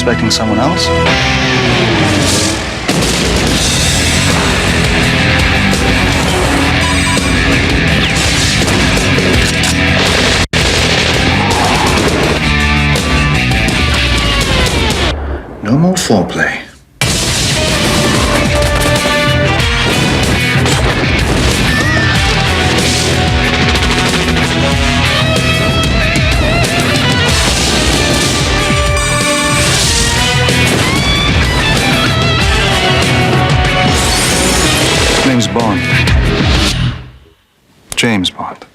expecting someone else? No more foreplay. Name's Bond. James Bond.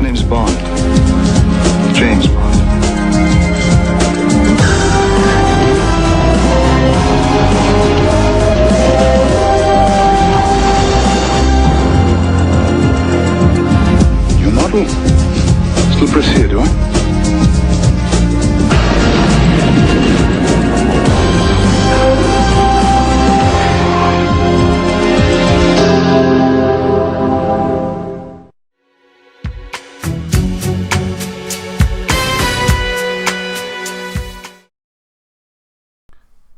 Name's Bond. James Bond. Your model? Still press here, do I?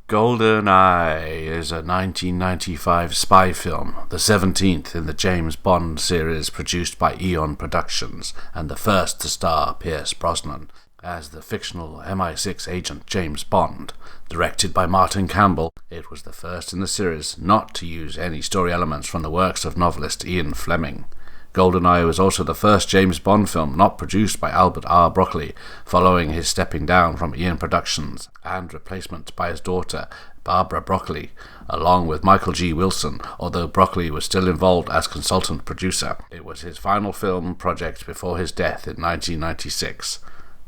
Goldeneye is a 1995 spy film, the 17th in the James Bond series produced by Eon Productions, and the first to star Pierce Brosnan as the fictional MI6 agent James Bond. Directed by Martin Campbell, it was the first in the series not to use any story elements from the works of novelist Ian Fleming. Goldeneye was also the first James Bond film not produced by Albert R. Broccoli, following his stepping down from Eon Productions and replacement by his daughter, Barbara Broccoli, along with Michael G. Wilson, although Broccoli was still involved as consultant producer. It was his final film project before his death in 1996.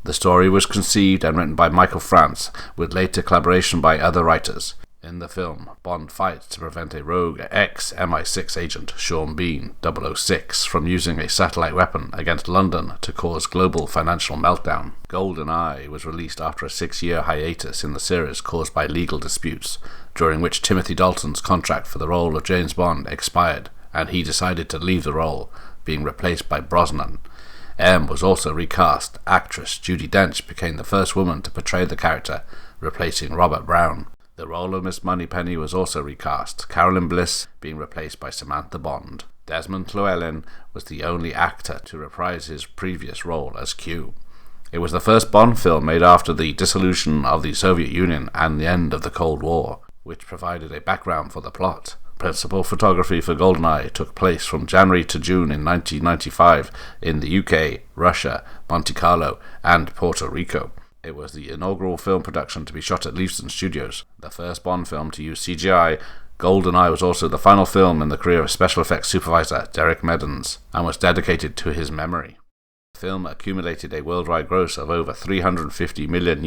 The story was conceived and written by Michael France, with later collaboration by other writers. In the film, Bond fights to prevent a rogue ex-MI6 agent, Sean Bean, 006, from using a satellite weapon against London to cause global financial meltdown. Goldeneye was released after a 6-year hiatus in the series caused by legal disputes, during which Timothy Dalton's contract for the role of James Bond expired, and he decided to leave the role, being replaced by Brosnan. M was also recast. Actress Judi Dench became the first woman to portray the character, replacing Robert Brown. The role of Miss Moneypenny was also recast, Carolyn Bliss being replaced by Samantha Bond. Desmond Llewellyn was the only actor to reprise his previous role as Q. It was the first Bond film made after the dissolution of the Soviet Union and the end of the Cold War, which provided a background for the plot. Principal photography for Goldeneye took place from January to June in 1995 in the UK, Russia, Monte Carlo, and Puerto Rico. It was the inaugural film production to be shot at Leavesden Studios, the first Bond film to use CGI. Goldeneye was also the final film in the career of special effects supervisor Derek Meddens, and was dedicated to his memory. The film accumulated a worldwide gross of over $350 million,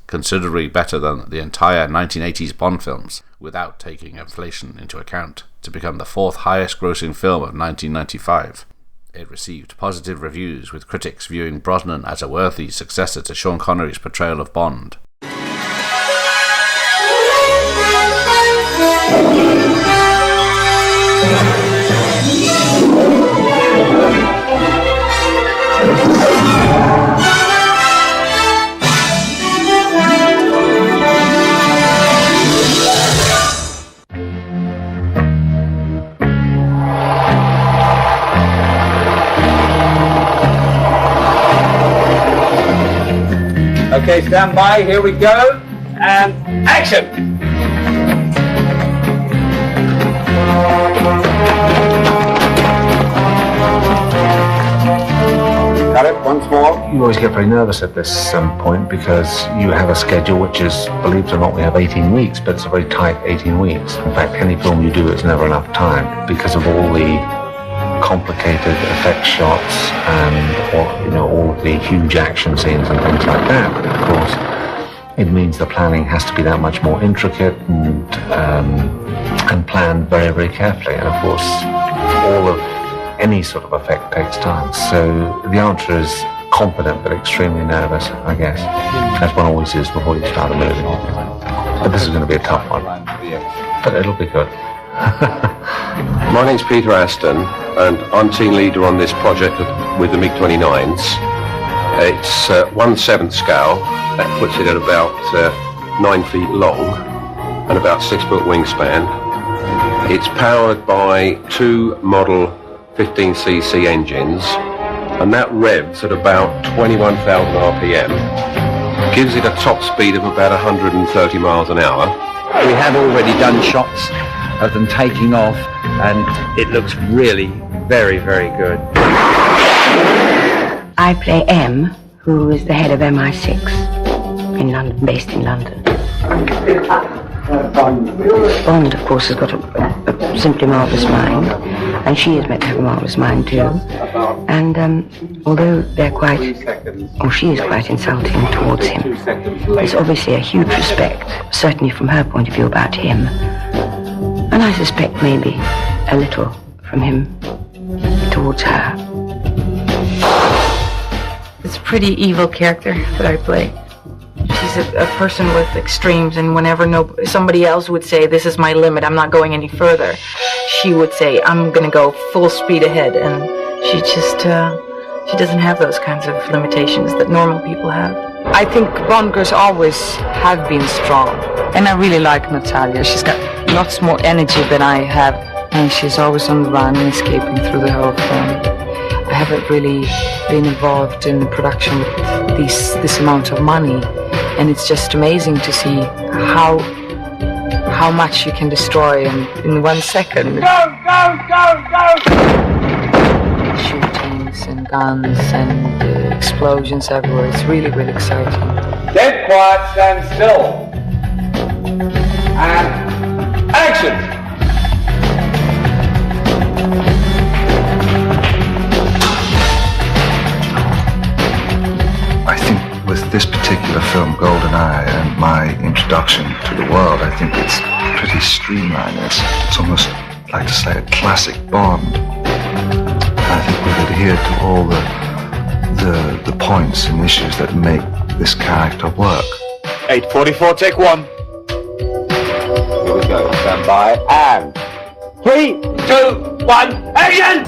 considerably better than the entire 1980s Bond films, without taking inflation into account, to become the fourth highest grossing film of 1995. It received positive reviews, with critics viewing Brosnan as a worthy successor to Sean Connery's portrayal of Bond. Okay, stand by, here we go, and action! Got it, once more. You always get very nervous at this point because you have a schedule which is, believe it or not, we have 18 weeks, but it's a very tight 18 weeks. In fact, any film you do, it's never enough time because of all the complicated effect shots and all of the huge action scenes and things like that. But of course, it means the planning has to be that much more intricate and planned very, very carefully. And of course, all of any sort of effect takes time. So the answer is confident but extremely nervous, I guess, as one always is before you start a movie. But this is going to be a tough one, but it'll be good. My name's Peter Aston, and I'm team leader on this project with the MiG-29s. It's 1/7 scale. That puts it at about 9 feet long and about 6 foot wingspan. It's powered by 2 model 15cc engines, and that revs at about 21,000 RPM. Gives it a top speed of about 130 miles an hour. We have already done shots of them taking off, and it looks really very, very good. I play M, who is the head of MI6 in London, based in London. Bond, of course, has got a simply marvellous mind, and she is meant to have a marvellous mind too. And although they're she is quite insulting towards him, there's obviously a huge respect, certainly from her point of view, about him. And I suspect maybe a little from him towards her. It's a pretty evil character that I play. She's a person with extremes, and whenever somebody else would say, this is my limit, I'm not going any further, she would say, I'm going to go full speed ahead. And she just, she doesn't have those kinds of limitations that normal people have. I think Bond girls always have been strong. And I really like Natalia. She's got lots more energy than I have. And she's always on the run and escaping through the whole film. I haven't really been involved in the production with this amount of money. And it's just amazing to see how much you can destroy in 1 second. Go, go, go, go! Shootings and guns and explosions everywhere. It's really, really exciting. Dead quiet, stand still. And action! I think with this particular film, Goldeneye, and my introduction to the world, I think it's pretty streamlined. It's almost like to say a classic Bond. I think we've adhered to all the points and issues that make this character work. 8:44, take 1. Here we go, stand by, and 3, 2, 1, action!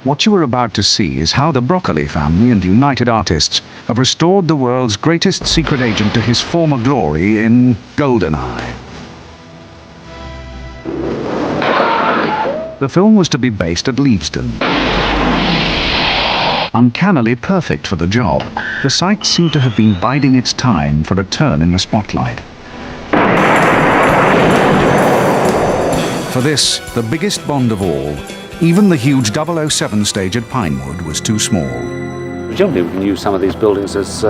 What you are about to see is how the Broccoli family and United Artists have restored the world's greatest secret agent to his former glory in Goldeneye. The film was to be based at Leavesden. Uncannily perfect for the job, the site seemed to have been biding its time for a turn in the spotlight. For this, the biggest Bond of all, even the huge 007 stage at Pinewood was too small. Presumably we can use some of these buildings as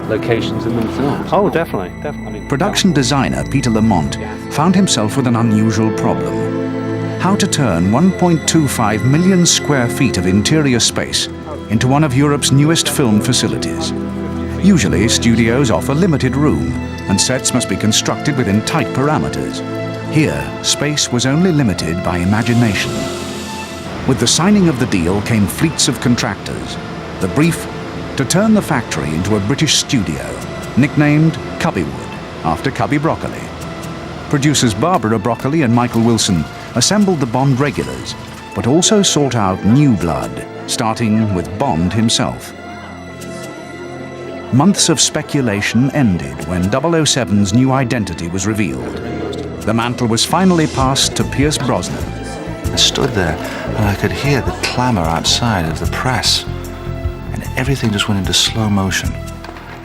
locations in themselves. Oh, definitely. Production designer Peter Lamont found himself with an unusual problem. How to turn 1.25 million square feet of interior space into one of Europe's newest film facilities. Usually, studios offer limited room, and sets must be constructed within tight parameters. Here, space was only limited by imagination. With the signing of the deal came fleets of contractors. The brief: to turn the factory into a British studio, nicknamed Cubbywood, after Cubby Broccoli. Producers Barbara Broccoli and Michael Wilson assembled the Bond regulars, but also sought out new blood, starting with Bond himself. Months of speculation ended when 007's new identity was revealed. The mantle was finally passed to Pierce Brosnan. I stood there and I could hear the clamour outside of the press. And everything just went into slow motion.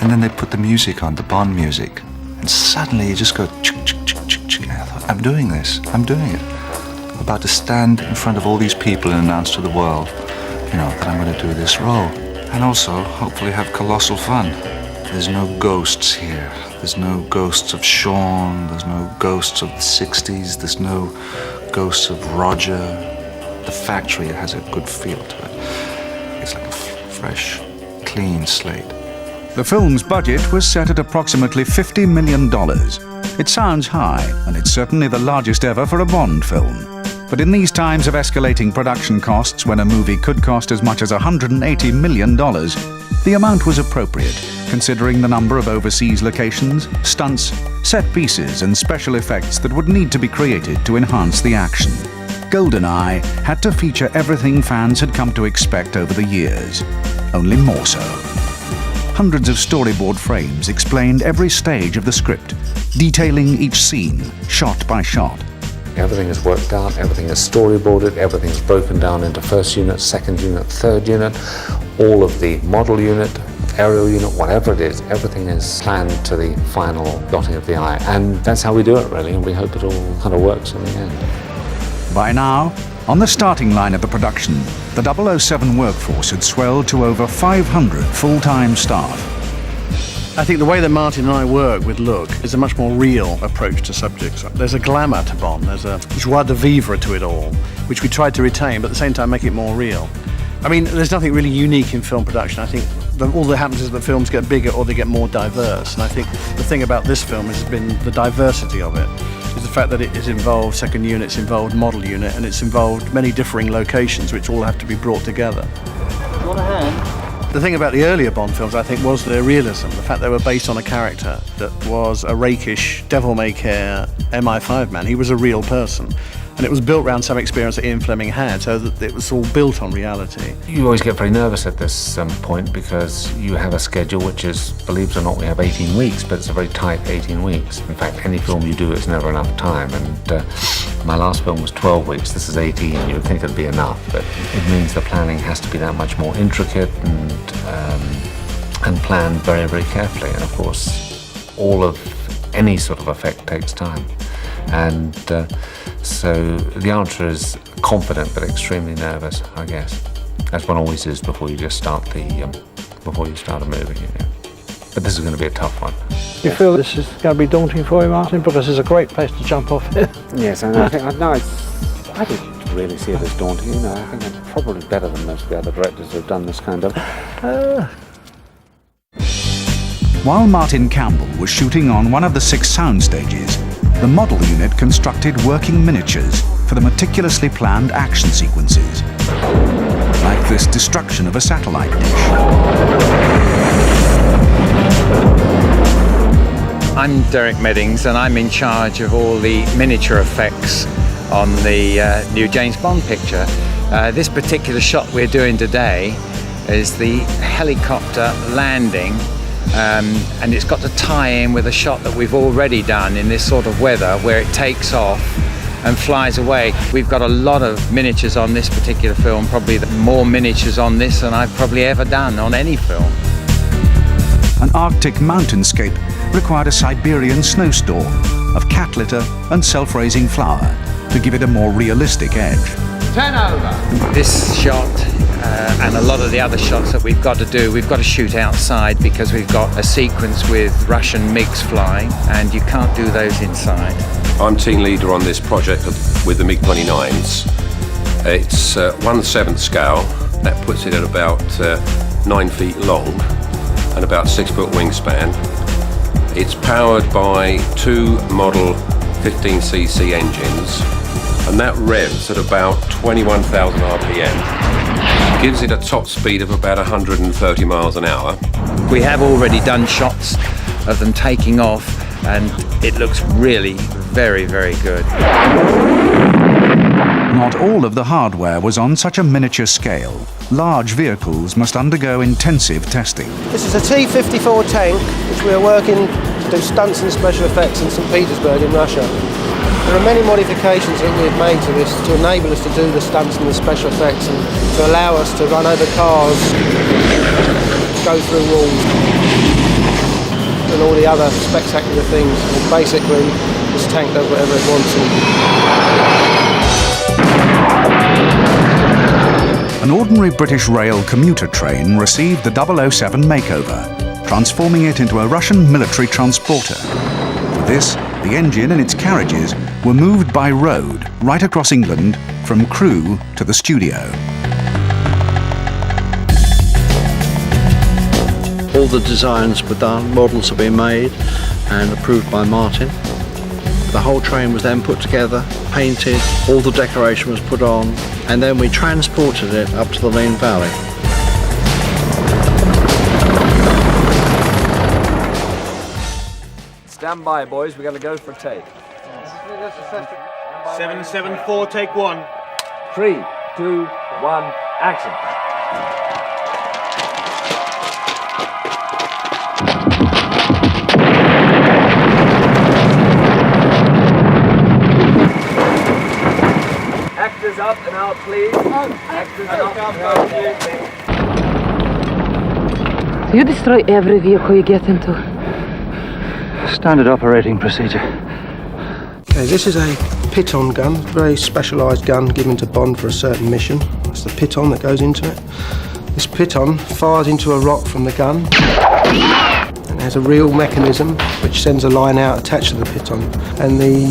And then they put the music on, the Bond music. And suddenly you just go, chick, chick, chick, chick, chick. And I thought, I'm doing this. I'm doing it. I'm about to stand in front of all these people and announce to the world, that I'm going to do this role. And also, hopefully, have colossal fun. There's no ghosts here. There's no ghosts of Sean. There's no ghosts of the 60s. There's no ghosts of Roger. The factory has a good feel to it. It's like a fresh, clean slate. The film's budget was set at approximately $50 million. It sounds high, and it's certainly the largest ever for a Bond film. But in these times of escalating production costs, when a movie could cost as much as $180 million, the amount was appropriate, considering the number of overseas locations, stunts, set pieces, and special effects that would need to be created to enhance the action. Goldeneye had to feature everything fans had come to expect over the years, only more so. Hundreds of storyboard frames explained every stage of the script, detailing each scene, shot by shot. Everything is worked out, everything is storyboarded, everything is broken down into first unit, second unit, third unit. All of the model unit, aerial unit, whatever it is, everything is planned to the final dotting of the I. And that's how we do it, really, and we hope it all kind of works in the end. By now, on the starting line of the production, the 007 workforce had swelled to over 500 full-time staff. I think the way that Martin and I work with look is a much more real approach to subjects. There's a glamour to Bond, there's a joie de vivre to it all, which we tried to retain, but at the same time make it more real. I mean, there's nothing really unique in film production. I think all that happens is that films get bigger or they get more diverse. And I think the thing about this film has been the diversity of it. Is the fact that it has involved second unit, it's involved model unit, and it's involved many differing locations which all have to be brought together. You want a hand? The thing about the earlier Bond films, I think, was their realism. The fact they were based on a character that was a rakish, devil-may-care MI5 man. He was a real person. And it was built around some experience that Ian Fleming had, so that it was all built on reality. You always get very nervous at this point because you have a schedule which is, believe it or not, we have 18 weeks, but it's a very tight 18 weeks. In fact, any film you do is never enough time. And my last film was 12 weeks. This is 18. You would think it'd be enough, but it means the planning has to be that much more intricate and planned very, very carefully. And of course, all of any sort of effect takes time. And so the answer is confident but extremely nervous, I guess, as one always is before you just start before you start a movie. But this is going to be a tough one. You feel this is going to be daunting for you, Martin, because it's a great place to jump off here. Yes, and I didn't really see it as daunting. I think I'm probably better than most of the other directors who've done this kind of. While Martin Campbell was shooting on one of the 6 sound stages, the model unit constructed working miniatures for the meticulously planned action sequences, like this destruction of a satellite dish. I'm Derek Meddings, and I'm in charge of all the miniature effects on the new James Bond picture. This particular shot we're doing today is the helicopter landing. And it's got to tie in with a shot that we've already done in this sort of weather where it takes off and flies away. We've got a lot of miniatures on this particular film, probably more miniatures on this than I've probably ever done on any film. An Arctic mountainscape required a Siberian snowstorm of cat litter and self-raising flour to give it a more realistic edge. 10 over. This shot and a lot of the other shots that we've got to do, we've got to shoot outside because we've got a sequence with Russian MiGs flying and you can't do those inside. I'm team leader on this project with the MiG-29s. It's 1/7 scale. That puts it at about 9 feet long and about 6 foot wingspan. It's powered by 2 model 15cc engines, and that revs at about 21,000 RPM. Gives it a top speed of about 130 miles an hour. We have already done shots of them taking off, and it looks really very, very good. Not all of the hardware was on such a miniature scale. Large vehicles must undergo intensive testing. This is a T-54 tank, which we are working to do stunts and special effects in St. Petersburg in Russia. There are many modifications that we've made to this to enable us to do the stunts and the special effects and to allow us to run over cars, go through walls and all the other spectacular things. And basically, this tank does whatever it wants to. An ordinary British Rail commuter train received the 007 makeover, transforming it into a Russian military transporter. For this, the engine and its carriages were moved by road right across England from Crewe to the studio. All the designs were done, models have been made and approved by Martin. The whole train was then put together, painted, all the decoration was put on, and then we transported it up to the main valley. Stand by, boys. We're going to go for a take. 774, take 1. 3, 2, 1, action. Actors up and out, please. Actors up and out, please. Do you destroy every vehicle you get into? Standard operating procedure. Okay, this is a piton gun, very specialised gun given to Bond for a certain mission. That's the piton that goes into it. This piton fires into a rock from the gun and has a reel mechanism which sends a line out attached to the piton, and the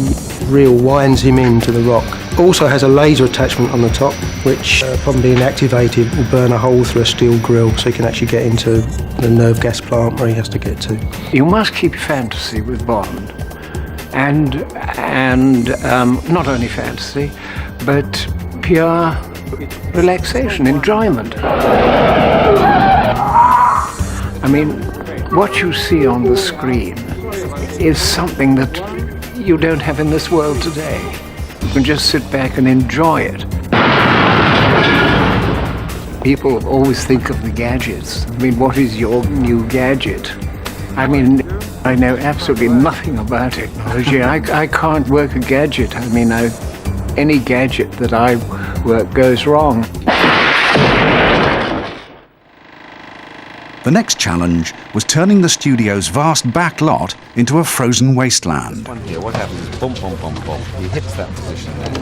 reel winds him into the rock. Also has a laser attachment on the top which, upon being activated, will burn a hole through a steel grill so he can actually get into the nerve gas plant where he has to get to. You must keep fantasy with Bond, and not only fantasy, but pure relaxation, enjoyment. I mean, what you see on the screen is something that you don't have in this world today. You can just sit back and enjoy it. People always think of the gadgets. I mean, what is your new gadget? I mean, I know absolutely nothing about technology. I can't work a gadget. I mean, any gadget that I work goes wrong. The next challenge was turning the studio's vast back lot into a frozen wasteland. One here, what happens is boom, boom, boom, boom. He hits that position there.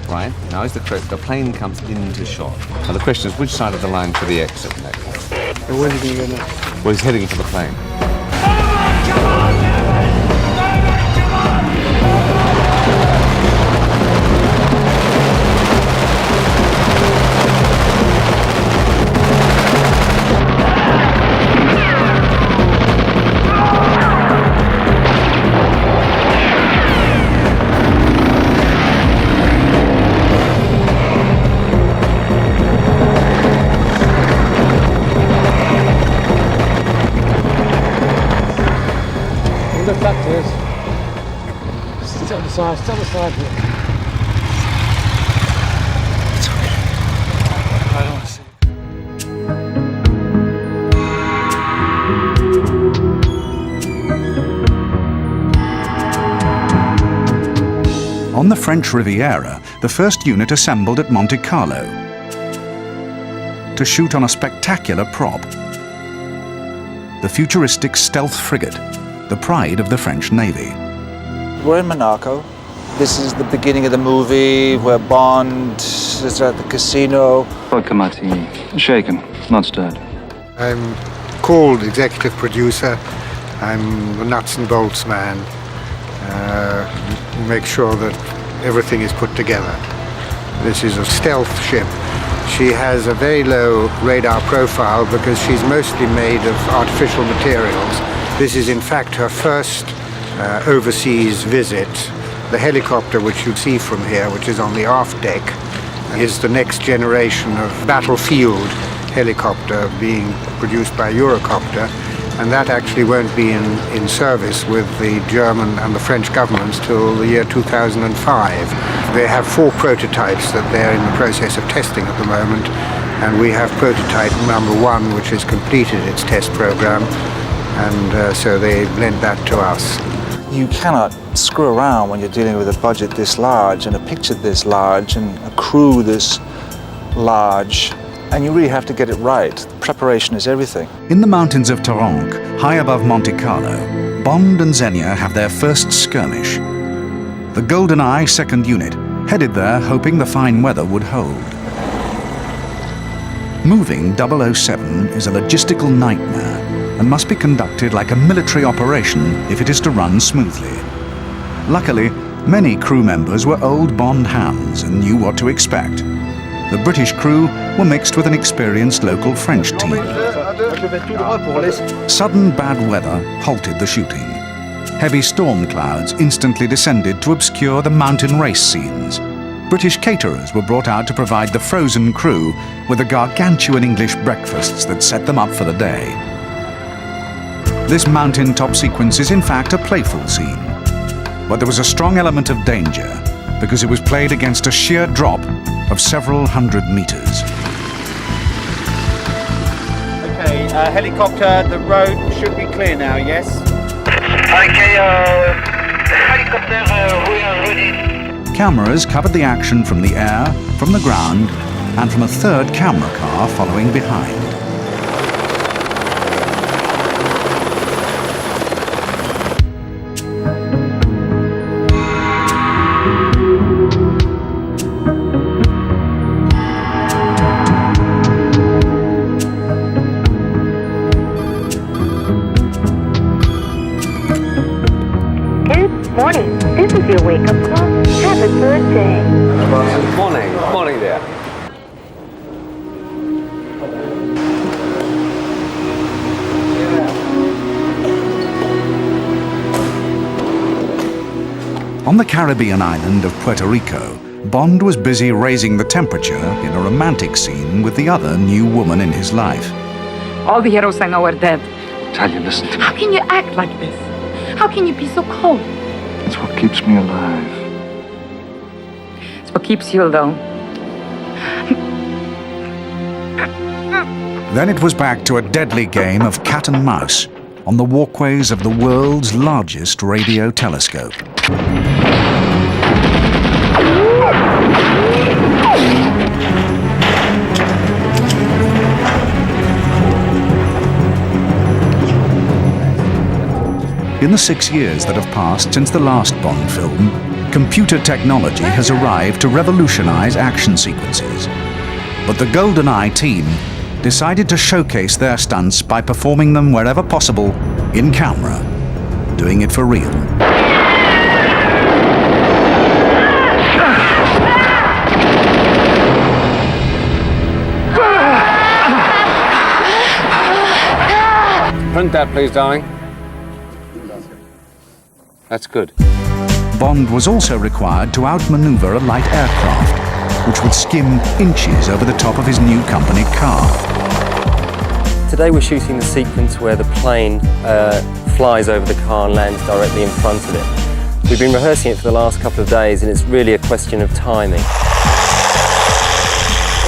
Right? Now as the plane comes into shot. Now the question is, which side of the line for the exit in that case? Where is he going to go now? Well, he's heading for the plane. Look back to us. Step aside, step aside. I don't want to see. On the French Riviera, the first unit assembled at Monte Carlo to shoot on a spectacular prop, the futuristic stealth frigate. the pride of the French Navy. We're in Monaco. This is the beginning of the movie where Bond is at the casino. Vodka martini. Shaken, not stirred. I'm called executive producer. I'm the nuts and bolts man. Make sure that everything is put together. This is a stealth ship. She has a very low radar profile because she's mostly made of artificial materials. This is in fact her first overseas visit. The helicopter which you see from here, which is on the aft deck, is the next generation of battlefield helicopter being produced by Eurocopter, and that actually won't be in service with the German and the French governments till the year 2005. They have 4 prototypes that they're in the process of testing at the moment, and we have prototype number 1, which has completed its test program, and so they lent that to us. You cannot screw around when you're dealing with a budget this large and a picture this large and a crew this large, and you really have to get it right. Preparation is everything. In the mountains of Taronc, high above Monte Carlo, Bond and Xenia have their first skirmish. The Goldeneye 2nd Unit headed there hoping the fine weather would hold. Moving 007 is a logistical nightmare and must be conducted like a military operation if it is to run smoothly. Luckily, many crew members were old Bond hands and knew what to expect. The British crew were mixed with an experienced local French team. Sudden bad weather halted the shooting. Heavy storm clouds instantly descended to obscure the mountain race scenes. British caterers were brought out to provide the frozen crew with the gargantuan English breakfasts that set them up for the day. This mountaintop sequence is in fact a playful scene, but there was a strong element of danger because it was played against a sheer drop of several hundred meters. Okay, helicopter, the road should be clear now, yes? Okay, helicopter, we are ready. Cameras covered the action from the air, from the ground, and from a third camera car following behind. Morning. This is your wake-up call. Happy birthday. Morning. Morning there. On the Caribbean island of Puerto Rico, Bond was busy raising the temperature in a romantic scene with the other new woman in his life. All the heroes I know are dead. Talia, listen to me. How can you act like this? How can you be so cold? It's what keeps me alive. It's what keeps you alone. Then it was back to a deadly game of cat and mouse on the walkways of the world's largest radio telescope. In the 6 years that have passed since the last Bond film, computer technology has arrived to revolutionize action sequences. But the Goldeneye team decided to showcase their stunts by performing them wherever possible, in camera, doing it for real. Print that, please, darling. That's good. Bond was also required to outmaneuver a light aircraft, which would skim inches over the top of his new company car. Today we're shooting the sequence where the plane flies over the car and lands directly in front of it. We've been rehearsing it for the last couple of days, and it's really a question of timing.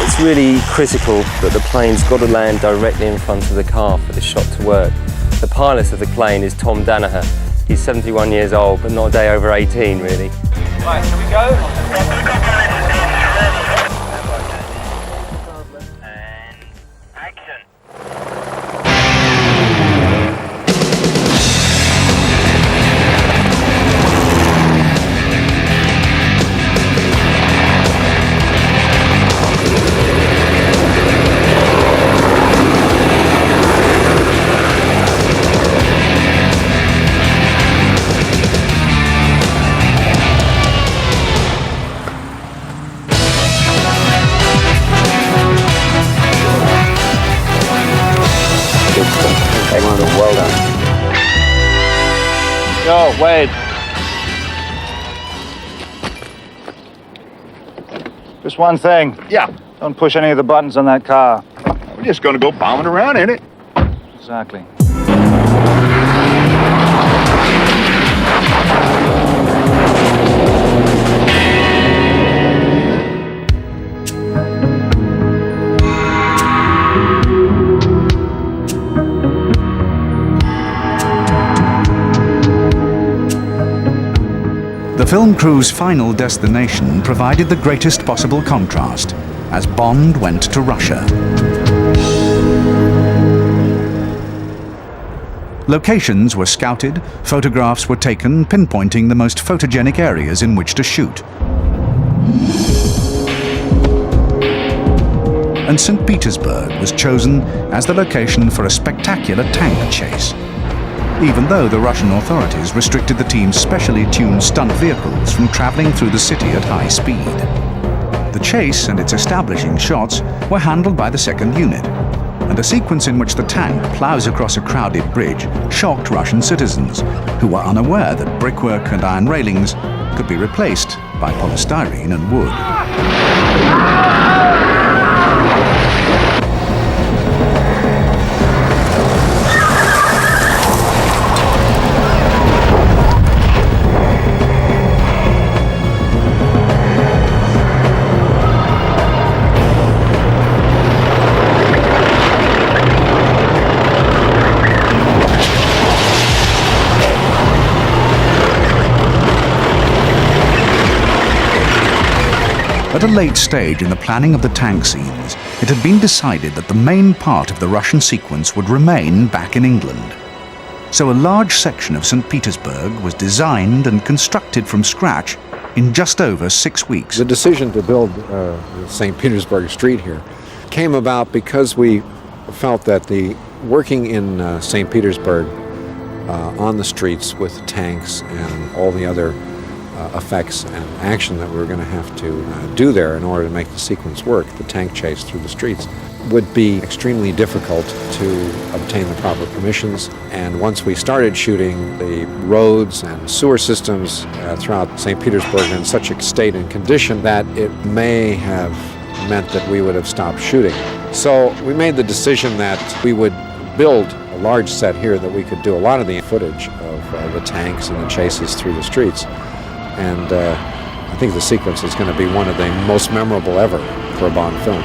It's really critical that the plane's got to land directly in front of the car for the shot to work. The pilot of the plane is Tom Danaher. He's 71 years old, but not a day over 18, really. Right, shall we go? Wade. Just one thing. Yeah. Don't push any of the buttons on that car. We're just gonna go bombing around, ain't it? Exactly. The film crew's final destination provided the greatest possible contrast, as Bond went to Russia. Locations were scouted, photographs were taken pinpointing the most photogenic areas in which to shoot. And St. Petersburg was chosen as the location for a spectacular tank chase, even though the Russian authorities restricted the team's specially tuned stunt vehicles from traveling through the city at high speed. The chase and its establishing shots were handled by the second unit, and a sequence in which the tank plows across a crowded bridge shocked Russian citizens, who were unaware that brickwork and iron railings could be replaced by polystyrene and wood. At a late stage in the planning of the tank scenes, it had been decided that the main part of the Russian sequence would remain back in England. So a large section of St. Petersburg was designed and constructed from scratch in just over 6 weeks. The decision to build St. Petersburg Street here came about because we felt that the working in St. Petersburg on the streets with tanks and all the other effects and action that we were going to have to do there in order to make the sequence work, the tank chase through the streets, would be extremely difficult to obtain the proper permissions. And once we started shooting, the roads and sewer systems throughout St. Petersburg in such a state and condition that it may have meant that we would have stopped shooting. So we made the decision that we would build a large set here that we could do a lot of the footage of the tanks and the chases through the streets. And I think the sequence is going to be one of the most memorable ever for a Bond film.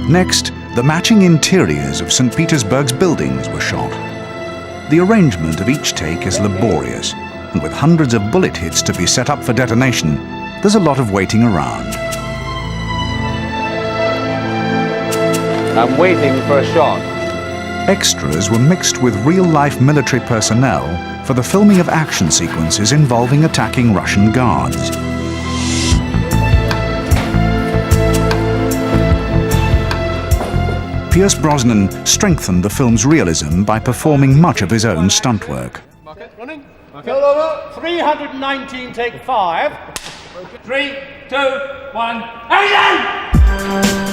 Next, the matching interiors of St. Petersburg's buildings were shot. The arrangement of each take is laborious, and with hundreds of bullet hits to be set up for detonation, there's a lot of waiting around. I'm waiting for a shot. Extras were mixed with real-life military personnel for the filming of action sequences involving attacking Russian guards. Pierce Brosnan strengthened the film's realism by performing much of his own stunt work. Running. Kill over. 319, take 5. 3, 2, 1, action!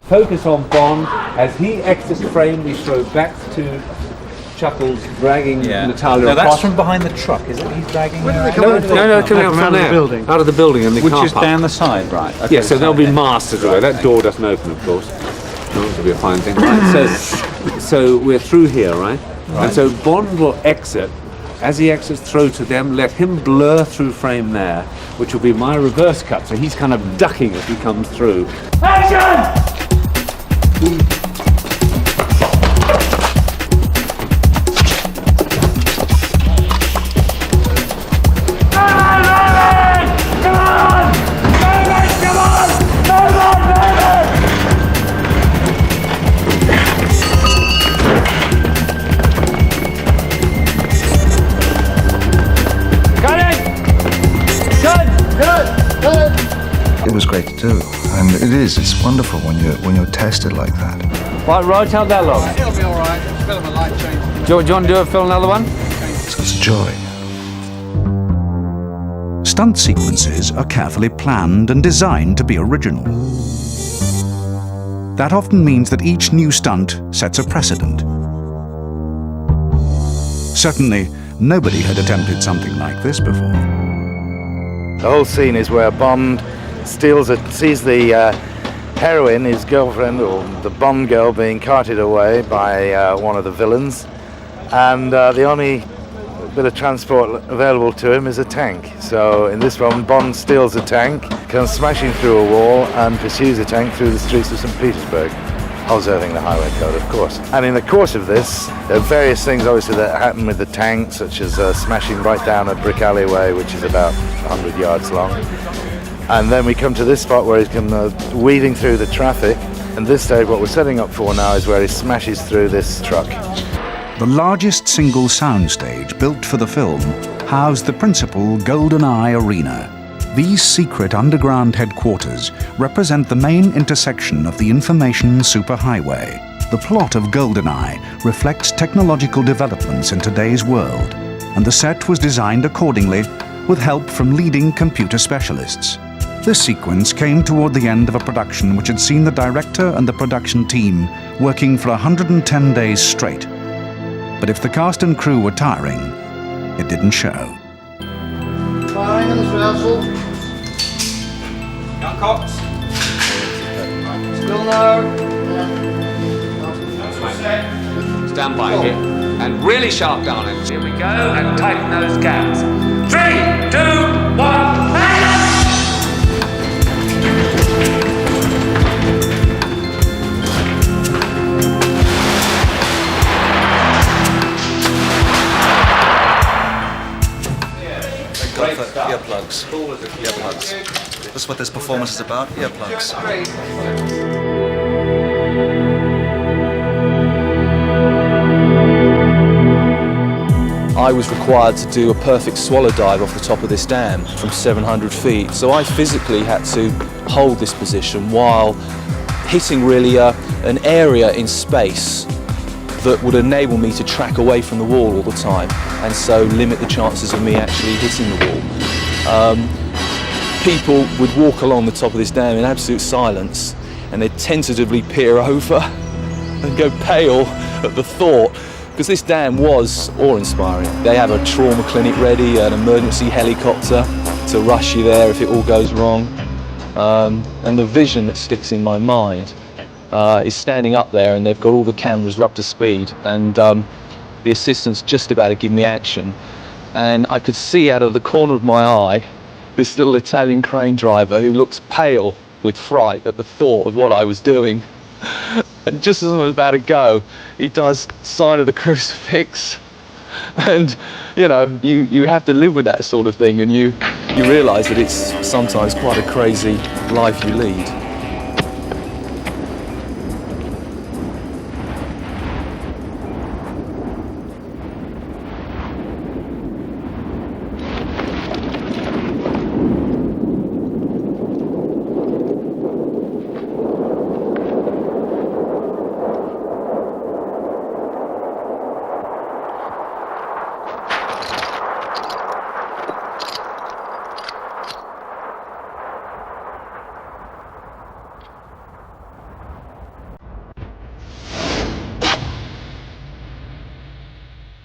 Focus on Bond. As he exits frame, we throw back to Chuckles dragging Natalia across. That's from behind the truck, is it? He's dragging her out? No, coming out from there. Out of the building in the car park. Which is down the side, right? Okay, Yeah, so there'll be masts everywhere. That door doesn't open, of course. That'll be a fine thing. Right, so we're through here, right? And so Bond will exit. As he exits, throw to them, let him blur through frame there, which will be my reverse cut. So he's kind of ducking as he comes through. Action! is. It's wonderful when you're tested like that. Right, Rog, how'd that look? It'll be all right. It's a bit of a light change. Do you want to do a film another one? It's a joy. Stunt sequences are carefully planned and designed to be original. That often means that each new stunt sets a precedent. Certainly, nobody had attempted something like this before. The whole scene is where Bond sees the heroine, his girlfriend, or the Bond girl, being carted away by one of the villains, and the only bit of transport available to him is a tank. So in this one, Bond steals a tank, comes smashing through a wall, and pursues the tank through the streets of St. Petersburg, observing the highway code, of course. And in the course of this, there are various things, obviously, that happen with the tank, such as smashing right down a brick alleyway, which is about 100 yards long. And then we come to this spot where he's weaving through the traffic. And this stage, what we're setting up for now is where he smashes through this truck. The largest single soundstage built for the film housed the principal Goldeneye arena. These secret underground headquarters represent the main intersection of the information superhighway. The plot of Goldeneye reflects technological developments in today's world, and the set was designed accordingly with help from leading computer specialists. This sequence came toward the end of a production which had seen the director and the production team working for 110 days straight. But if the cast and crew were tiring, it didn't show. Firing in this rehearsal. Young Cox. Still no. Stand by here. And really sharp down it. Here we go, and tighten those gaps. 3, 2, 1, action! Earplugs. Earplugs. That's what this performance is about, earplugs. I was required to do a perfect swallow dive off the top of this dam from 700 feet. So I physically had to hold this position while hitting really an area in space that would enable me to track away from the wall all the time, and so limit the chances of me actually hitting the wall. People would walk along the top of this dam in absolute silence, and they'd tentatively peer over and go pale at the thought, because this dam was awe-inspiring. They have a trauma clinic ready, an emergency helicopter to rush you there if it all goes wrong. And the vision that sticks in my mind is standing up there, and they've got all the cameras up to speed, and the assistant's just about to give me action, and I could see out of the corner of my eye this little Italian crane driver who looks pale with fright at the thought of what I was doing. And just as I was about to go, he does sign of the crucifix, and you know, you have to live with that sort of thing, and you realise that it's sometimes quite a crazy life you lead.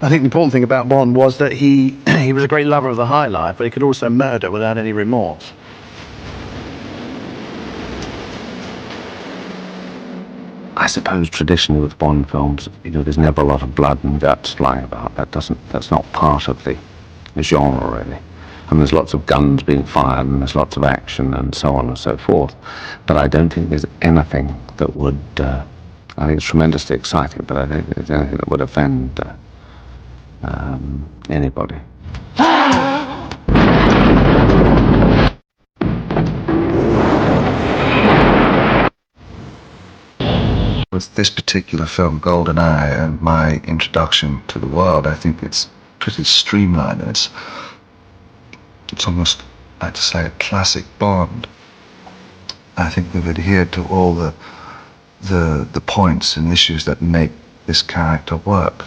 I think the important thing about Bond was that he was a great lover of the high life, but he could also murder without any remorse. I suppose traditionally with Bond films, you know, there's never a lot of blood and guts flying about. That's not part of the genre, really. I mean, there's lots of guns being fired and there's lots of action and so on and so forth. But I don't think there's anything that would, I think it's tremendously exciting, but I don't think there's anything that would offend anybody. With this particular film, Goldeneye, and my introduction to the world, I think it's pretty streamlined. It's almost, I'd like to say, a classic Bond. I think we've adhered to all the points and issues that make this character work.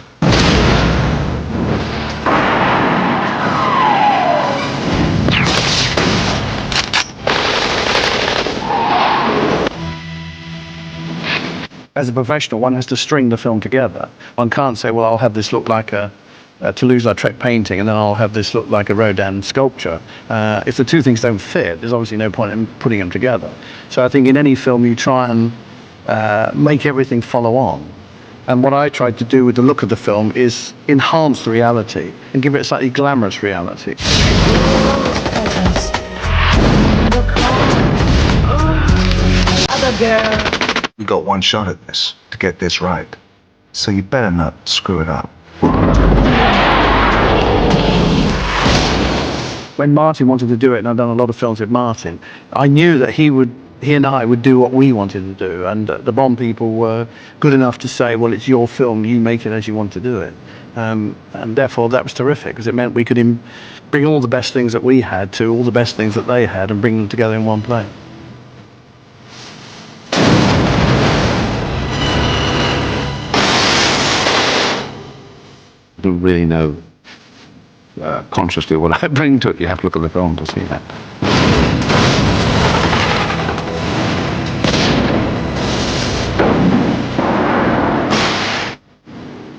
As a professional, one has to string the film together. One can't say, well, I'll have this look like a Toulouse-Lautrec painting, and then I'll have this look like a Rodin sculpture. If the two things don't fit, there's obviously no point in putting them together. So I think in any film you try and make everything follow on. And what I tried to do with the look of the film is enhance the reality and give it a slightly glamorous reality. Other girl. We got one shot at this to get this right, so you better not screw it up. When Martin wanted to do it, and I've done a lot of films with Martin, I knew that he and I would do what we wanted to do, and the Bond people were good enough to say, well, it's your film, you make it as you want to do it. And therefore that was terrific, because it meant we could bring all the best things that we had to all the best things that they had and bring them together in one play. I don't really know consciously what I bring to it. You have to look at the film to see that.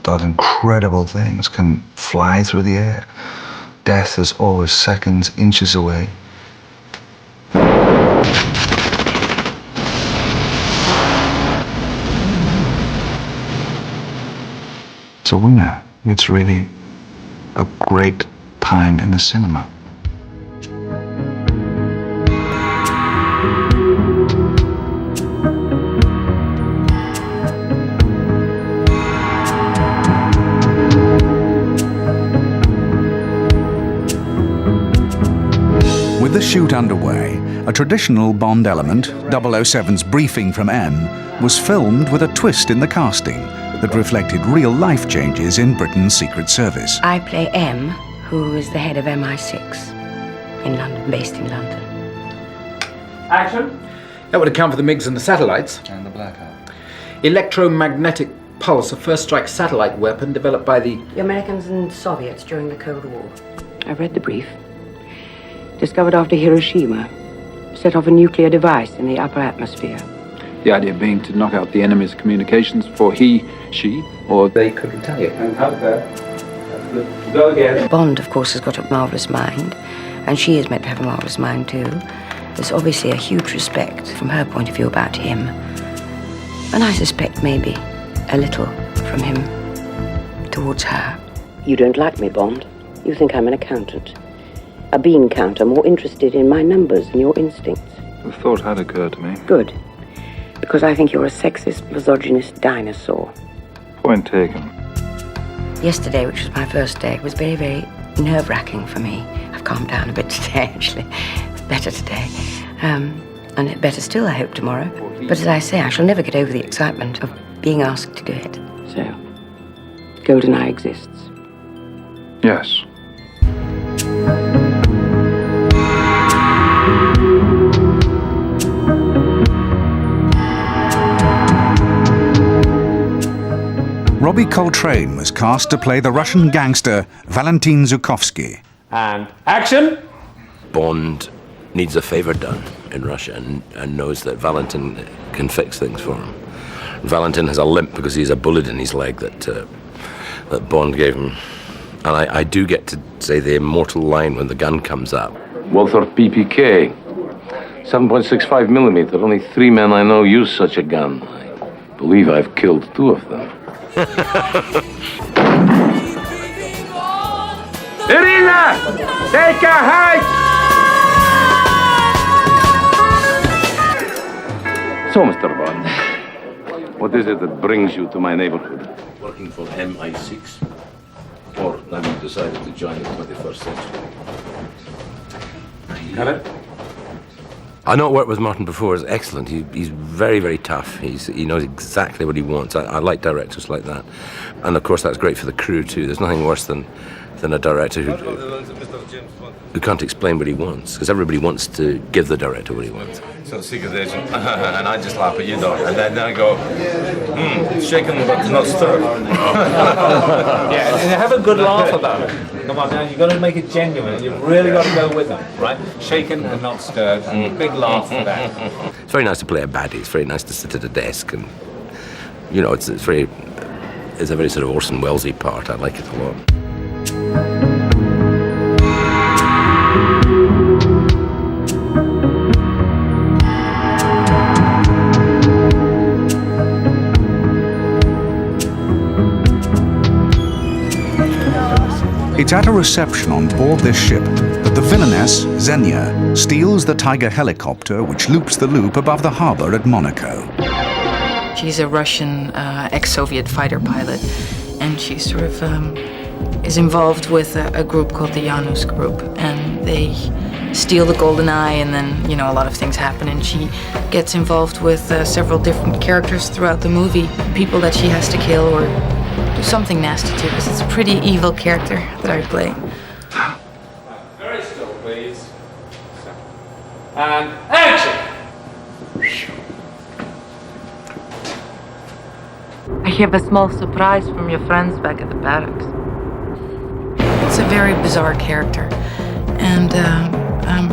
Those incredible things can fly through the air. Death is always seconds, inches away. It's a winner. It's really a great time in the cinema. With the shoot underway, a traditional Bond element, 007's briefing from M, was filmed with a twist in the casting that reflected real-life changes in Britain's Secret Service. I play M, who is the head of MI6 in London, based in London. Action. That would account for the MiGs and the satellites. And the blackout. Electromagnetic pulse, a first-strike satellite weapon developed by the Americans and Soviets during the Cold War. I read the brief. Discovered after Hiroshima. Set off a nuclear device in the upper atmosphere. The idea being to knock out the enemy's communications before he, she, or they could retaliate. And out there. Go again. Bond, of course, has got a marvellous mind, and she is meant to have a marvellous mind too. There's obviously a huge respect from her point of view about him. And I suspect maybe a little from him towards her. You don't like me, Bond. You think I'm an accountant. A bean counter more interested in my numbers than your instincts. The thought had occurred to me. Good. Because I think you're a sexist, misogynist dinosaur. Point taken. Yesterday, which was my first day, was very, very nerve-wracking for me. I've calmed down a bit today, actually. It's better today. And better still, I hope, tomorrow. But as I say, I shall never get over the excitement of being asked to do it. So, Goldeneye exists. Yes. Robbie Coltrane was cast to play the Russian gangster Valentin Zhukovsky. And action! Bond needs a favor done in Russia and knows that Valentin can fix things for him. Valentin has a limp because he has a bullet in his leg that Bond gave him. And I do get to say the immortal line when the gun comes up. Walther PPK, 7.65 millimeter. Only 3 men I know use such a gun. I believe I've killed 2 of them. Irina! Take a hike! So, Mr. Bond, what is it that brings you to my neighborhood? Working for MI6. Or have you decided to join the 21st century? Got it? I know worked with Martin before is excellent. He's very, very tough. He knows exactly what he wants. I like directors like that. And of course that's great for the crew too. There's nothing worse than a director who can't explain what he wants, because everybody wants to give the director what he wants. So secret agent, and I just laugh at you, don't. And then I go, shaken but not stirred. Yeah, and have a good laugh about it. Come on now, you've got to make it genuine. You've really got to go with them, right? Shaken and not stirred. Big laugh for that. It's very nice to play a baddie. It's very nice to sit at a desk, and you know, it's a very sort of Orson Welles-y part. I like it a lot. It's at a reception on board this ship that the villainess, Xenia, steals the Tiger helicopter which loops the loop above the harbor at Monaco. She's a Russian ex-Soviet fighter pilot, and she sort of is involved with a group called the Janus Group, and they steal the Goldeneye, and then, you know, a lot of things happen, and she gets involved with several different characters throughout the movie, people that she has to kill or do something nasty to, because it's a pretty evil character that I play. Very still, please. And action! I have a small surprise from your friends back at the barracks. It's a very bizarre character, and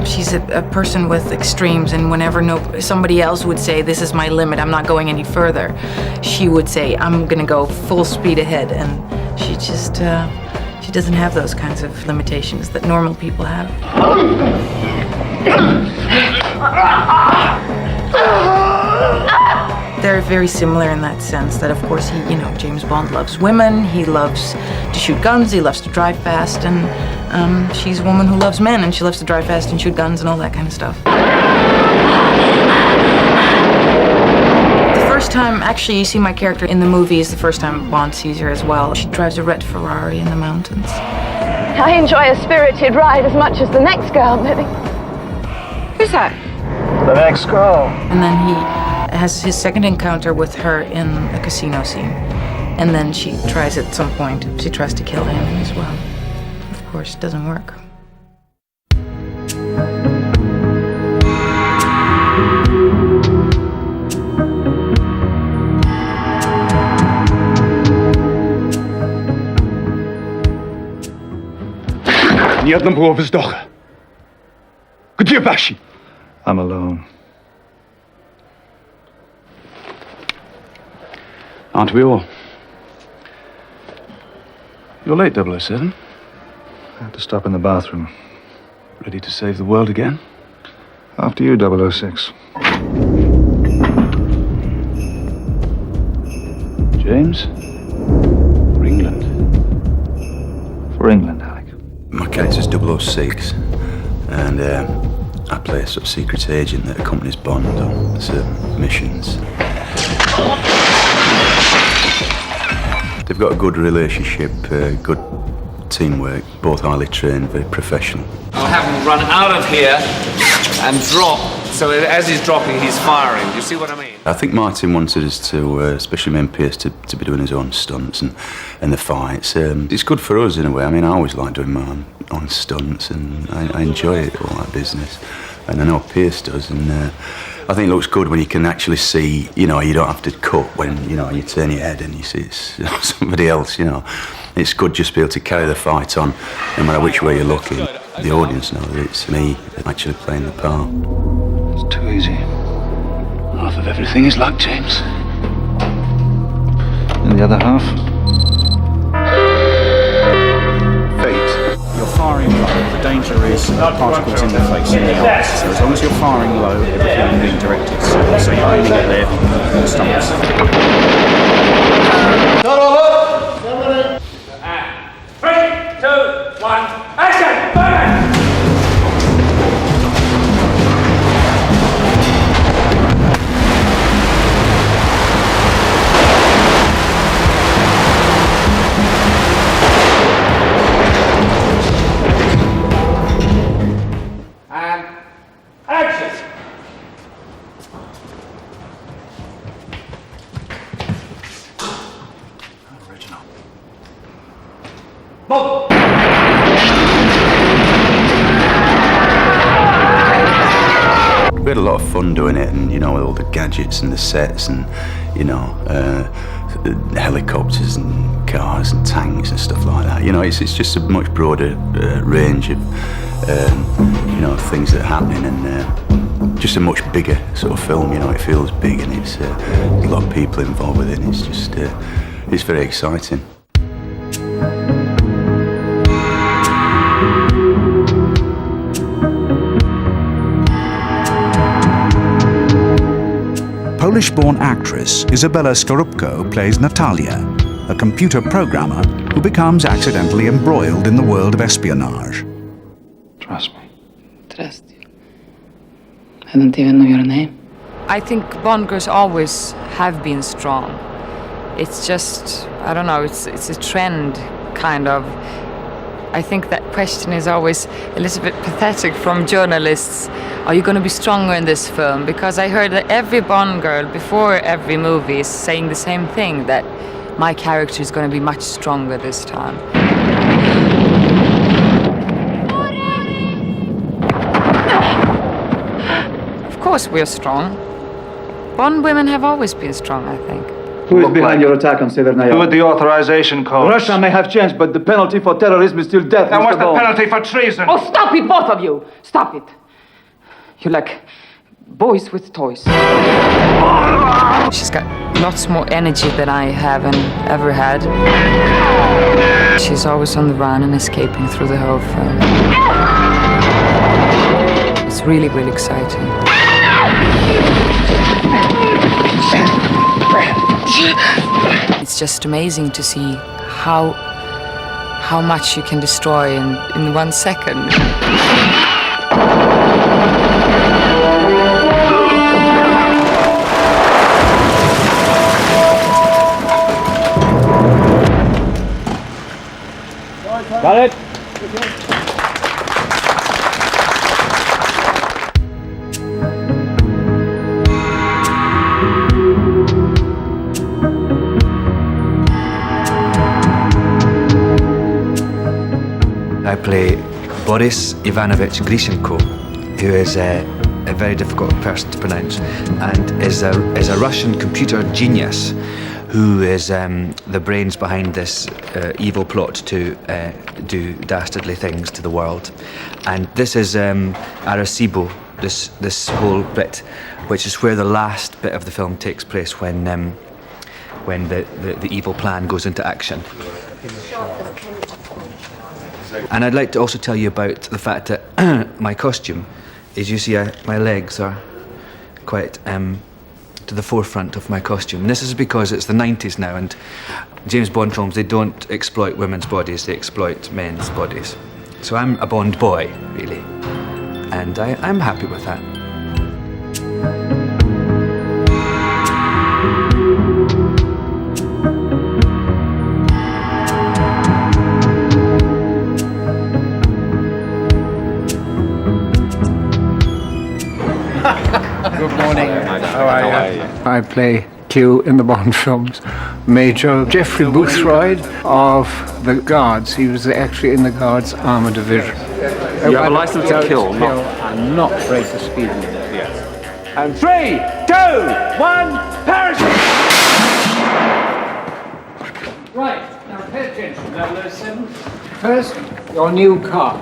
she's a person with extremes, and whenever somebody else would say, this is my limit, I'm not going any further, she would say, I'm gonna go full speed ahead, and she just, she doesn't have those kinds of limitations that normal people have. They're very similar in that sense that, of course, James Bond loves women, he loves to shoot guns, he loves to drive fast, and she's a woman who loves men, and she loves to drive fast and shoot guns and all that kind of stuff. The first time, actually, you see my character in the movie is the first time Bond sees her as well. She drives a red Ferrari in the mountains. I enjoy a spirited ride as much as the next girl, maybe. Who's that? The next girl. And then he has his second encounter with her in a casino scene. And then she tries at some point, she tries to kill him as well. Of course, it doesn't work. Ни одного вздоха. Где ваши? I'm alone. Aren't we all? You're late, 007. I had to stop in the bathroom. Ready to save the world again? After you, 006. James? For England. For England, Alec. My character's 006, and I play a sort of secret agent that accompanies Bond on certain missions. They've got a good relationship, good teamwork, both highly trained, very professional. I'll have him run out of here and drop, so as he's dropping, he's firing. Do you see what I mean? I think Martin wanted us to, especially me and Pierce, to be doing his own stunts and the fights. It's good for us in a way. I mean, I always like doing my own stunts, and I enjoy it, all that business. And I know Pierce does, and I think it looks good when you can actually see, you don't have to cut when, you turn your head and you see it's somebody else, It's good just to be able to carry the fight on, no matter which way you're looking. The audience know that it's me actually playing the part. It's too easy. Half of everything is luck, James. And the other half? Fate. You're firing low. The danger is particles in the face and the eyes. So as long as you're firing low, everything is being directed. So you're aiming at their stomachs. And 3, 2, 1, action! Burn! And action! Original. had a lot of fun doing it, and, you know, with all the gadgets and the sets and, you know, helicopters and cars and tanks and stuff like that. You know, it's just a much broader range of, you know, things that are happening, and just a much bigger sort of film. You know, it feels big, and it's a lot of people involved with it, and it's just, it's very exciting. Polish-born actress Izabela Skorupko plays Natalia, a computer programmer who becomes accidentally embroiled in the world of espionage. Trust me. Trust you. I don't even know your name. I think Bond girls always have been strong. It's just, I don't know, it's a trend, kind of. I think that question is always a little bit pathetic from journalists. Are you going to be stronger in this film? Because I heard that every Bond girl before every movie is saying the same thing, that my character is going to be much stronger this time. Of course we're strong. Bond women have always been strong, I think. Who is behind your attack on Severnaya? Who would the authorization code? Russia may have changed, but the penalty for terrorism is still death. And what's the penalty for treason? Oh, stop it, both of you! Stop it! You're like boys with toys. She's got lots more energy than I haven't ever had. She's always on the run and escaping through the whole film. It's really, really exciting. It's just amazing to see how much you can destroy in 1 second. Got it? I play Boris Ivanovich Grishenko, who is a very difficult person to pronounce, and is a Russian computer genius who is the brains behind this evil plot to do dastardly things to the world. And this is Arecibo, this whole bit, which is where the last bit of the film takes place when the evil plan goes into action. And I'd like to also tell you about the fact that my costume is, you see, my legs are quite to the forefront of my costume. And this is because it's the 90s now, and James Bond films, they don't exploit women's bodies, they exploit men's bodies. So I'm a Bond boy, really, and I'm happy with that. Good morning. How are you? I play Q in the Bond films. Major Geoffrey Boothroyd of the Guards. He was actually in the Guards Armour Division. You have a license to kill, and not break the speed limit. Yes. And 3, 2, 1, parachute! Right, now pay attention, 007. First, your new car.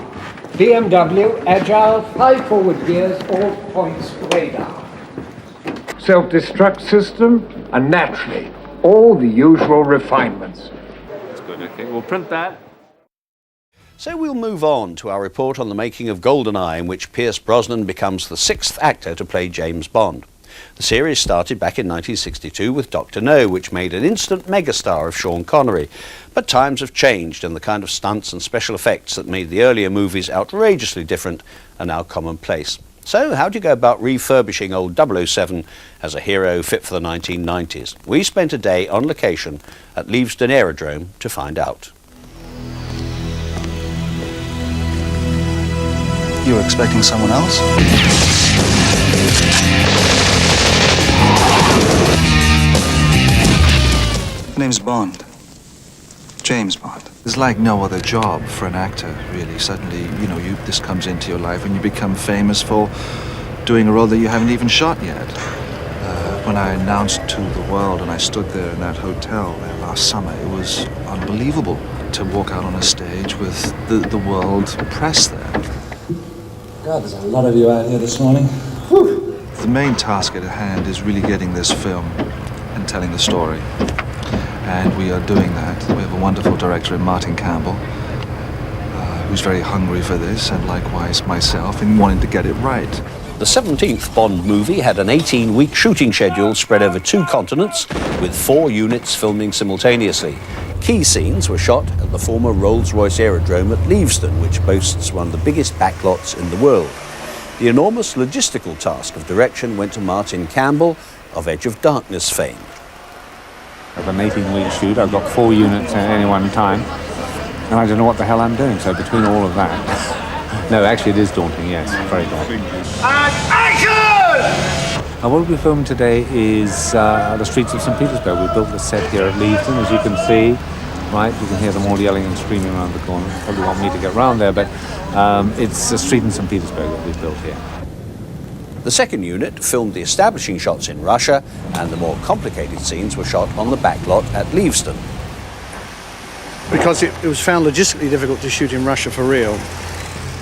BMW Agile 5 forward gears, all points radar. Self-destruct system, and naturally, all the usual refinements. That's good, okay. We'll print that. So we'll move on to our report on the making of Goldeneye, in which Pierce Brosnan becomes the 6th actor to play James Bond. The series started back in 1962 with Dr. No, which made an instant megastar of Sean Connery. But times have changed, and the kind of stunts and special effects that made the earlier movies outrageously different are now commonplace. So how do you go about refurbishing old 007 as a hero fit for the 1990s? We spent a day on location at Leavesden Aerodrome to find out. You were expecting someone else? My name's Bond. James Bond. It's like no other job for an actor, really. Suddenly, this comes into your life and you become famous for doing a role that you haven't even shot yet. When I announced to the world and I stood there in that hotel there last summer, it was unbelievable to walk out on a stage with the world press there. God, there's a lot of you out here this morning. Whew. The main task at hand is really getting this film and telling the story. And we are doing that. We have a wonderful director in Martin Campbell, who's very hungry for this, and likewise myself, in wanting to get it right. The 17th Bond movie had an 18-week shooting schedule spread over 2 continents, with 4 units filming simultaneously. Key scenes were shot at the former Rolls-Royce aerodrome at Leavesden, which boasts one of the biggest backlots in the world. The enormous logistical task of direction went to Martin Campbell, of Edge of Darkness fame. Of an 18-week shoot, I've got 4 units at any one time, and I don't know what the hell I'm doing, so between all of that... No, actually it is daunting, yes, very daunting. And action! What we filmed today is the streets of St. Petersburg. We built the set here at Leavesden, as you can see. Right, you can hear them all yelling and screaming around the corner. Probably want me to get round there, but it's a street in St. Petersburg that we built here. The second unit filmed the establishing shots in Russia, and the more complicated scenes were shot on the backlot at Leavesden. Because it was found logistically difficult to shoot in Russia for real.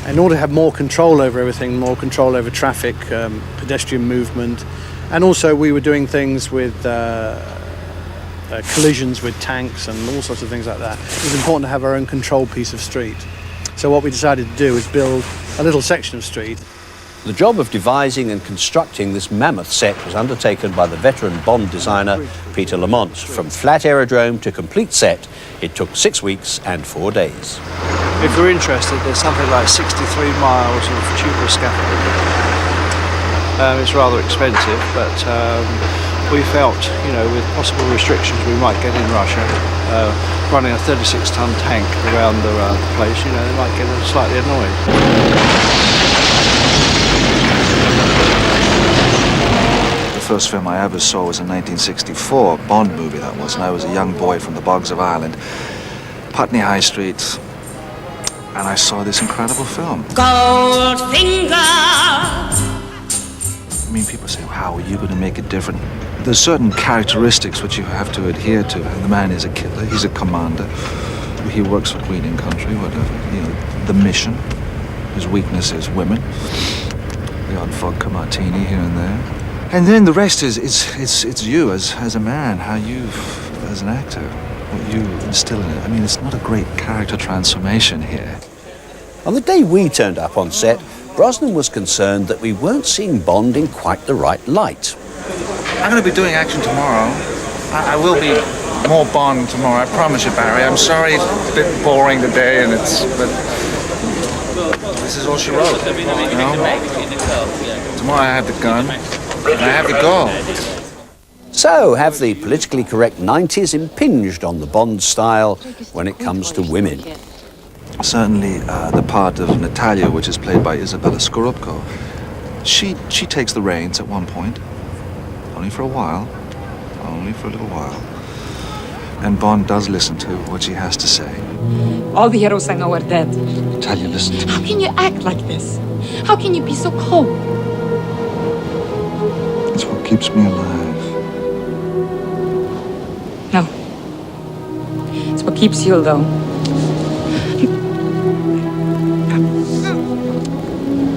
In order to have more control over everything, more control over traffic, pedestrian movement, and also we were doing things with collisions with tanks and all sorts of things like that. It was important to have our own controlled piece of street. So what we decided to do was build a little section of street. The job of devising and constructing this mammoth set was undertaken by the veteran Bond designer Peter Lamont. From flat aerodrome to complete set, it took 6 weeks and 4 days. If you're interested, there's something like 63 miles of tubular scaffolding. It's rather expensive, but we felt, you know, with possible restrictions we might get in Russia, running a 36-ton tank around the place, you know, they might get slightly annoyed. The first film I ever saw was in 1964, Bond movie that was, and I was a young boy from the bogs of Ireland, Putney High Street, and I saw this incredible film. Goldfinger! I mean, people say, how are you going to make it different? There's certain characteristics which you have to adhere to. The man is a killer, he's a commander, he works for Queen and Country, whatever, you know, the mission. His weakness is women, the odd vodka martini here and there. And then the rest is it's you as a man, how you, as an actor, what you instill in it. I mean, it's not a great character transformation here. On the day we turned up on set, Brosnan was concerned that we weren't seeing Bond in quite the right light. I'm going to be doing action tomorrow. I will be more Bond tomorrow, I promise you, Barry. I'm sorry it's a bit boring today, and but this is all she wrote, you know? Tomorrow I have the gun, and I have the goal. So, have the politically correct 90s impinged on the Bond style when it comes to women? Certainly the part of Natalia, which is played by Isabella Scorupco, she takes the reins at one point, only for a while, only for a little while. And Bond does listen to what she has to say. All the heroes I know are dead. Natalia, listen to me. How can you act like this? How can you be so cold? It's what keeps me alive. No. It's what keeps you alone.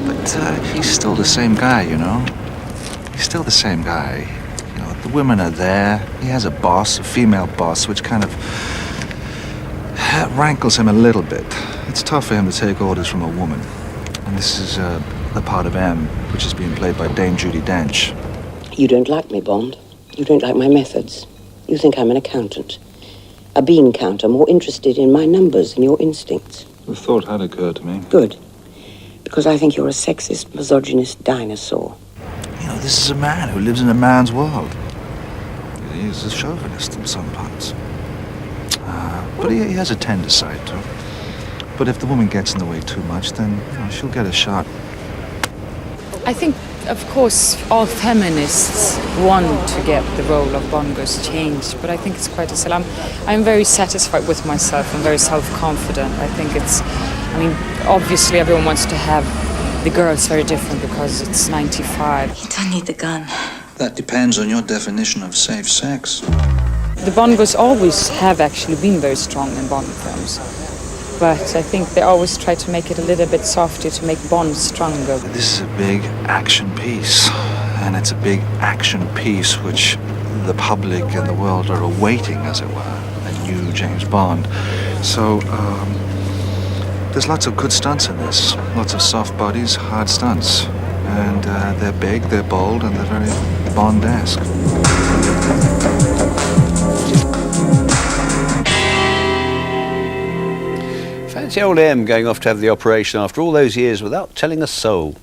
But he's still the same guy, you know? He's still the same guy. You know, the women are there. He has a boss, a female boss, which kind of rankles him a little bit. It's tough for him to take orders from a woman. And this is the part of M, which is being played by Dame Judi Dench. You don't like me, Bond. You don't like my methods. You think I'm an accountant. A bean counter, more interested in my numbers than your instincts. The thought had occurred to me. Good. Because I think you're a sexist, misogynist dinosaur. You know, this is a man who lives in a man's world. He is a chauvinist in some parts. But he has a tender side to him. But if the woman gets in the way too much, then you know, she'll get a shot. I think, of course, all feminists want to get the role of Bond girls changed, but I think it's quite a sell. I'm very satisfied with myself. I'm very self-confident. I think it's, I mean, obviously everyone wants to have The girl is very different because it's 95. You don't need the gun. That depends on your definition of safe sex. The Bond girls always have actually been very strong in Bond films. But I think they always try to make it a little bit softer to make Bond stronger. This is a big action piece, and it's a big action piece which the public and the world are awaiting, as it were, a new James Bond. So, there's lots of good stunts in this. Lots of soft bodies, hard stunts. And they're big, they're bold, and they're very Bond-esque. Fancy old M going off to have the operation after all those years without telling a soul.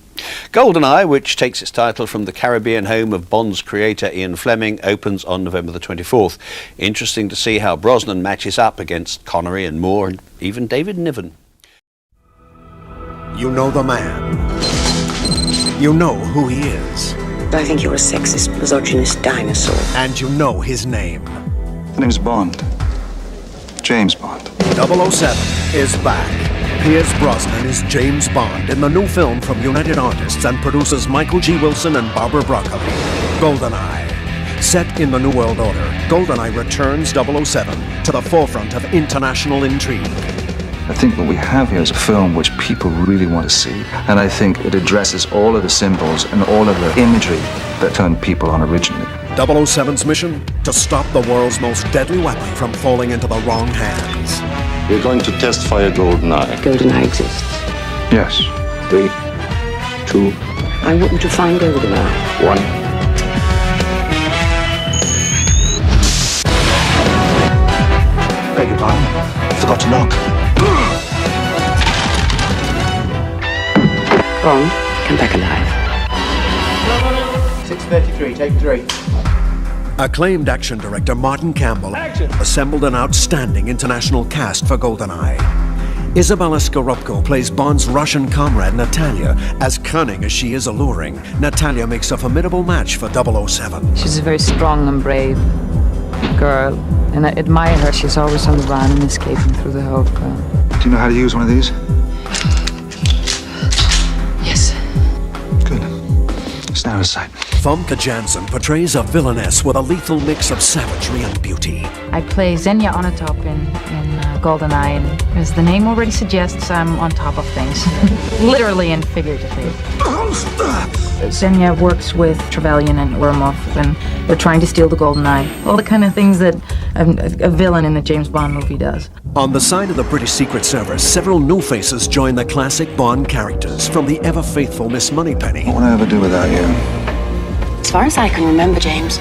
Goldeneye, which takes its title from the Caribbean home of Bond's creator Ian Fleming, opens on November the 24th. Interesting to see how Brosnan matches up against Connery and Moore and even David Niven. You know the man. You know who he is. I think you're a sexist, misogynist dinosaur. And you know his name. The name's Bond. James Bond. 007 is back. Pierce Brosnan is James Bond in the new film from United Artists and producers Michael G. Wilson and Barbara Broccoli, Goldeneye. Set in the New World Order, Goldeneye returns 007 to the forefront of international intrigue. I think what we have here is a film which people really want to see, and I think it addresses all of the symbols and all of the imagery that turned people on originally. 007's mission? To stop the world's most deadly weapon from falling into the wrong hands. We're going to test fire Goldeneye. Goldeneye exists. Yes. 3, 2, I want you to find Goldeneye. 1. Beg your pardon. Forgot to knock. Bond, come back alive. 6:33, take 3. Acclaimed action director Martin Campbell assembled an outstanding international cast for Goldeneye. Isabella Scorupco plays Bond's Russian comrade Natalia. As cunning as she is alluring, Natalia makes a formidable match for 007. She's a very strong and brave girl, and I admire her. She's always on the run and escaping through the whole film. Do you know how to use one of these? Yes. Good. It's now a sight. Famke Janssen portrays a villainess with a lethal mix of savagery and beauty. I play Xenia Onatopp in Goldeneye, and as the name already suggests, I'm on top of things, literally and figuratively. Xenia works with Trevelyan and Ormov, and they're trying to steal the Goldeneye. All the kind of things that a villain in a James Bond movie does. On the side of the British Secret Service, several new faces join the classic Bond characters, from the ever-faithful Miss Moneypenny. What would I ever do without you? As far as I can remember, James,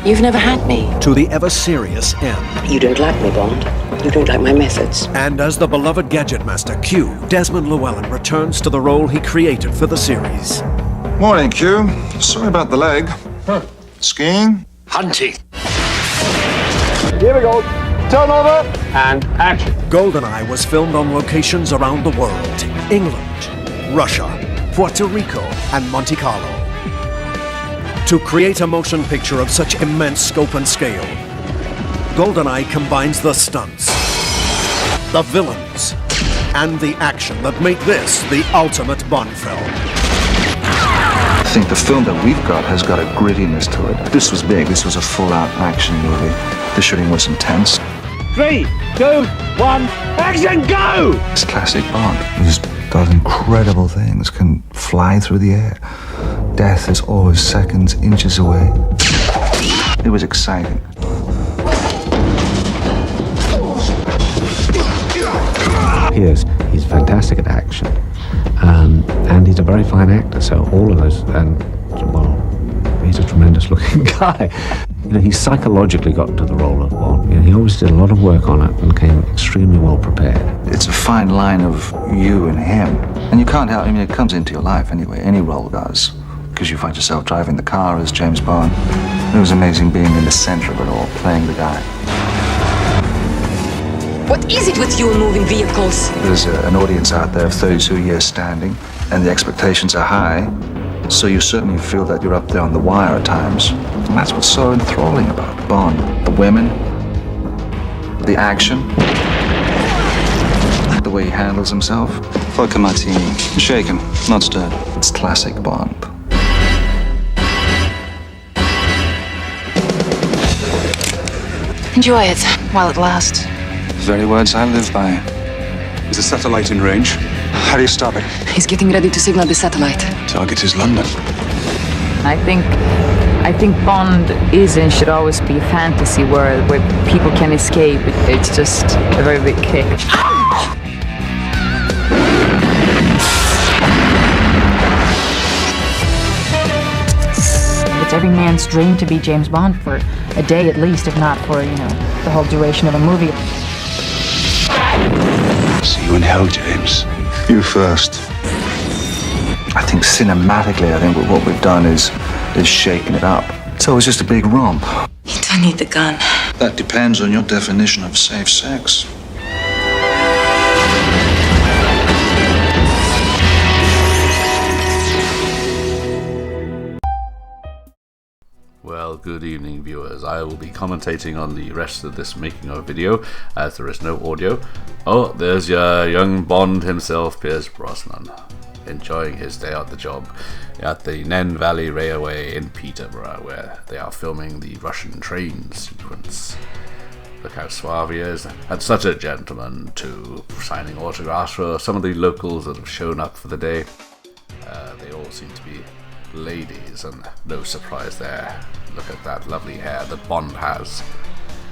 you've never had me. To the ever-serious M. You don't like me, Bond. You don't like my methods. And as the beloved gadget master Q, Desmond Llewellyn returns to the role he created for the series. Morning, Q. Sorry about the leg. Huh. Skiing? Hunting. Here we go. Turn over and action. Goldeneye was filmed on locations around the world. England, Russia, Puerto Rico, and Monte Carlo. To create a motion picture of such immense scope and scale, Goldeneye combines the stunts, the villains, and the action that make this the ultimate Bond film. I think the film that we've got has got a grittiness to it. This was big. This was a full-out action movie. The shooting was intense. 3, 2, 1, action, go! It's classic Bond. He just does incredible things, can fly through the air. Death is always seconds, inches away. It was exciting. Pierce, he's fantastic at action, and he's a very fine actor, so all of those, and well, he's a tremendous looking guy. You know, he psychologically got to the role of Bond. You know, he always did a lot of work on it and came extremely well prepared. It's a fine line of you and him, and you can't help, I mean, it comes into your life anyway, any role does, because you find yourself driving the car as James Bond. It was amazing being in the center of it all, playing the guy. What is it with you and moving vehicles? There's an audience out there of 32 years standing, and the expectations are high, so you certainly feel that you're up there on the wire at times. And that's what's so enthralling about Bond. The women, the action, the way he handles himself. Vodka martini. Shaken, not stirred. It's classic Bond. Enjoy it while it lasts. Very words I live by. Is the satellite in range? How do you stop it? He's getting ready to signal the satellite. Target is London. I think Bond is and should always be a fantasy world where people can escape. It's just a very big kick. It's every man's dream to be James Bond for a day at least, if not for, the whole duration of a movie. See you in hell, James. You first. I think cinematically, what we've done is shaken it up. So it's just a big romp. You don't need the gun. That depends on your definition of safe sex. Well, good evening, viewers. I will be commentating on the rest of this making of video, as there is no audio. Oh, there's your young Bond himself, Pierce Brosnan, enjoying his day at the job at the Nen Valley Railway in Peterborough, where they are filming the Russian train sequence. Look how suave he is, and such a gentleman too, signing autographs for some of the locals that have shown up for the day. They all seem to be ladies, and no surprise there. Look at that lovely hair that Bond has,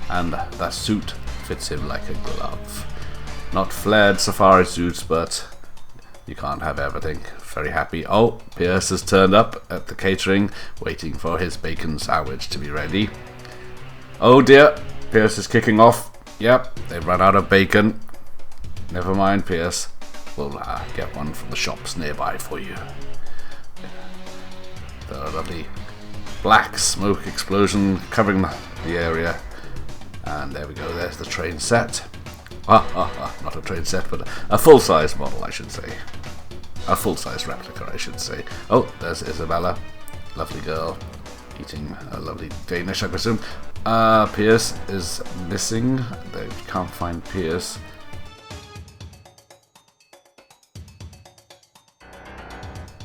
and that suit fits him like a glove. Not flared safari suits, but you can't have everything. Very happy. Oh, Pierce has turned up at the catering, waiting for his bacon sandwich to be ready. Oh dear, Pierce is kicking off. Yep, they've run out of bacon. Never mind, Pierce. We'll get one from the shops nearby for you. The lovely black smoke explosion covering the area. And there we go, there's the train set. Not a train set, but a full-size model, I should say. A full-size replica, I should say. Oh, there's Isabella. Lovely girl. Eating a lovely Danish, I presume. Pierce is missing. They can't find Pierce.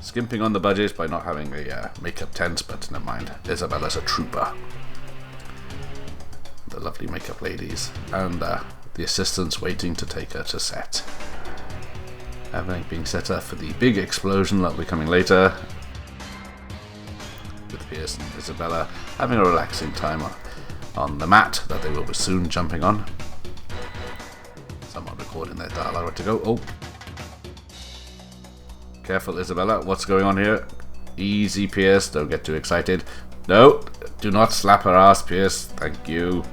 Skimping on the budget by not having a makeup tent, but never mind. Isabella's a trooper. The lovely makeup ladies. And the assistants waiting to take her to set. Everything being set up for the big explosion that will be coming later. With Pierce and Isabella having a relaxing time on the mat that they will be soon jumping on. Someone recording their dialogue ready to go. Oh. Careful, Isabella. What's going on here? Easy, Pierce. Don't get too excited. No, do not slap her ass, Pierce. Thank you.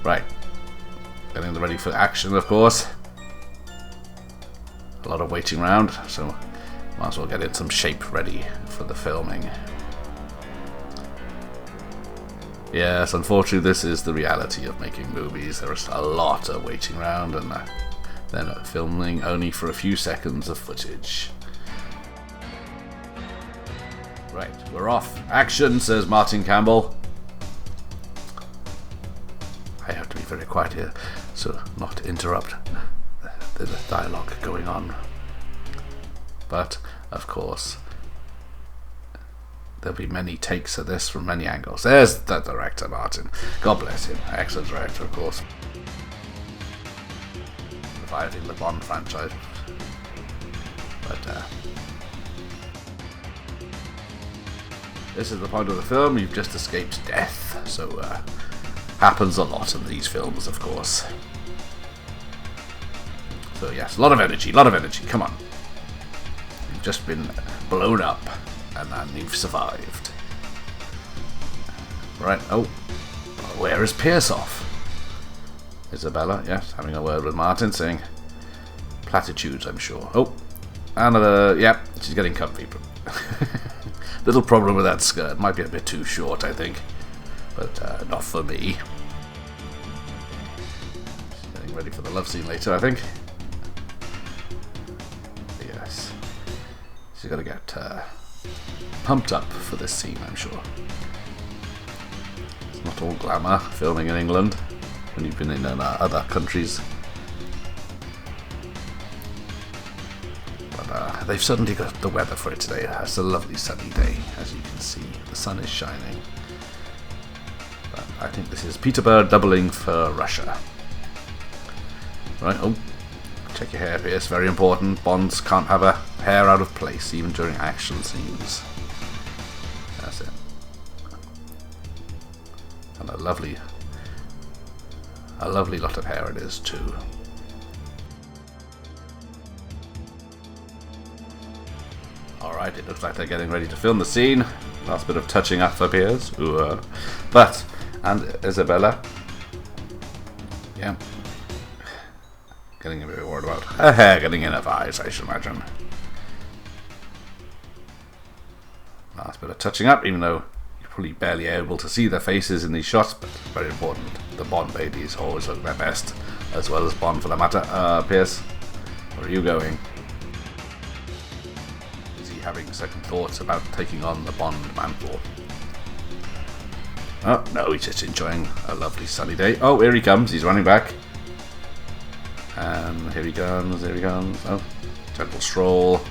Right. Getting ready for action, of course. A lot of waiting around, so might as well get in some shape ready for the filming. Yes, unfortunately, this is the reality of making movies. There is a lot of waiting around, and then filming only for a few seconds of footage. Right, we're off. Action, says Martin Campbell. I have to be very quiet here, so not to interrupt the dialogue going on. But, of course, there'll be many takes of this from many angles. There's the director, Martin. God bless him. Excellent director, of course. Reviving the Bond franchise. But, this is the point of the film. You've just escaped death. So, happens a lot in these films, of course. So yes, a lot of energy, come on. You've just been blown up, and then you've survived. Right, oh, where is Pierce off? Isabella, yes, having a word with Martin, saying platitudes, I'm sure. Oh, another, yep, she's getting comfy. Little problem with that skirt, might be a bit too short, I think. But not for me. She's getting ready for the love scene later, I think. Yes. She's got to get pumped up for this scene, I'm sure. It's not all glamour filming in England when you've been in other countries. they've certainly got the weather for it today. It's a lovely sunny day, as you can see. The sun is shining. But I think this is Peterborough doubling for Russia. Right, oh, check your hair, Pierce, very important. Bonds can't have a hair out of place, even during action scenes. That's it. And a lovely lot of hair it is, too. Alright, it looks like they're getting ready to film the scene. Last bit of touching up for Piers. But, and Isabella. Yeah. Getting a bit worried about her hair getting in her eyes, I should imagine. Last bit of touching up, even though you're probably barely able to see their faces in these shots, but very important. The Bond babies always look their best, as well as Bond for the matter. Piers, where are you going? Having second thoughts about taking on the Bond mantle. Oh, no, he's just enjoying a lovely sunny day. Oh, here he comes, he's running back. And here he comes, here he comes. Oh, gentle stroll.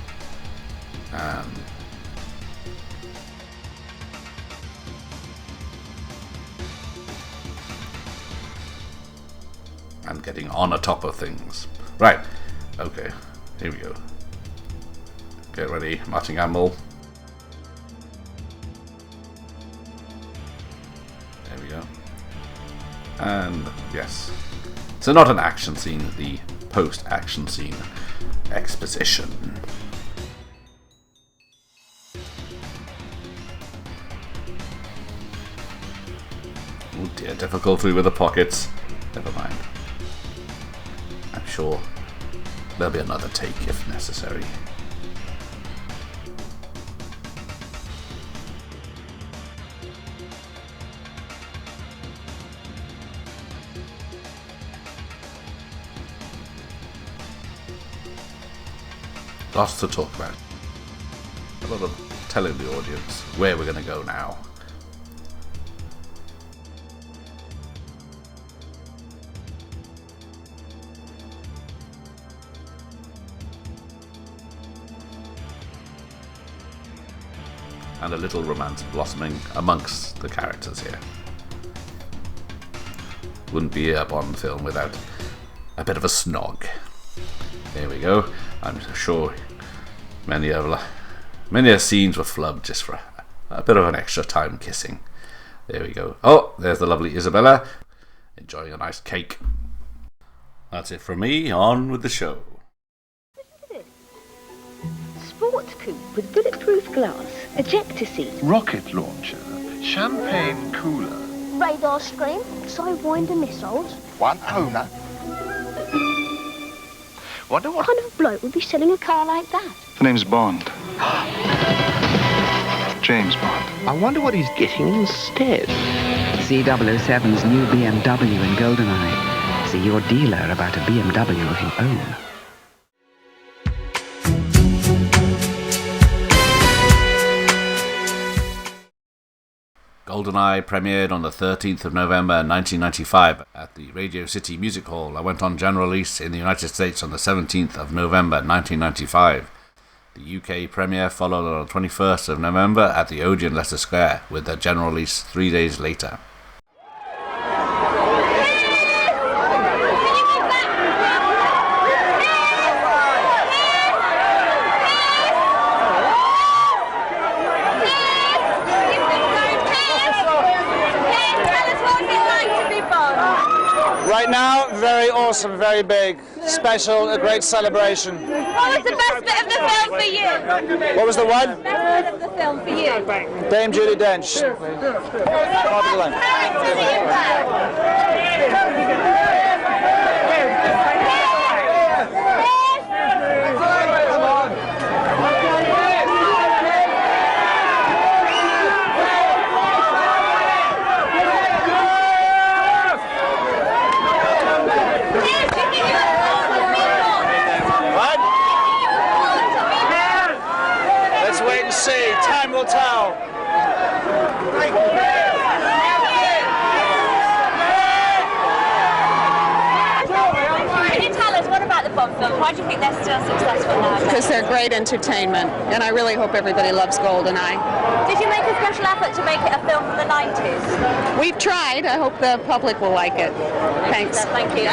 And getting on the top of things. Right, okay, here we go. Get ready, Martin Campbell. There we go. And yes. So not an action scene, the post-action scene exposition. Oh dear, difficulty with the pockets. Never mind. I'm sure there'll be another take if necessary. Lots to talk about. A lot of telling the audience where we're going to go now. And a little romance blossoming amongst the characters here. Wouldn't be a Bond film without a bit of a snog. There we go. I'm sure many scenes were flubbed just for a bit of an extra time kissing. There we go. Oh, there's the lovely Isabella enjoying a nice cake. That's it from me. On with the show. Sports coupe with bulletproof glass, ejector seat, rocket launcher, champagne cooler, radar screen, sidewinder missiles. One owner. Wonder what kind of bloke would be selling a car like that? The name's Bond. James Bond. I wonder what he's getting instead. C007's new BMW in Goldeneye. See your dealer about a BMW he'll own. Goldeneye premiered on the 13th of November 1995 at the Radio City Music Hall and went on general release in the United States on the 17th of November 1995. The UK premiere followed on the 21st of November at the Odeon Leicester Square, with the general release 3 days later. Right now, very awesome, very big, special, a great celebration. What was the best bit of the film for you? What was the what? Best bit of the film for you? Dame Judi Dench. Come up to the line. See, time will tell. Bond films. Why do you think they're still successful now? Because they're great entertainment, and I really hope everybody loves Goldeneye. Did you make a special effort to make it a film from the 90s? We've tried. I hope the public will like it. Thanks. Thank you.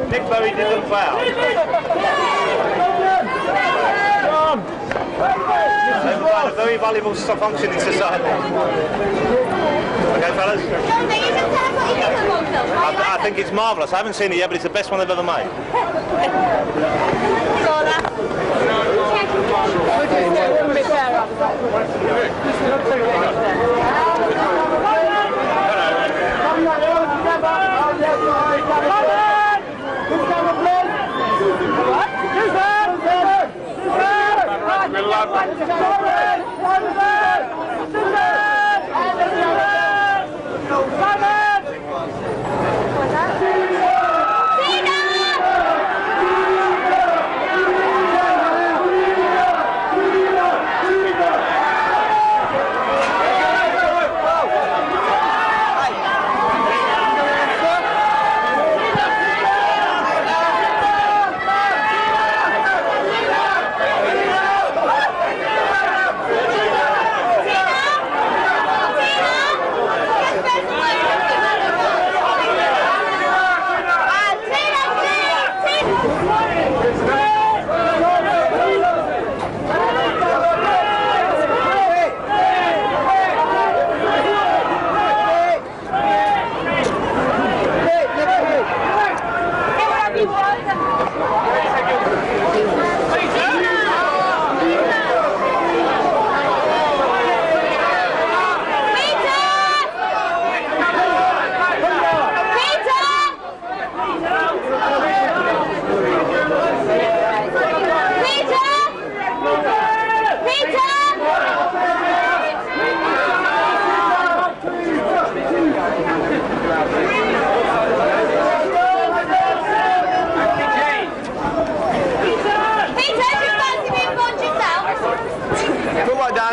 Nick Berry didn't foul. They provide a very valuable function in society. Okay, fellas? I think it's marvellous. I haven't seen it yet, but it's the best one they've ever made.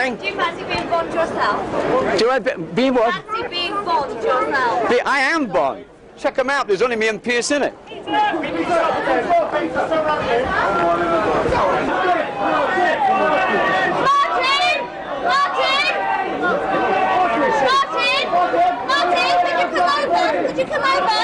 Do you fancy being Bond yourself? Do I be what? Fancy being Bond yourself? I am Bond. Check them out. There's only me and Pierce in it. Could you come over?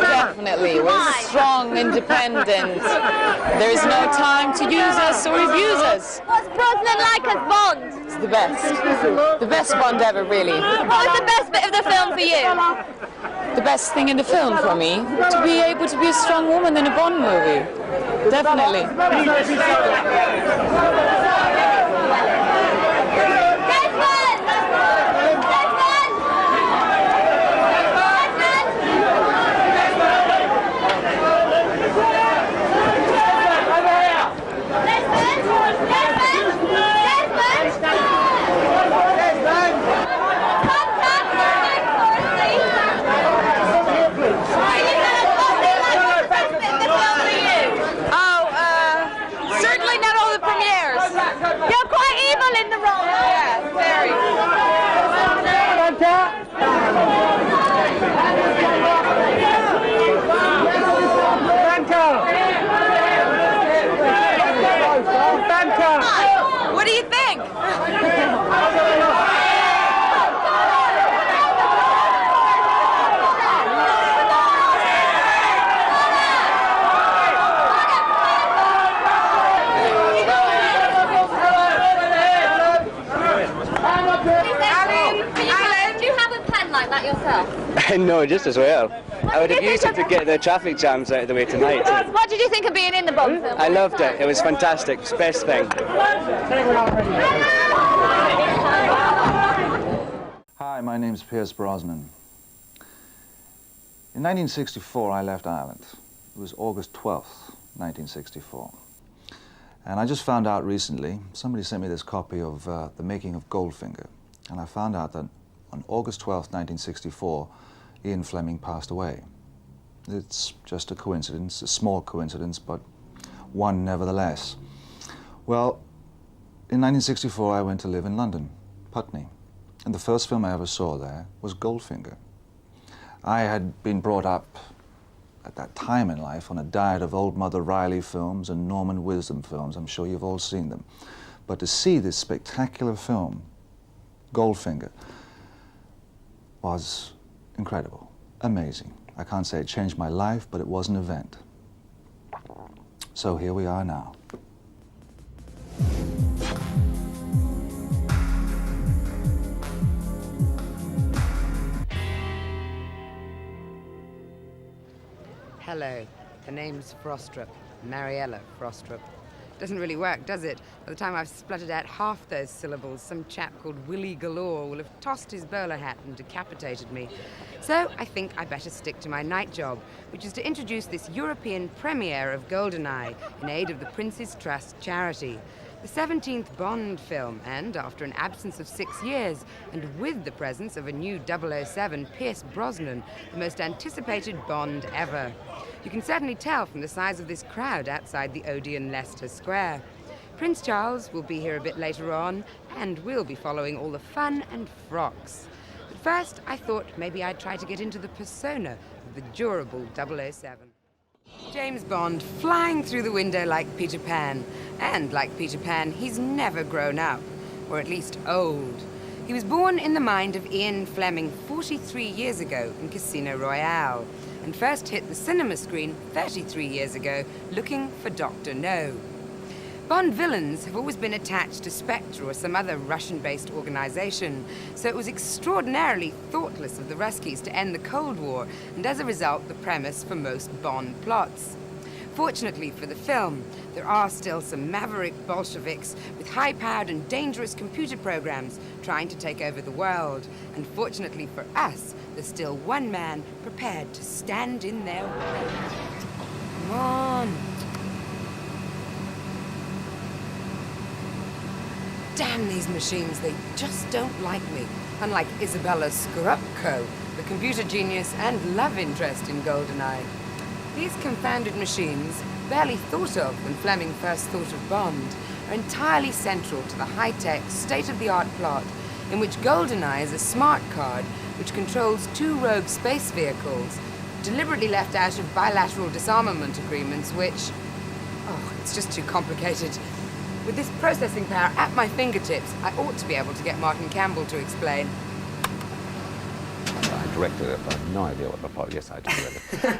Definitely. We're strong, independent. There is no time to use us or abuse us. What's Brosnan like as Bond? It's the best. The best Bond ever, really. What was the best bit of the film for you? The best thing in the film for me? To be able to be a strong woman in a Bond movie. Definitely. Certainly not all the premieres. What do you think? Do you have a pen like that yourself? No, just as well. I would have used it to get the traffic jams out of the way tonight. What did you think of being in the Bond film? I loved it. It was fantastic. It's the best thing. Hi, my name's Pierce Brosnan. In 1964, I left Ireland. It was August 12th, 1964. And I just found out recently, somebody sent me this copy of The Making of Goldfinger. And I found out that on August 12th, 1964, Ian Fleming passed away. It's just a coincidence, a small coincidence, but one nevertheless. Well, in 1964, I went to live in London, Putney. And the first film I ever saw there was Goldfinger. I had been brought up at that time in life on a diet of old Mother Riley films and Norman Wisdom films. I'm sure you've all seen them. But to see this spectacular film, Goldfinger, was incredible, amazing. I can't say it changed my life, but it was an event. So here we are now. Hello, the name's Frostrup, Mariella Frostrup. Doesn't really work, does it? By the time I've spluttered out half those syllables, some chap called Willie Galore will have tossed his bowler hat and decapitated me. So I think I better stick to my night job, which is to introduce this European premiere of Goldeneye in aid of the Prince's Trust charity. The 17th Bond film, and after an absence of 6 years, and with the presence of a new 007, Pierce Brosnan, the most anticipated Bond ever. You can certainly tell from the size of this crowd outside the Odeon Leicester Square. Prince Charles will be here a bit later on, and we'll be following all the fun and frocks. But first, I thought maybe I'd try to get into the persona of the durable 007. James Bond flying through the window like Peter Pan. And like Peter Pan, he's never grown up, or at least old. He was born in the mind of Ian Fleming 43 years ago in Casino Royale, and first hit the cinema screen 33 years ago looking for Dr. No. Bond villains have always been attached to Spectre or some other Russian-based organization, so it was extraordinarily thoughtless of the Ruskies to end the Cold War, and as a result, the premise for most Bond plots. Fortunately for the film, there are still some maverick Bolsheviks with high-powered and dangerous computer programs trying to take over the world. And fortunately for us, there's still one man prepared to stand in their way. Come on. Damn these machines, they just don't like me. Unlike Isabella Scorupco, the computer genius and love interest in Goldeneye. These confounded machines, barely thought of when Fleming first thought of Bond, are entirely central to the high-tech, state-of-the-art plot in which Goldeneye is a smart card which controls 2 rogue space vehicles, deliberately left out of bilateral disarmament agreements which... oh, it's just too complicated. With this processing power at my fingertips, I ought to be able to get Martin Campbell to explain. I directed it, but I have no idea what the plot. Yes, I did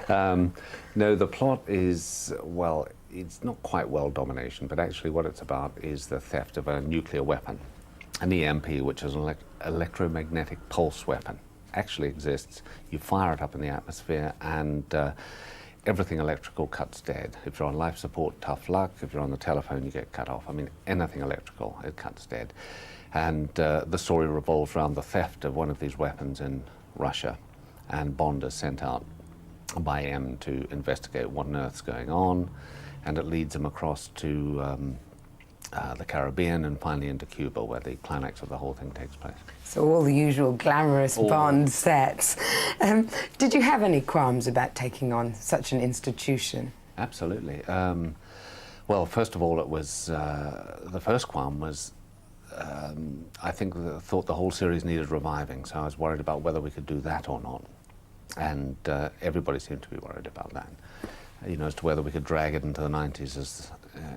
really. No, the plot is, well, it's not quite world domination, but actually what it's about is the theft of a nuclear weapon. An EMP, which is an electromagnetic pulse weapon, actually exists. You fire it up in the atmosphere and everything electrical cuts dead. If you're on life support, tough luck. If you're on the telephone, you get cut off. I mean, anything electrical, it cuts dead. And the story revolves around the theft of one of these weapons in Russia, and Bond is sent out by M to investigate what on earth's going on, and it leads him across to the Caribbean and finally into Cuba, where the climax of the whole thing takes place. So all the usual glamorous Bond sets. Did you have any qualms about taking on such an institution? Absolutely. Well, first of all, it was the first qualm was I thought the whole series needed reviving, so I was worried about whether we could do that or not. And everybody seemed to be worried about that, you know, as to whether we could drag it into the 90s, as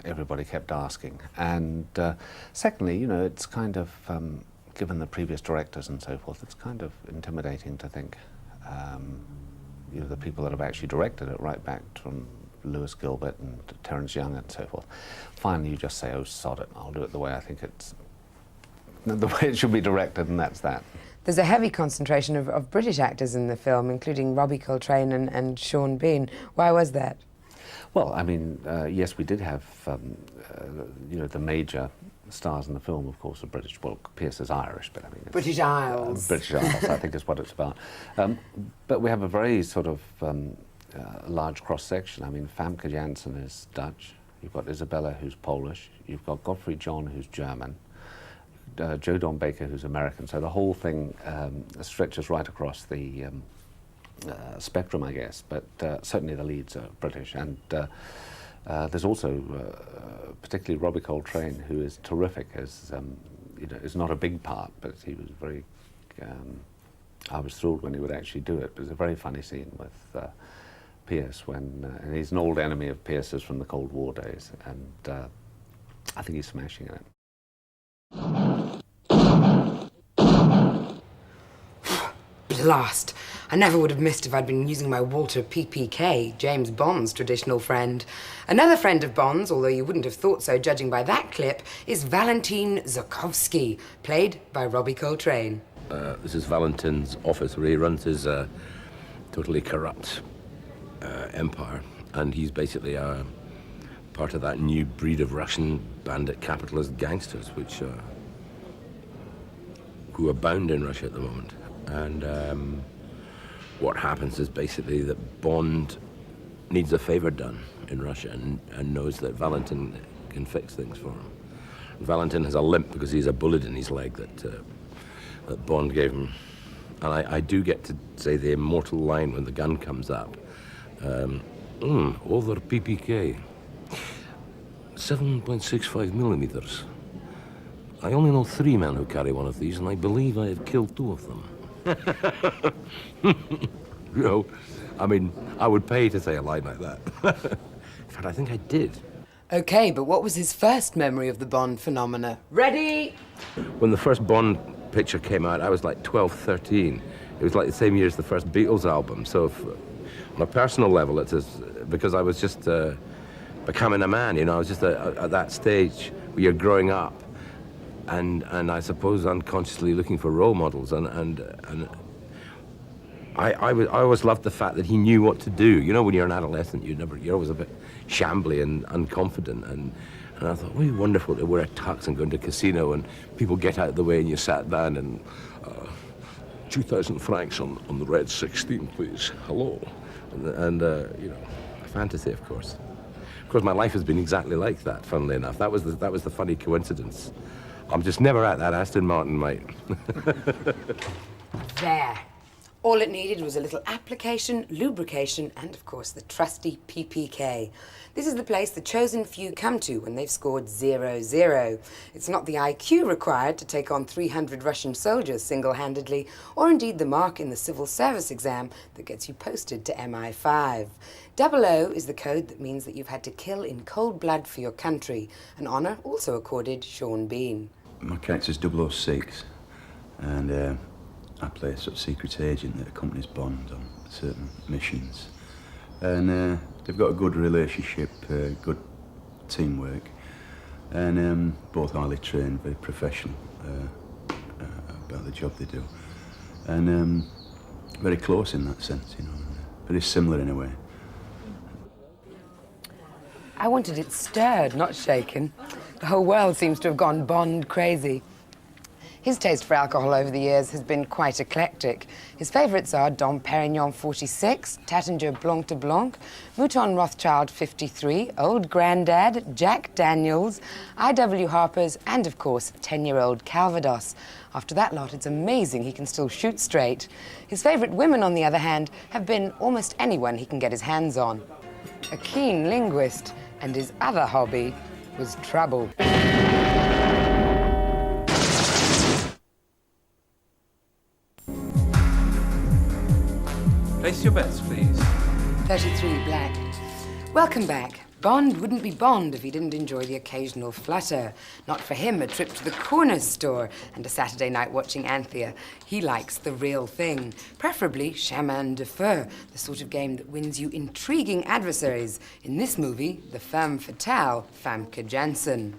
everybody kept asking. And secondly, you know, it's kind of, given the previous directors and so forth, it's kind of intimidating to think, you know, the people that have actually directed it, right back from Lewis Gilbert and Terence Young and so forth. Finally, you just say, oh, sod it, I'll do it the way I think the way it should be directed, and that's that. There's a heavy concentration of British actors in the film, including Robbie Coltrane and Sean Bean. Why was that? Well, I mean, yes, we did have, you know, the major stars in the film, of course, are British. Well, Pierce is Irish, but I mean... British Isles. British Isles, I think is what it's about. But we have a very sort of large cross-section. I mean, Famke Janssen is Dutch. You've got Isabella, who's Polish. You've got Godfrey John, who's German. Joe Don Baker, who's American. So the whole thing stretches right across the spectrum, I guess. But certainly the leads are British. And there's also particularly Robbie Coltrane, who is terrific. As you know, is not a big part, but he was very. I was thrilled when he would actually do it. But it's a very funny scene with Pierce when, and he's an old enemy of Pierce's from the Cold War days, and I think he's smashing it. Blast! I never would have missed if I'd been using my Walter PPK, James Bond's traditional friend. Another friend of Bond's, although you wouldn't have thought so judging by that clip, is Valentin Zukovsky, played by Robbie Coltrane. This is Valentin's office where he runs his totally corrupt empire, and he's basically part of that new breed of Russian bandit capitalist gangsters who abound in Russia at the moment. And what happens is basically that Bond needs a favor done in Russia and knows that Valentin can fix things for him. Valentin has a limp because he has a bullet in his leg that Bond gave him. And I do get to say the immortal line when the gun comes up. Over PPK. 7.65 millimeters. I only know 3 men who carry one of these, and I believe I have killed 2 of them. You know, I mean, I would pay to say a line like that. In fact, I think I did. Okay, but what was his first memory of the Bond phenomena? Ready? When the first Bond picture came out, I was like 12, 13. It was like the same year as the first Beatles album. So on a personal level, it's because I was just becoming a man, you know. I was just at that stage where you're growing up. And I suppose unconsciously looking for role models, and I always loved the fact that he knew what to do. You know, when you're an adolescent, you're always a bit shambly and unconfident, and I thought, well, it'd be wonderful to wear a tux and go into a casino, and people get out of the way, and you sat down and 2,000 francs on the red 16, please. Hello, and you know, a fantasy, of course. Of course, my life has been exactly like that. Funnily enough, that was the funny coincidence. I'm just never at that Aston Martin, mate. There. All it needed was a little application, lubrication, and of course the trusty PPK. This is the place the chosen few come to when they've scored 0-0. It's not the IQ required to take on 300 Russian soldiers single-handedly, or indeed the mark in the civil service exam that gets you posted to MI5. 00 is the code that means that you've had to kill in cold blood for your country, an honour also accorded Sean Bean. My character's 006, and I play a sort of secret agent that accompanies Bond on certain missions. And they've got a good relationship, good teamwork, and both highly trained, very professional about the job they do. And very close in that sense, you know, very similar in a way. I wanted it stirred, not shaken. The whole world seems to have gone Bond crazy. His taste for alcohol over the years has been quite eclectic. His favourites are Dom Perignon 46, Taittinger Blanc de Blanc, Mouton Rothschild 53, Old Grandad, Jack Daniels, I.W. Harper's, and of course, 10-year-old Calvados. After that lot, it's amazing he can still shoot straight. His favourite women, on the other hand, have been almost anyone he can get his hands on. A keen linguist, and his other hobby was trouble. Place your bets, please. 33 black. Welcome back. Bond wouldn't be Bond if he didn't enjoy the occasional flutter. Not for him, a trip to the corner store and a Saturday night watching Anthea. He likes the real thing, preferably chemin de fer, the sort of game that wins you intriguing adversaries. In this movie, the femme fatale, Famke Janssen.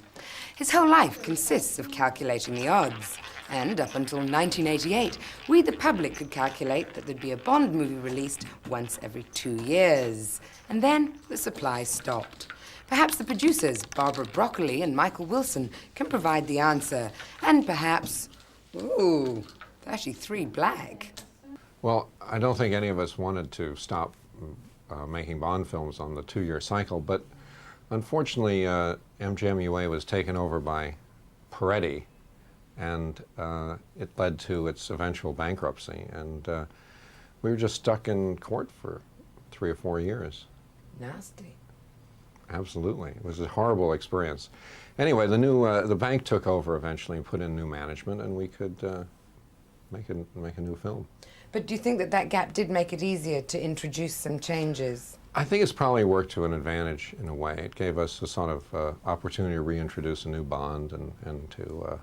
His whole life consists of calculating the odds. And up until 1988, we, the public, could calculate that there'd be a Bond movie released once every 2 years. And then the supply stopped. Perhaps the producers, Barbara Broccoli and Michael Wilson, can provide the answer. And perhaps, ooh, 33 black. Well, I don't think any of us wanted to stop making Bond films on the 2-year cycle, but unfortunately, MGM-UA was taken over by Peretti, and it led to its eventual bankruptcy. And we were just stuck in court for 3 or 4 years. Nasty. Absolutely. It was a horrible experience. Anyway, the bank took over eventually and put in new management, and we could make a new film. But do you think that that gap did make it easier to introduce some changes? I think it's probably worked to an advantage in a way. It gave us a sort of opportunity to reintroduce a new Bond and to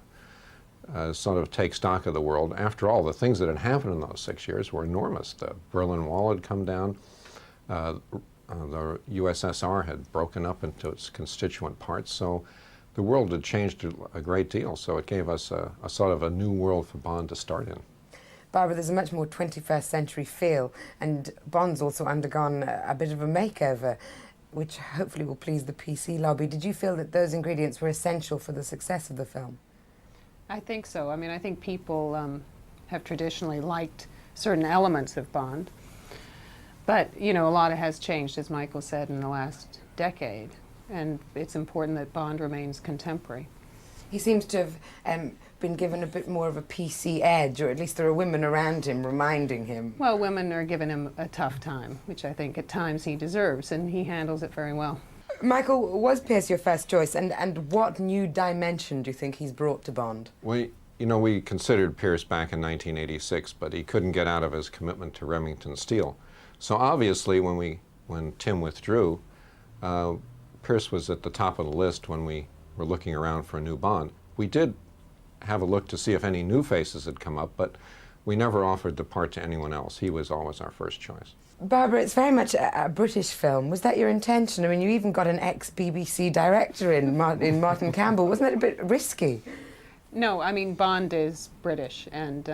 sort of take stock of the world. After all, the things that had happened in those 6 years were enormous. The Berlin Wall had come down. The USSR had broken up into its constituent parts, so the world had changed a great deal. So it gave us a sort of a new world for Bond to start in. Barbara, there's a much more 21st century feel, and Bond's also undergone a bit of a makeover, which hopefully will please the PC lobby. Did you feel that those ingredients were essential for the success of the film? I think so. I mean, I think people have traditionally liked certain elements of Bond. But, you know, a lot has changed, as Michael said, in the last decade. And it's important that Bond remains contemporary. He seems to have been given a bit more of a PC edge, or at least there are women around him reminding him. Well, women are giving him a tough time, which I think at times he deserves, and he handles it very well. Michael, was Pierce your first choice, and what new dimension do you think he's brought to Bond? You know, we considered Pierce back in 1986, but he couldn't get out of his commitment to Remington Steele. So obviously, when Tim withdrew, Pierce was at the top of the list when we were looking around for a new Bond. We did have a look to see if any new faces had come up, but we never offered the part to anyone else. He was always our first choice. Barbara, it's very much a British film. Was that your intention? I mean, you even got an ex-BBC director in Martin Campbell. Wasn't that a bit risky? No, I mean, Bond is British, and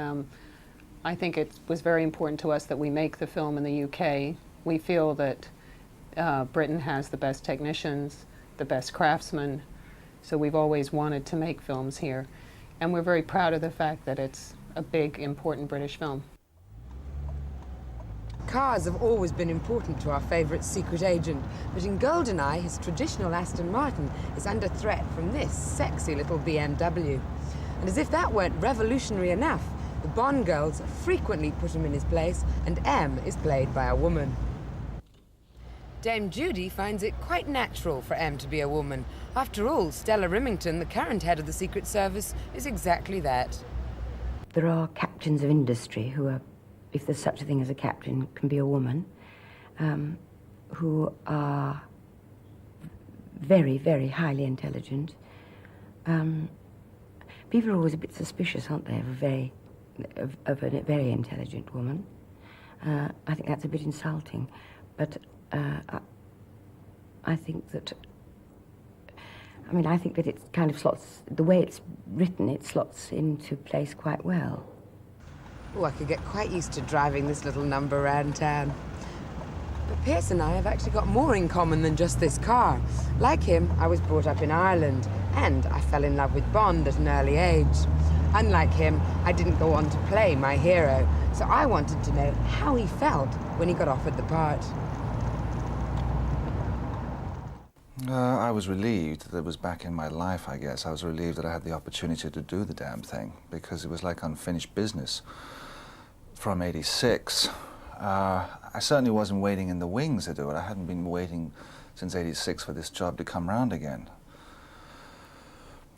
I think it was very important to us that we make the film in the UK. We feel that Britain has the best technicians, the best craftsmen, so we've always wanted to make films here. And we're very proud of the fact that it's a big, important British film. Cars have always been important to our favourite secret agent, but in Goldeneye, his traditional Aston Martin is under threat from this sexy little BMW. And as if that weren't revolutionary enough, the Bond girls frequently put him in his place, and M is played by a woman. Dame Judy finds it quite natural for M to be a woman. After all, Stella Remington, the current head of the Secret Service, is exactly that. There are captains of industry who are, if there's such a thing as a captain, can be a woman, who are very, very highly intelligent. People are always a bit suspicious, aren't they, of a very intelligent woman. I think that's a bit insulting, but I think that it kind of slots, the way it's written, it slots into place quite well. Oh, I could get quite used to driving this little number around town. But Pierce and I have actually got more in common than just this car. Like him, I was brought up in Ireland, and I fell in love with Bond at an early age. Unlike him, I didn't go on to play my hero, so I wanted to know how he felt when he got offered the part. I was relieved that it was back in my life, I guess. I was relieved that I had the opportunity to do the damn thing, because it was like unfinished business from '86. I certainly wasn't waiting in the wings to do it. I hadn't been waiting since '86 for this job to come round again.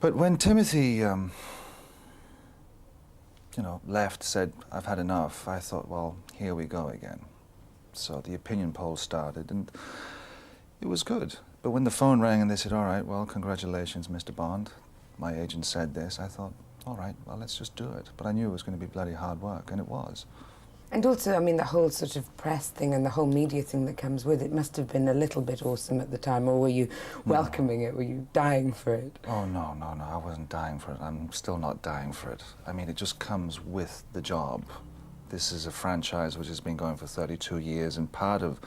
But when Timothy, left, said, "I've had enough," I thought, well, here we go again. So the opinion poll started, and it was good. But when the phone rang and they said, all right, well, congratulations, Mr. Bond. My agent said this. I thought, all right, well, let's just do it. But I knew it was going to be bloody hard work, and it was. And also, I mean, the whole sort of press thing and the whole media thing that comes with it must have been a little bit awesome at the time, or were you welcoming it? Were you dying for it? Oh, no, I wasn't dying for it. I'm still not dying for it. I mean, it just comes with the job. This is a franchise which has been going for 32 years, and part of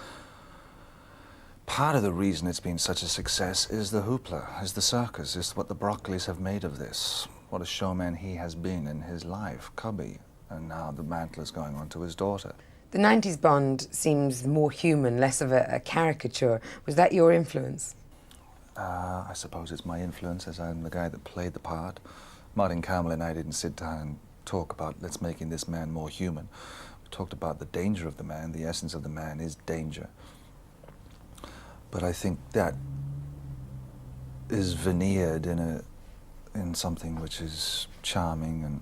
the reason it's been such a success is the hoopla, is the circus, is what the Broccoli's have made of this. What a showman he has been in his life, Cubby. And now the mantle is going on to his daughter. The 90s Bond seems more human, less of a caricature. Was that your influence? I suppose it's my influence, as I'm the guy that played the part. Martin Campbell and I didn't sit down and talk about let's making this man more human. We talked about the danger of the man. The essence of the man is danger. But I think that is veneered in something which is charming and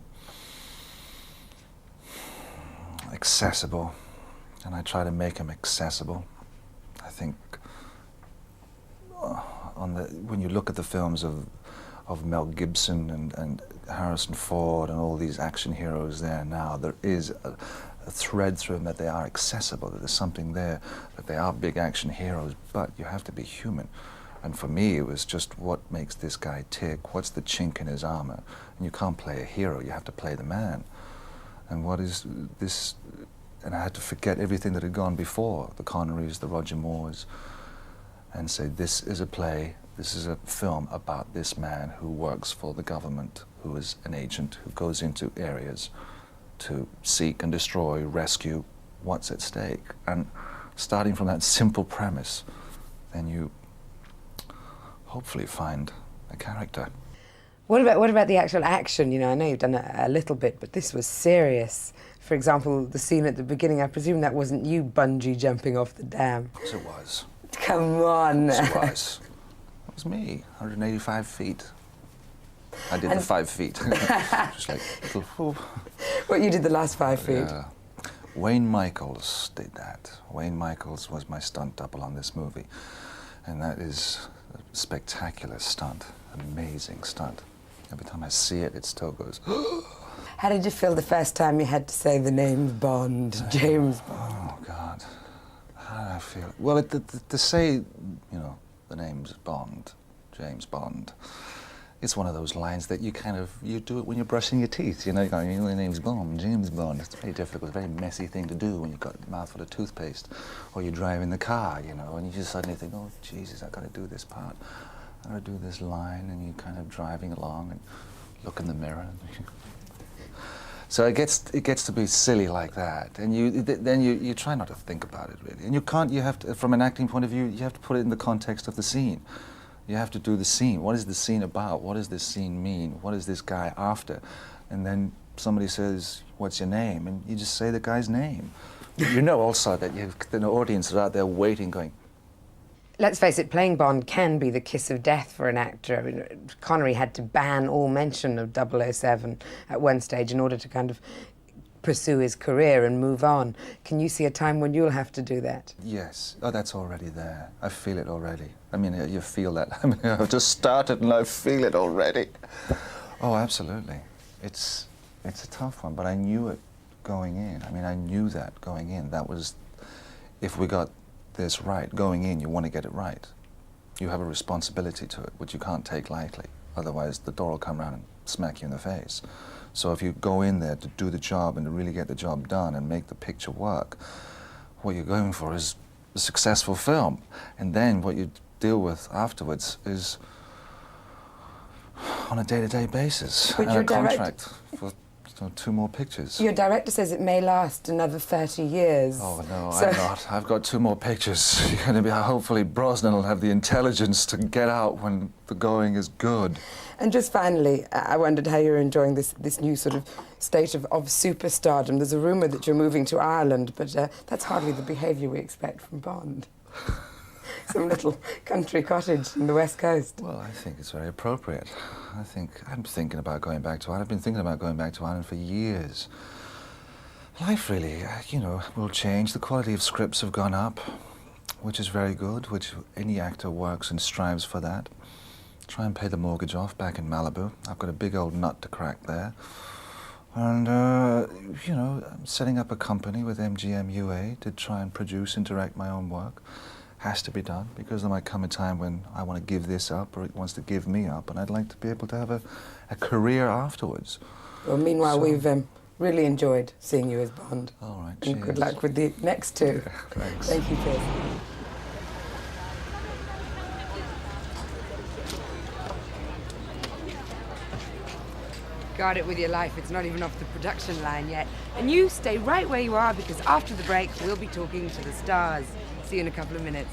accessible, and I try to make him accessible. I think when you look at the films of Mel Gibson and Harrison Ford and all these action heroes there now, there is a thread through them that they are accessible, that there's something there, that they are big action heroes, but you have to be human. And for me, it was just what makes this guy tick, what's the chink in his armor. And you can't play a hero, you have to play the man. And what is this? And I had to forget everything that had gone before, the Connerys, the Roger Moores, and say, this is a play, this is a film about this man who works for the government, who is an agent, who goes into areas to seek and destroy, rescue what's at stake. And starting from that simple premise, then you hopefully find a character. What about the actual action? You know, I know you've done a little bit, but this was serious. For example, the scene at the beginning, I presume that wasn't you bungee jumping off the dam. Of course it was. Come on. Of course it was. It was me, 185 feet. I did the 5 feet. Just like little whoop. What, you did the last 5 feet? Yeah. Wayne Michaels did that. Wayne Michaels was my stunt double on this movie. And that is a spectacular stunt, amazing stunt. Every time I see it, it still goes, How did you feel the first time you had to say the name Bond, James Bond? Oh, God. How did I feel? Well, to say, you know, the name's Bond, James Bond, it's one of those lines that you do it when you're brushing your teeth, you know, the name's Bond, James Bond. It's very difficult, it's a very messy thing to do when you've got a mouthful of toothpaste, or you're driving the car, you know, and you just suddenly think, oh, Jesus, I've got to do this part. I've got to do this line, and you're kind of driving along and look in the mirror. So it gets to be silly like that, and you try not to think about it, really. And you have to, from an acting point of view, you have to put it in the context of the scene. You have to do the scene. What is the scene about? What does this scene mean? What is this guy after? And then somebody says, what's your name? And you just say the guy's name. You know also that the audience are out there waiting, going... Let's face it, playing Bond can be the kiss of death for an actor. I mean, Connery had to ban all mention of 007 at one stage in order to kind of pursue his career and move on. Can you see a time when you'll have to do that? Yes. Oh, that's already there. I feel it already. I mean, you feel that. I mean, I've just started and I feel it already. Oh, absolutely. It's a tough one, but I knew it going in. I mean, I knew that going in. That was, if we got this right, going in, you want to get it right. You have a responsibility to it, which you can't take lightly. Otherwise, the door will come around and smack you in the face. So if you go in there to do the job and to really get the job done and make the picture work, what you're going for is a successful film. And then what you deal with afterwards is on a day-to-day basis, and a contract for 2 more pictures. Your director says it may last another 30 years. Oh, no, so I'm not. I've got 2 more pictures. You're going to be, hopefully Brosnan will have the intelligence to get out when the going is good. And just finally, I wondered how you're enjoying this new sort of state of superstardom. There's a rumour that you're moving to Ireland, but that's hardly the behaviour we expect from Bond. Some little country cottage in the West Coast. Well, I think it's very appropriate. I'm thinking about going back to Ireland. I've been thinking about going back to Ireland for years. Life really, you know, will change. The quality of scripts have gone up, which is very good, which any actor works and strives for that. Try and pay the mortgage off back in Malibu. I've got a big old nut to crack there. And, you know, I'm setting up a company with MGM UA to try and produce and direct my own work. Has to be done, because there might come a time when I want to give this up, or it wants to give me up, and I'd like to be able to have a career afterwards. Well, meanwhile, we've really enjoyed seeing you as Bond. All right, and good luck with the next two. Yeah, thanks. Thank you, Piers. Guard it with your life. It's not even off the production line yet. And you stay right where you are, because after the break, we'll be talking to the stars. See you in a couple of minutes.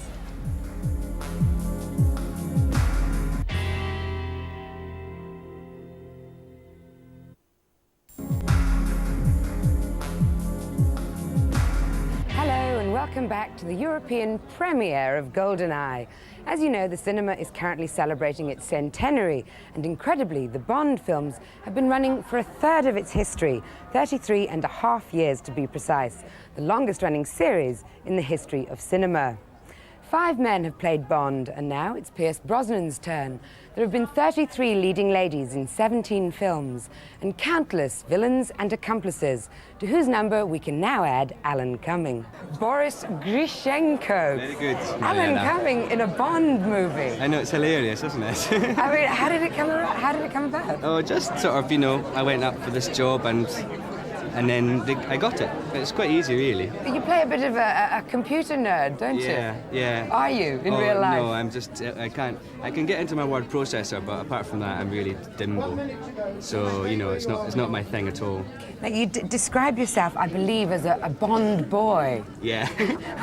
Hello and welcome back to the European premiere of Goldeneye. As you know, the cinema is currently celebrating its centenary, and incredibly, the Bond films have been running for a third of its history, 33.5 years to be precise, the longest-running series in the history of cinema. 5 men have played Bond, and now it's Pierce Brosnan's turn. There have been 33 leading ladies in 17 films, and countless villains and accomplices, to whose number we can now add Alan Cumming. Boris Grishenko. Very good. Alan Cumming in a Bond movie. I know, it's hilarious, isn't it? I mean, how did it come about? Oh, just sort of, you know, I went up for this job and then I got it. It's quite easy, really. You play a bit of a computer nerd, don't you? Yeah. Are you, in real life? No, I'm just, I can get into my word processor, but apart from that, I'm really dimbo. So, you know, it's not my thing at all. Now, you describe yourself, I believe, as a Bond boy. Yeah.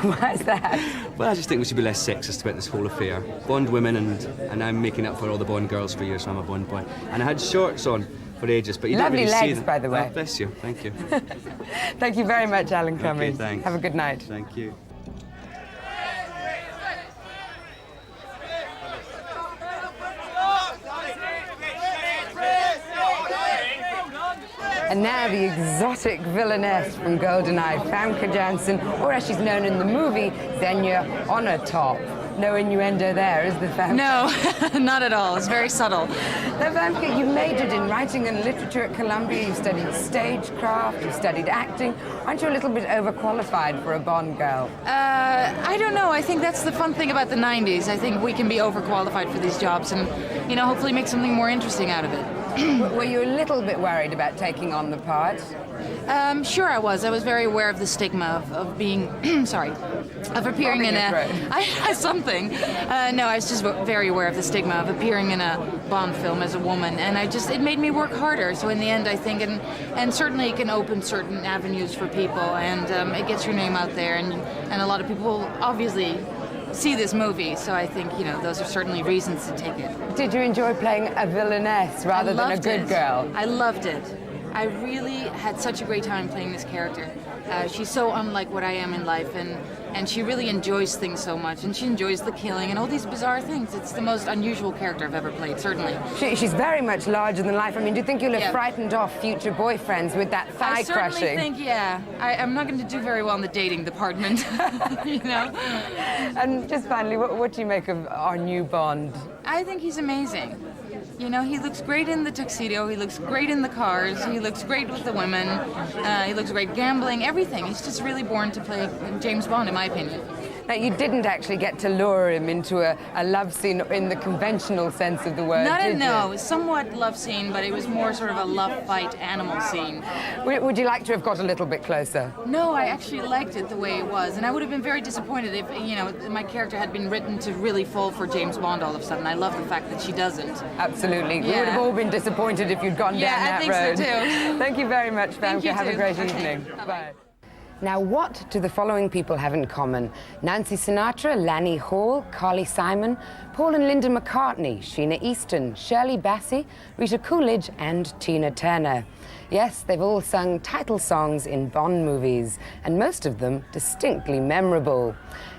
Why is that? Well, I just think we should be less sexist about this whole affair. Bond women, and I'm making up for all the Bond girls for years, so I'm a Bond boy. And I had shorts on for ages, but you Lovely don't really legs, see them. by the way. Oh, bless you, thank you. Thank you very much, Alan Cumming. Okay, thanks. Have a good night. Thank you. And now the exotic villainess from Goldeneye, Famke Janssen, or as she's known in the movie, Xenia Onatop. No innuendo there, is there, Famke? No, not at all. It's very subtle. Now, Famke, you majored in writing and literature at Columbia. You studied stagecraft. You studied acting. Aren't you a little bit overqualified for a Bond girl? I don't know. I think that's the fun thing about the 90s. I think we can be overqualified for these jobs and, you know, hopefully make something more interesting out of it. Were you a little bit worried about taking on the part? Sure I was. I was very aware of the stigma of being, sorry, of appearing in a... something. No, I was just very aware of the stigma of appearing in a Bond film as a woman, and it made me work harder. So in the end, I think, and certainly it can open certain avenues for people, and it gets your name out there, and a lot of people obviously see this movie, so I think, you know, those are certainly reasons to take it. Did you enjoy playing a villainess rather than a good girl? I loved it. I really had such a great time playing this character. She's so unlike what I am in life, and she really enjoys things so much, and she enjoys the killing and all these bizarre things. It's the most unusual character I've ever played, certainly. She's very much larger than life. I mean, do you think you'll have frightened off future boyfriends with that thigh crushing? I certainly think, yeah. I'm not going to do very well in the dating department, you know? And just finally, what do you make of our new Bond? I think he's amazing. You know, he looks great in the tuxedo, he looks great in the cars, he looks great with the women, he looks great gambling, everything. He's just really born to play James Bond, in my opinion. Now, you didn't actually get to lure him into a love scene in the conventional sense of the word, did you? No, somewhat love scene, but it was more sort of a love fight animal scene. Would you like to have got a little bit closer? No, I actually liked it the way it was, and I would have been very disappointed if, you know, my character had been written to really fall for James Bond all of a sudden. I love the fact that she doesn't. Absolutely. Yeah. We would have all been disappointed if you'd gone down that road. Yeah, I think so too. Thank you very much, Famke. Thank you Have too. a great Okay. evening. Bye. Now, what do the following people have in common? Nancy Sinatra, Lanny Hall, Carly Simon, Paul and Linda McCartney, Sheena Easton, Shirley Bassey, Rita Coolidge, and Tina Turner. Yes, they've all sung title songs in Bond movies, and most of them distinctly memorable.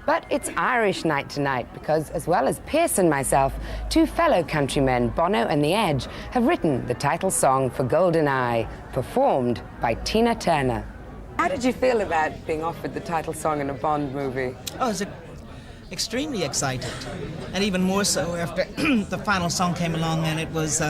But it's Irish night tonight because, as well as Pierce and myself, 2 fellow countrymen, Bono and The Edge, have written the title song for Goldeneye, performed by Tina Turner. How did you feel about being offered the title song in a Bond movie? Oh, I was extremely excited, and even more so after the final song came along and it was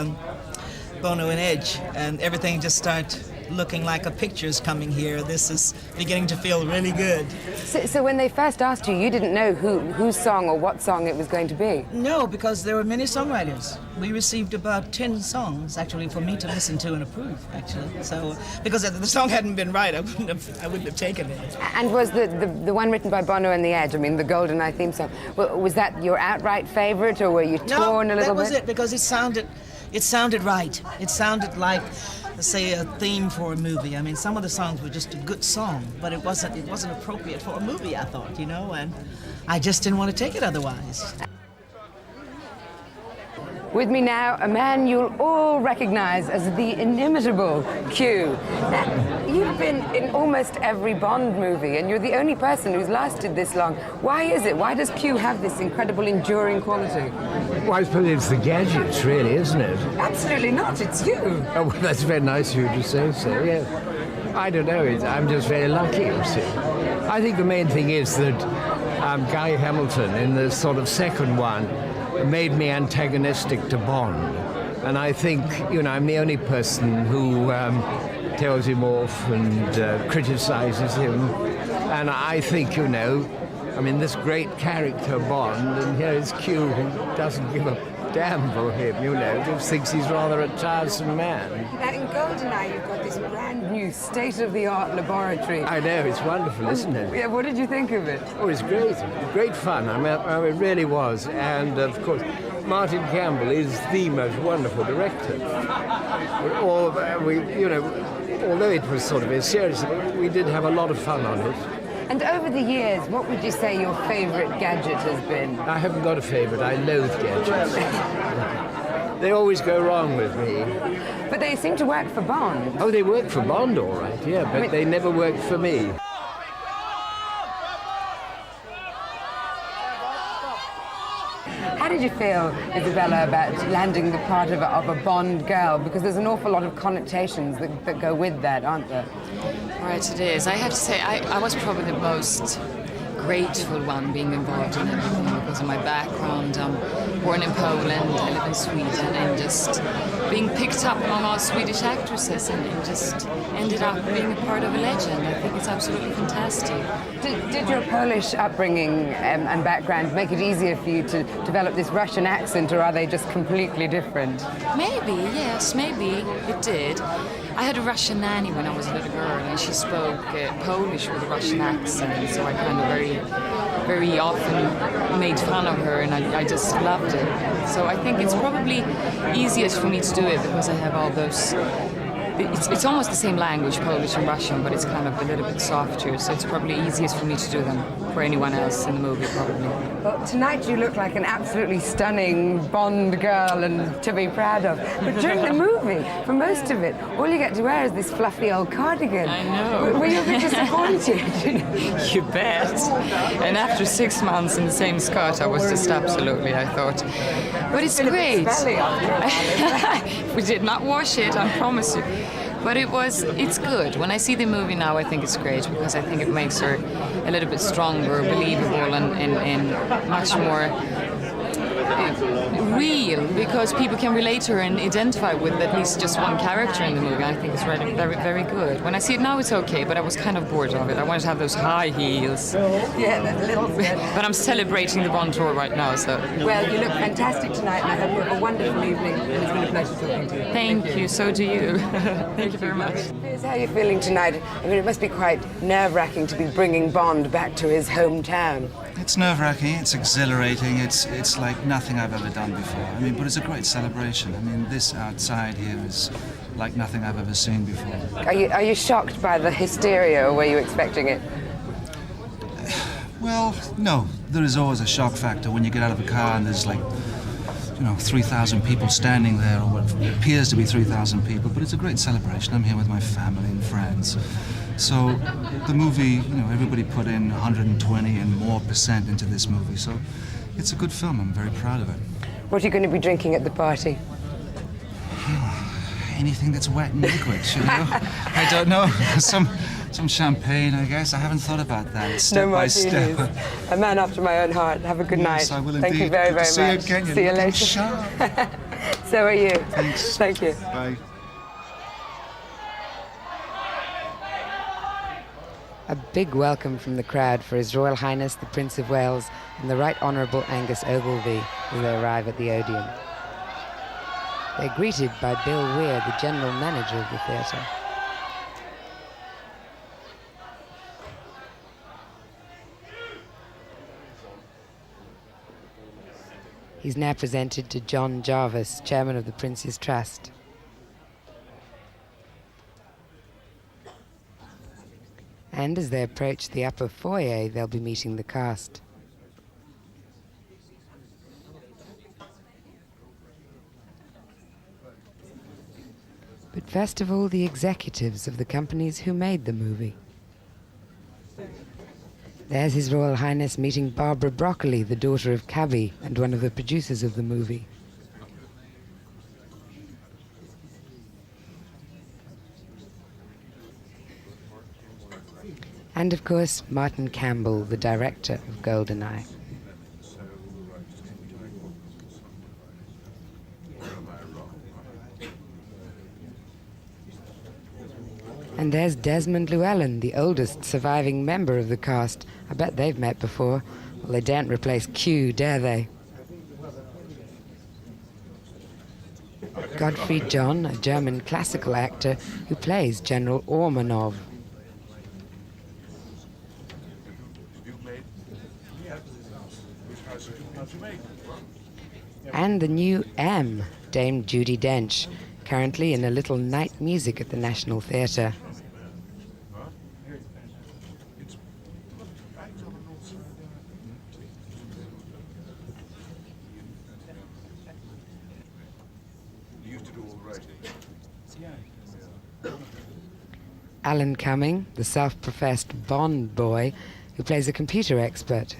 Bono and Edge, and everything just started looking like a picture's coming here. This is beginning to feel really good. So when they first asked you, you didn't know whose song or what song it was going to be? No, because there were many songwriters. We received about 10 songs, actually, for me to listen to and approve, actually. So, because if the song hadn't been right, I wouldn't have taken it. And was the one written by Bono and the Edge, I mean, the Goldeneye theme song, was that your outright favorite, or were you torn a little bit? No, that was it, because it sounded right. It sounded like, say, a theme for a movie. I mean, some of the songs were just a good song, but it wasn't appropriate for a movie, I thought, you know, and I just didn't want to take it otherwise. With me now, a man you'll all recognize as the inimitable Q. Now, you've been in almost every Bond movie, and you're the only person who's lasted this long. Why is it? Why does Q have this incredible enduring quality? Well, I suppose it's the gadgets, really, isn't it? Absolutely not, it's you. Oh, well, that's very nice of you to say so, yeah. I don't know, I'm just very lucky, you see. I think the main thing is that Guy Hamilton, in the sort of second one, made me antagonistic to Bond. And I think, you know, I'm the only person who tells him off and criticizes him. And I think, you know, I mean, this great character Bond, and here is Q, who doesn't give a damn for him, you know, just thinks he's rather a tiresome man. Now, in Goldeneye, you've got this brand new state-of-the-art laboratory. I know, it's wonderful, isn't it? Yeah, what did you think of it? Oh, it's great. Great fun. I mean, it really was. And, of course, Martin Campbell is the most wonderful director. Although it was sort of a serious, we did have a lot of fun on it. And over the years, what would you say your favorite gadget has been? I haven't got a favorite. I loathe gadgets. They always go wrong with me. But they seem to work for Bond. Oh, they work for Bond, all right, yeah, but they never worked for me. How did you feel, Isabella, about landing the part of a Bond girl? Because there's an awful lot of connotations that go with that, aren't there? Right, it is. I have to say, I was probably the most grateful one being involved in everything because of my background. I'm born in Poland, I live in Sweden, and just being picked up among all Swedish actresses and just ended up being a part of a legend. I think it's absolutely fantastic. Did your Polish upbringing and background make it easier for you to develop this Russian accent, or are they just completely different? Maybe, yes, maybe it did. I had a Russian nanny when I was a little girl, and she spoke Polish with a Russian accent, so I kind of very often made fun of her, and I just loved it. So I think it's probably easiest for me to do it because I have all those... It's almost the same language, Polish and Russian, but it's kind of a little bit softer, so it's probably easiest for me to do them for anyone else in the movie, probably. Well, tonight you look like an absolutely stunning Bond girl and to be proud of. But during the movie, for most of it, all you get to wear is this fluffy old cardigan. I know. Were you a bit disappointed? You bet. And after 6 months in the same skirt, I was just absolutely, I thought. But it's great. We did not wash it, I promise you. But it's good. When I see the movie now, I think it's great because I think it makes her a little bit stronger, believable, and much more real, because people can relate to her and identify with at least just one character in the movie. I think it's very, very good. When I see it now, it's okay, but I was kind of bored of it. I wanted to have those high heels. Yeah, that's a little bit. But I'm celebrating the Bond tour right now, so... Well, you look fantastic tonight, and I hope you have a wonderful evening, and it's been a pleasure talking to you. Thank you, so do you. Thank you very much. Here's how you're feeling tonight. I mean, it must be quite nerve-wracking to be bringing Bond back to his hometown. It's nerve-wracking, it's exhilarating, it's like nothing I've ever done before. I mean, but it's a great celebration. I mean, this outside here is like nothing I've ever seen before. Are you shocked by the hysteria, or were you expecting it? Well, no. There is always a shock factor when you get out of a car and there's like, 3,000 people standing there, or what appears to be 3,000 people, but it's a great celebration. I'm here with my family and friends. So the movie, everybody put in 120 and more % into this movie, so it's a good film. I'm very proud of it. What are you going to be drinking at the party? Anything that's wet and liquid, I don't know. Some champagne, I guess. I haven't thought about that. Step No by step. martinis. A man after my own heart. Have a good Yes, night. I will Thank indeed. you very, Good to very see you much. again. You're See you looking later. sharp. So are you. Thanks. Thank you. Bye. A big welcome from the crowd for His Royal Highness the Prince of Wales and the Right Honourable Angus Ogilvy as they arrive at the Odeon. They're greeted by Bill Weir, the general manager of the theatre. He's now presented to John Jarvis, chairman of the Prince's Trust. And as they approach the upper foyer, they'll be meeting the cast. But first of all, the executives of the companies who made the movie. There's His Royal Highness meeting Barbara Broccoli, the daughter of Cabby and one of the producers of the movie. And of course, Martin Campbell, the director of Goldeneye. And there's Desmond Llewellyn, the oldest surviving member of the cast. I bet they've met before. Well, they daren't replace Q, dare they? Godfrey John, a German classical actor who plays General Ormanov. And the new M, Dame Judi Dench, currently in a little night music at the National Theatre. Alan Cumming, the self-professed Bond boy, who plays a computer expert.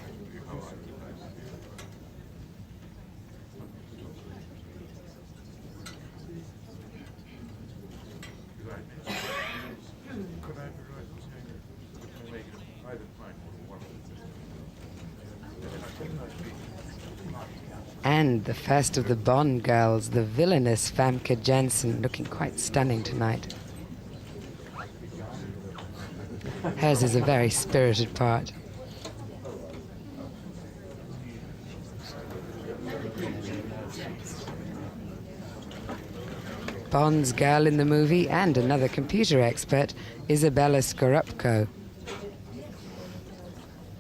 And the first of the Bond girls, the villainous Famke Janssen, looking quite stunning tonight. Hers is a very spirited part. Bond's girl in the movie and another computer expert, Isabella Scorupco.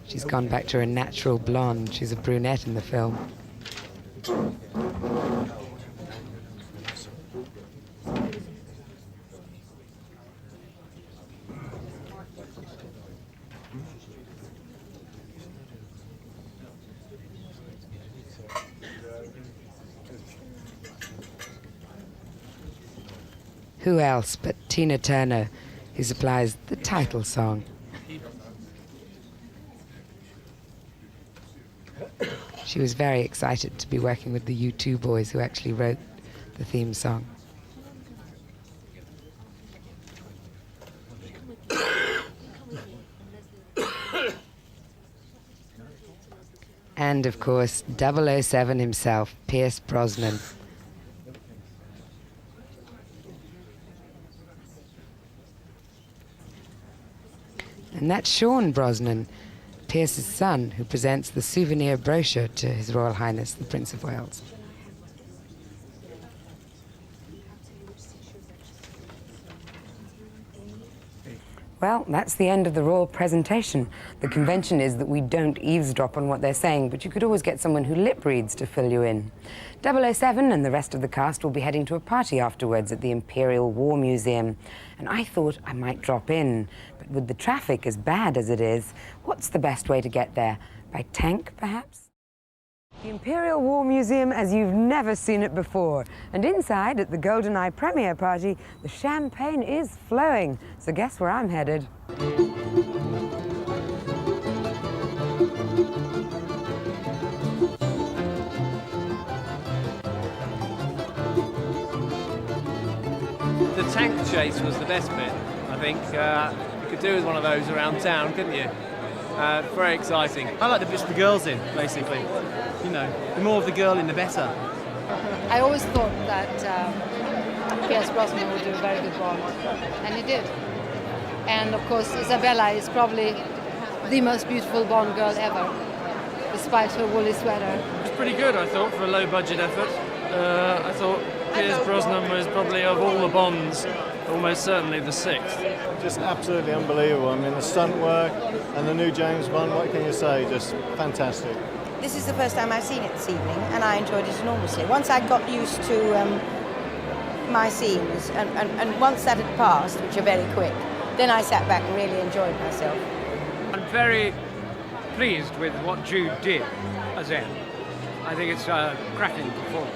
She's gone back to her natural blonde. She's a brunette in the film. Who else but Tina Turner, who supplies the title song. She was very excited to be working with the U2 boys who actually wrote the theme song. And of course, 007 himself, Pierce Brosnan. And that's Sean Brosnan, Pierce's son, who presents the souvenir brochure to His Royal Highness the Prince of Wales. Well, that's the end of the royal presentation. The convention is that we don't eavesdrop on what they're saying, but you could always get someone who lip reads to fill you in. 007 and the rest of the cast will be heading to a party afterwards at the Imperial War Museum, and I thought I might drop in. But with the traffic as bad as it is, what's the best way to get there? By tank, perhaps? The Imperial War Museum as you've never seen it before. And inside, at the Goldeneye premiere party, the champagne is flowing. So guess where I'm headed? The tank chase was the best bit, I think, Could do with one of those around town, couldn't you? Very exciting. I like to push the girls in, basically. You know, the more of the girl in, the better. I always thought that Pierce Brosnan would do a very good Bond, and he did. And of course, Isabella is probably the most beautiful Bond girl ever, despite her woolly sweater. It was pretty good, I thought, for a low-budget effort. I thought Pierce Brosnan was probably, of all the Bonds, almost certainly the sixth. Just absolutely unbelievable. I mean, the stunt work and the new James Bond, what can you say? Just fantastic. This is the first time I've seen it this evening, and I enjoyed it enormously. Once I got used to my scenes, and once that had passed, which are very quick, then I sat back and really enjoyed myself. I'm very pleased with what Jude did as M. I think it's a cracking performance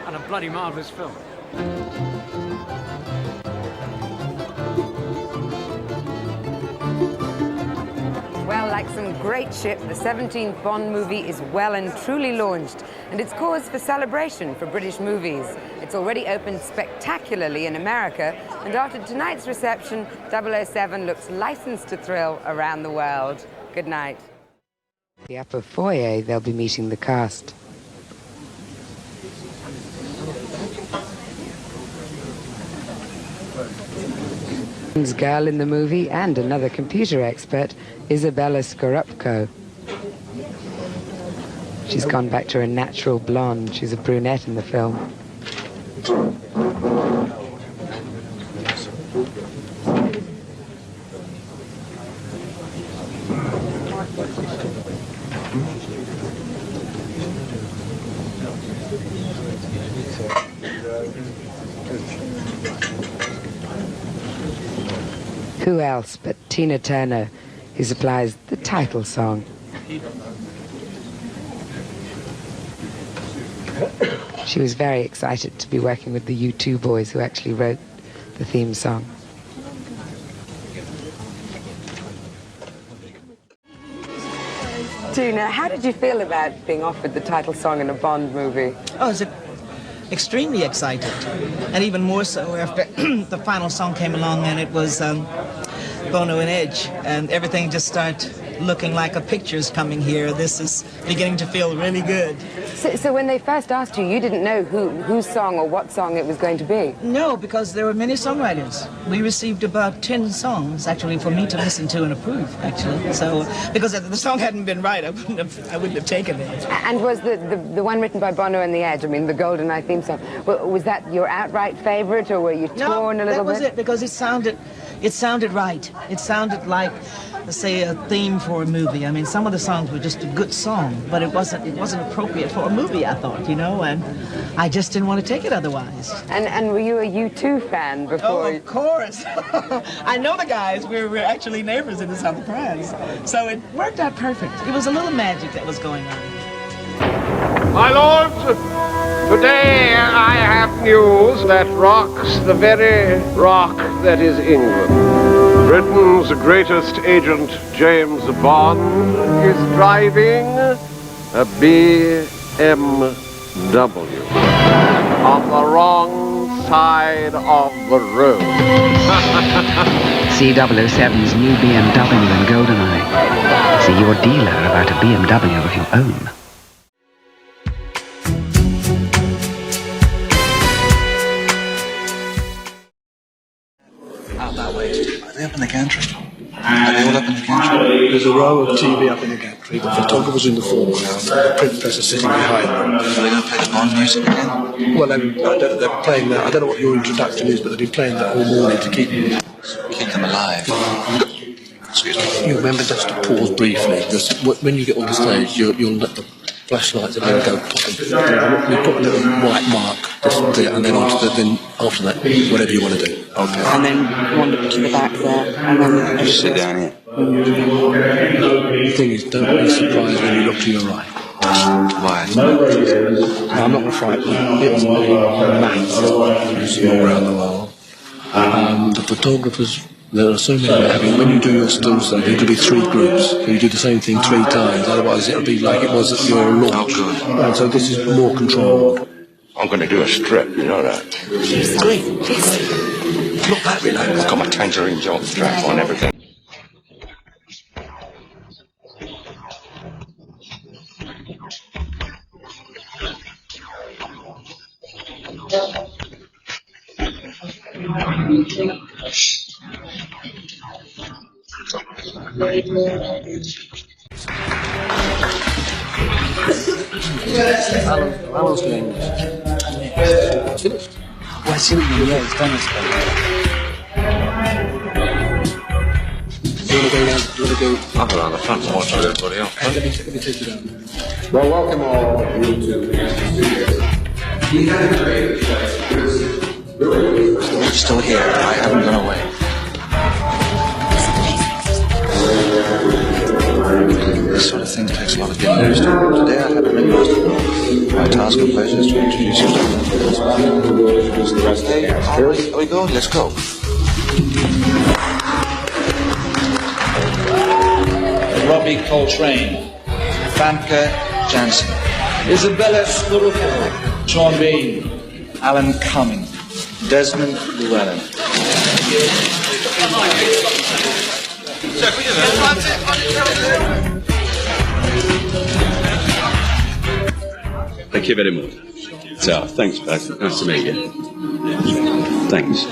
and a bloody marvellous film. Well, like some great ship, the 17th Bond movie is well and truly launched, and it's cause for celebration for British movies. It's already opened spectacularly in America, and after tonight's reception, 007 looks licensed to thrill around the world. Good night. The upper foyer, they'll be meeting the cast. Girl in the movie and another computer expert, Isabella Scorupco. She's gone back to her natural blonde. She's a brunette in the film. Who else but Tina Turner, who supplies the title song. She was very excited to be working with the U2 boys who actually wrote the theme song. Tina, how did you feel about being offered the title song in a Bond movie? Oh, I was extremely excited, and even more so after the final song came along and it was Bono and Edge, and everything just started looking like a picture's coming here. This is beginning to feel really good. So when they first asked you, you didn't know whose song or what song it was going to be? No, because there were many songwriters. We received about 10 songs, actually, for me to listen to and approve, actually. So, because if the song hadn't been right, I wouldn't have taken it. And was the one written by Bono and the Edge, I mean, the Goldeneye theme song, was that your outright favorite, or were you torn a little bit? No, that was it, because it sounded right. It sounded like, let's say, a theme for a movie. I mean, some of the songs were just a good song, but it wasn't appropriate for a movie, I thought, you know, and I just didn't want to take it otherwise. And were you a U2 fan before? Oh, of course. I know the guys. We were actually neighbors in the South of France, so it worked out perfect. It was a little magic that was going on. My lords, today I have news that rocks the very rock that is England. Britain's greatest agent, James Bond, is driving a BMW on the wrong side of the road. See 007's new BMW and Goldeneye. See your dealer about a BMW of your own. Out that way. Are they up in the gantry? Are they all up in the gantry? There's a row of TV up in the gantry. The photographer's in the foreground. The print press is sitting behind them. Are they going to play the Bond music again? Well, they're playing that. I don't know what your introduction is, but they've been playing that all morning to keep them alive. Excuse me. You remember just to pause briefly. Just when you get on the stage, you'll let the flashlights and then go popping. You put a little white mark just there, and then after that, whatever you want to do. Okay. And then wander to the back there, and then just sit down here. The thing is, don't be surprised when you look to your right. Why? No, I'm not going to frighten you. It's a mass all around the world. The photographers, there are so many. When you do your stills, though, there could be 3 groups. So you do the same thing 3 times. Otherwise, it'll be like it was at your launch. Oh, good. And so this is more controlled. I'm going to do a strip, you know that. Great. Not that relaxed. I've got my tangerine job strap on, everything. Alan's doing it's finished. Well, I see what you mean. Yeah, it's done. You want to go? I'll go around the front and watch everybody else. Let me take you down. Well, welcome all of you to the studio. I'm still here. I haven't gone away. This sort of thing takes a lot of getting used to. Today I haven't been used to. My task and pleasure is to introduce you to the rest. Okay, are we going? Let's go. Robbie Coltrane, Famke Janssen, Isabella Scorupolo, Sean Bean, Alan Cumming, Desmond Llewellyn. Thank you very much. So, thanks, Beth. Nice to meet you. Thanks.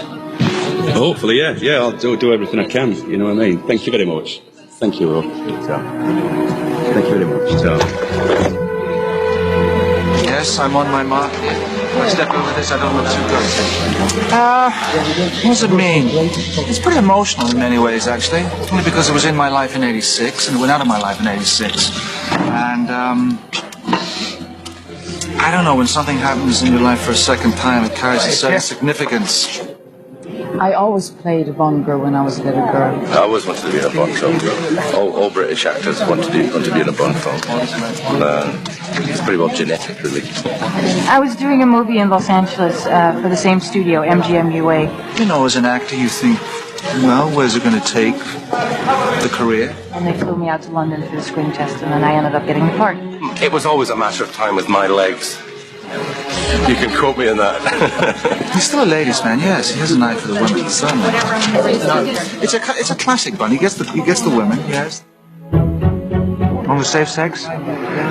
Hopefully, yeah, I'll do everything I can. You know what I mean? Thank you very much. Thank you, Rob. So, thank you very much. So. Yes, I'm on my mark. If I step over this, I don't look too good. What does it mean? It's pretty emotional in many ways, actually. Only because it was in my life in '86 and it went out of my life in '86. And, I don't know, when something happens in your life for a second time, it carries a certain significance. I always played a Bond girl when I was a little girl. I always wanted to be in a Bond film. All British actors want to be in a Bond film. It's pretty well genetic, really. I was doing a movie in Los Angeles for the same studio, MGM UA. You know, as an actor, you think, well, where's it going to take the career? And they flew me out to London for the screen test, and then I ended up getting the part. It was always a matter of time with my legs. You can quote me on that. He's still a ladies' man, yes. He has an eye for the women, certainly. It's a classic one. He gets the women, yes. On the safe sex?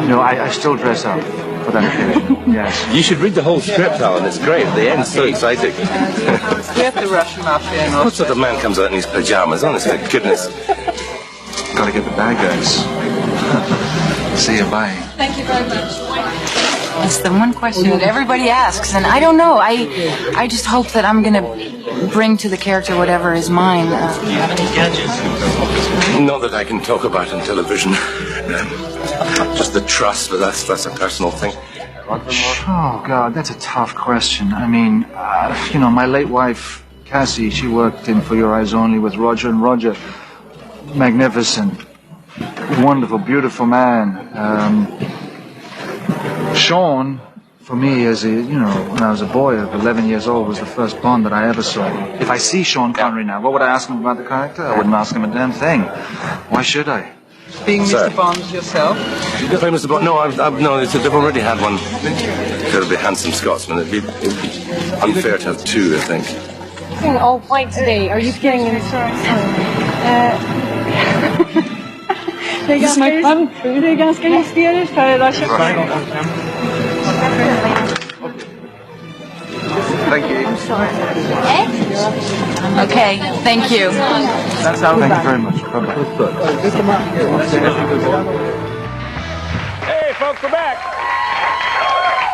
No, I still dress up for that occasion, yes. You should read the whole script, Alan. It's great. The end's so exciting. We have to rush him up here. What sort of man comes out in his pajamas? Honest to goodness. Gotta get the bag, guys. See you, bye. Thank you very much. It's the one question that everybody asks, and I don't know. I just hope that I'm going to bring to the character whatever is mine. Not that I can talk about in television. Just the trust, but that's a personal thing. Oh, God, that's a tough question. I mean, my late wife, Cassie, she worked in For Your Eyes Only with Roger and Roger. Magnificent, wonderful, beautiful man. Sean, for me, when I was a boy of 11 years old, was the first Bond that I ever saw. If I see Sean Connery now, what would I ask him about the character? I wouldn't ask him a damn thing. Why should I? Being Mr. Bond yourself? Play Mr. Bond? No, they've already had one. Incredibly handsome Scotsman. It'd be unfair to have two, I think. Getting all white today. Are you getting insurance? Det är ganska hysteriskt här idag. Thank you. I'm sorry. Okay, thank you. That's all. Thank you very much. Bye-bye. Hey, folks, we're back.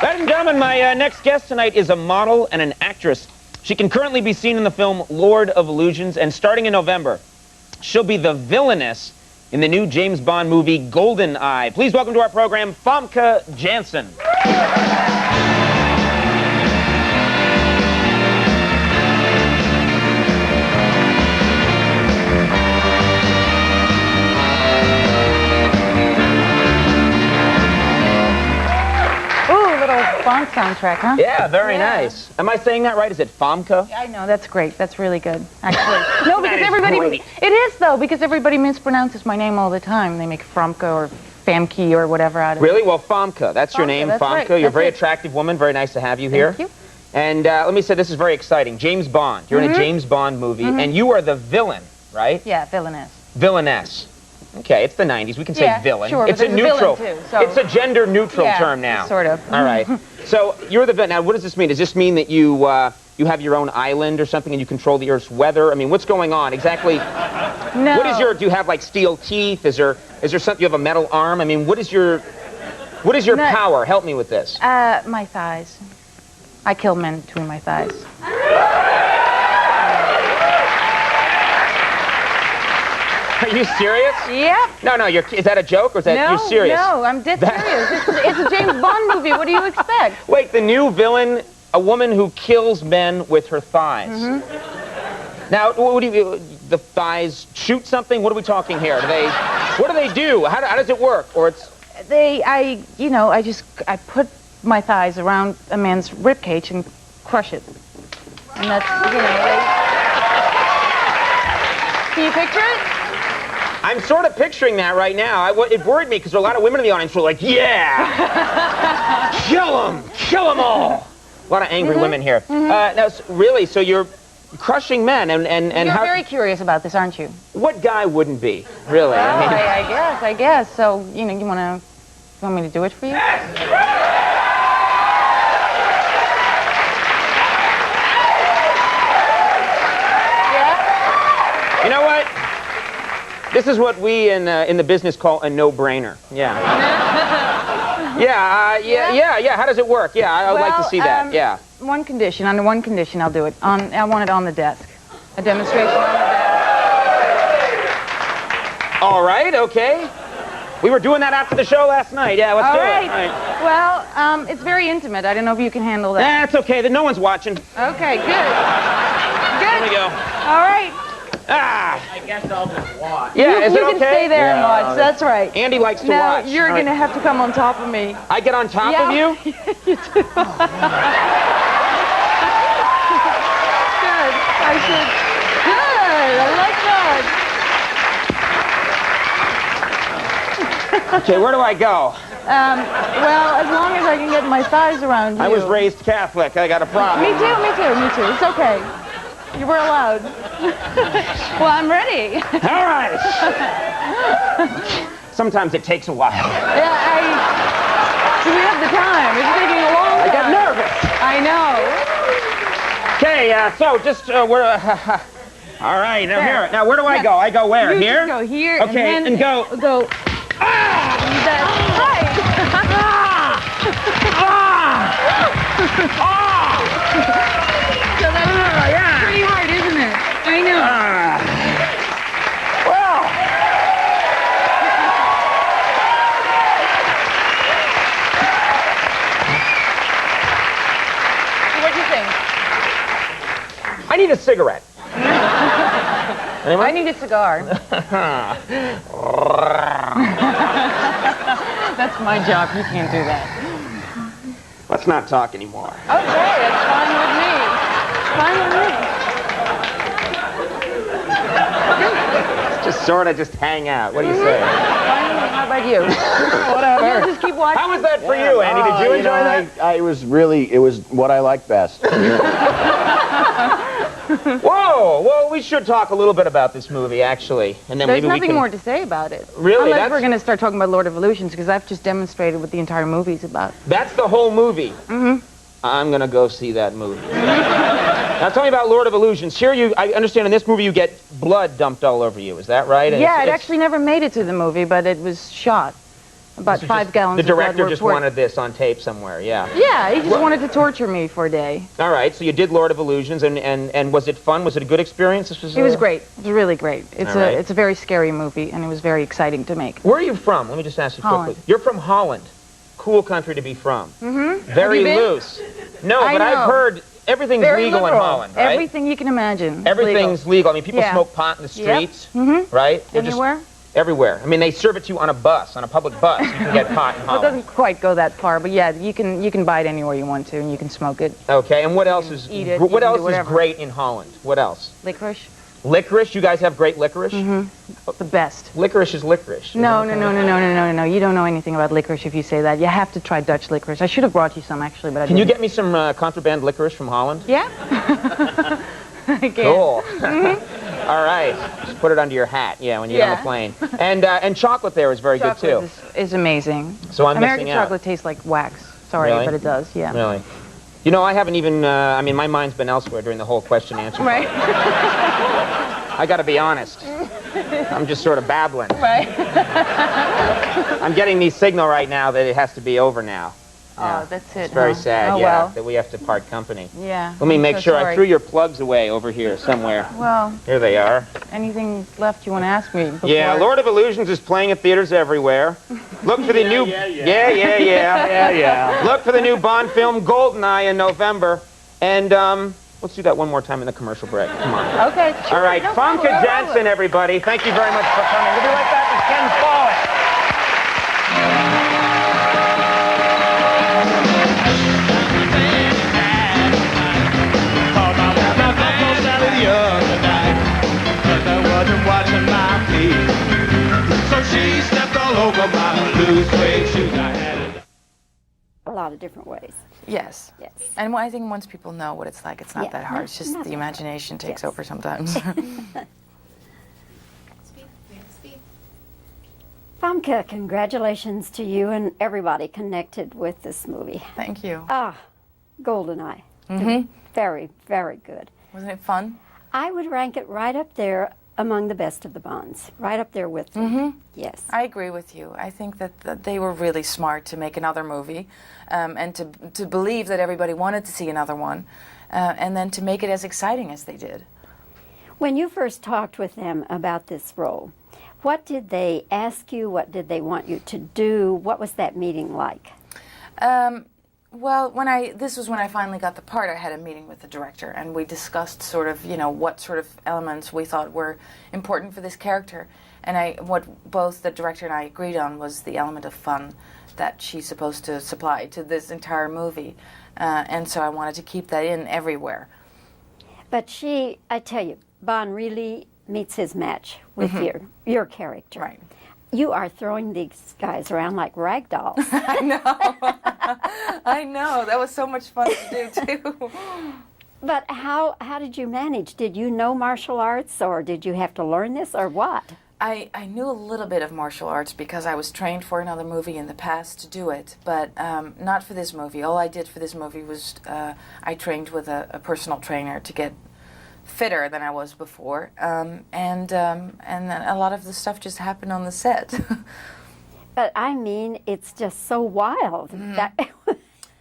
Ladies and gentlemen, my next guest tonight is a model and an actress. She can currently be seen in the film Lord of Illusions, and starting in November, she'll be the villainess in the new James Bond movie Goldeneye. Please welcome to our program, Famke Janssen. Bond soundtrack, huh? Yeah, very nice. Am I saying that right? Is it Famke? I know, that's great. That's really good, actually. No, because everybody... It is, though, because everybody mispronounces my name all the time. They make Famke or Famke or whatever out of it. Really? Well, Famke. That's your name, Famke. Right. You're a very attractive woman. Very nice to have you here. Thank you. And let me say, this is very exciting. James Bond. You're in a James Bond movie, and you are the villain, right? Yeah, villainess. Villainess. Okay, it's the 90s. We can say villain. Sure, it's a neutral. Too, so. It's a gender-neutral term now. Sort of. All right. So you're the villain. Now, what does this mean? Does this mean that you have your own island or something, and you control the Earth's weather? I mean, what's going on exactly? No. What is your? Do you have like steel teeth? Is there something? You have a metal arm? I mean, what is your power? Help me with this. My thighs. I kill men between my thighs. Are you serious? Yep. No, is that a joke or is that you're serious? No, I'm dead serious. It's a James Bond movie. What do you expect? Wait, the new villain, a woman who kills men with her thighs. Now, what do you? The thighs shoot something? What are we talking here? What do they do? How does it work? Or it's I put my thighs around a man's ribcage and crush it, and that's Can you picture it? I'm sort of picturing that right now. It worried me because there are a lot of women in the audience who are like, yeah, kill them all. A lot of angry women here. Now, really, so you're crushing men, and you're how? Very curious about this, aren't you? What guy wouldn't be, really? Well, I guess. So you want me to do it for you? You know what? This is what we in the business call a no-brainer. Yeah. Yeah. How does it work? Yeah, I would like to see that. Yeah. Under one condition, I'll do it. I want it on the desk. A demonstration on the desk. All right. Okay. We were doing that after the show last night. Yeah, let's do it. All right. Well, it's very intimate. I don't know if you can handle that. That's okay. No one's watching. Okay, good. Here we go. All right. Ah! I guess I'll just watch. Yeah, is it okay? You can stay there and watch. That's right. Andy likes to watch. Now, you're going to have to come on top of me. I get on top of you? You do. Good. Good. I like that. Okay, where do I go? Well, as long as I can get my thighs around you. I was raised Catholic. I got a problem. Me too. It's okay. You were allowed. Well, I'm ready. All right. Sometimes it takes a while. Yeah, we have the time. It's taking a long time. I got nervous. I know. Okay, so just we're. All right, now here. Now where do I go? I go where? You Here? Just go here. Okay, and go. Go. Ah! That's right. So that's pretty hard, isn't it? I know. Well. What do you think? I need a cigarette. I need a cigar. That's my job. You can't do that. Let's not talk anymore. Okay, that's fine with me. Just sort of just hang out. What do you say? How about you? Whatever. Just keep watching. How was that for you, Andy? Did you enjoy that? It was what I liked best. Whoa! Well, we should talk a little bit about this movie, actually, and then There's maybe we nothing can. more to say about it. Really? Unless we're going to start talking about Lord of Illusions, because I've just demonstrated what the entire movie's about. That's the whole movie. I'm gonna go see that movie. Now tell me about Lord of Illusions. Here I understand in this movie you get blood dumped all over you. Is that right? And Yeah, it actually never made it to the movie, but it was shot. About 5 gallons The of blood director were just poured. wanted this on tape somewhere, yeah. Yeah, he just wanted to torture me for a day. All right, so you did Lord of Illusions, and was it fun? Was it a good experience? It was great. It was really great. It's All right. it's a very scary movie, and it was very exciting to make. Where are you from? Let me just ask you Holland. quickly. You're from Holland. Cool country to be from. Mm-hmm. Very Have you been? loose. No, I but I've know. heard everything's Very legal liberal. in Holland, right? Everything you can imagine. Everything's legal. I mean, people Yeah. smoke pot in the streets, Mm-hmm. right? They're Anywhere? Just everywhere. I mean, they serve it to you on a bus, on a public bus. You can get pot in Well, it Holland. doesn't quite go that far, but yeah, you can buy it anywhere you want to, and you can smoke it. Okay, and what else is eat it, what you can else do is whatever. great in Holland? What else? Licorice. Licorice? You guys have great licorice? The best. Licorice is licorice. No. You don't know anything about licorice if you say that. You have to try Dutch licorice. I should have brought you some, actually, but I Can you didn't. get me some contraband licorice from Holland? Yeah. I can. Cool. All right. Just put it under your hat, when you get on the plane. And chocolate there is very good, too. Chocolate is amazing. So I'm American missing out. chocolate tastes like wax. Sorry, Really? but it does, yeah. Really? You know, I haven't even, I mean, my mind's been elsewhere during the whole question-answer. Right. I gotta be honest. I'm just sort of babbling. Right. I'm getting the signal right now that it has to be over now. Oh, that's it, It's very huh? sad, Oh, yeah, well. that we have to part company. Yeah. Let me I'm make so sure I sorry. threw your plugs away over here somewhere. Well, Here they are. anything left you want to ask me before? Yeah, Lord of Illusions is playing at theaters everywhere. Look for the new... Yeah. Look for the new Bond film, Goldeneye, in November. And, let's do that one more time in the commercial break. Come on. Okay. Sure, All right, no Famke problem. Janssen, everybody. Thank you very much for coming. We'll be right back with Ken Follett. A lot of different ways. Yes. Yes. And I think once people know what it's like, it's not Yeah, that hard. It's just not the that hard. imagination takes Yes. over sometimes. Famke, congratulations to you and everybody connected with this movie. Thank you. Goldeneye. Very, very good. Wasn't it fun? I would rank it right up there among the best of the Bonds. Right up there with them. Yes. I agree with you. I think that they were really smart to make another movie and to believe that everybody wanted to see another one and then to make it as exciting as they did. When you first talked with them about this role, what did they ask you? What did they want you to do? What was that meeting like? Well, this was when I finally got the part. I had a meeting with the director, and we discussed sort of, what sort of elements we thought were important for this character. And what both the director and I agreed on was the element of fun that she's supposed to supply to this entire movie. And so I wanted to keep that in everywhere. But I tell you, Bond really meets his match with your character. Right. You are throwing these guys around like rag dolls. I know. That was so much fun to do, too. But how did you manage? Did you know martial arts, or did you have to learn this, or what? I knew a little bit of martial arts because I was trained for another movie in the past to do it, but not for this movie. All I did for this movie was I trained with a personal trainer to get fitter than I was before, and a lot of the stuff just happened on the set. But I mean, it's just so wild.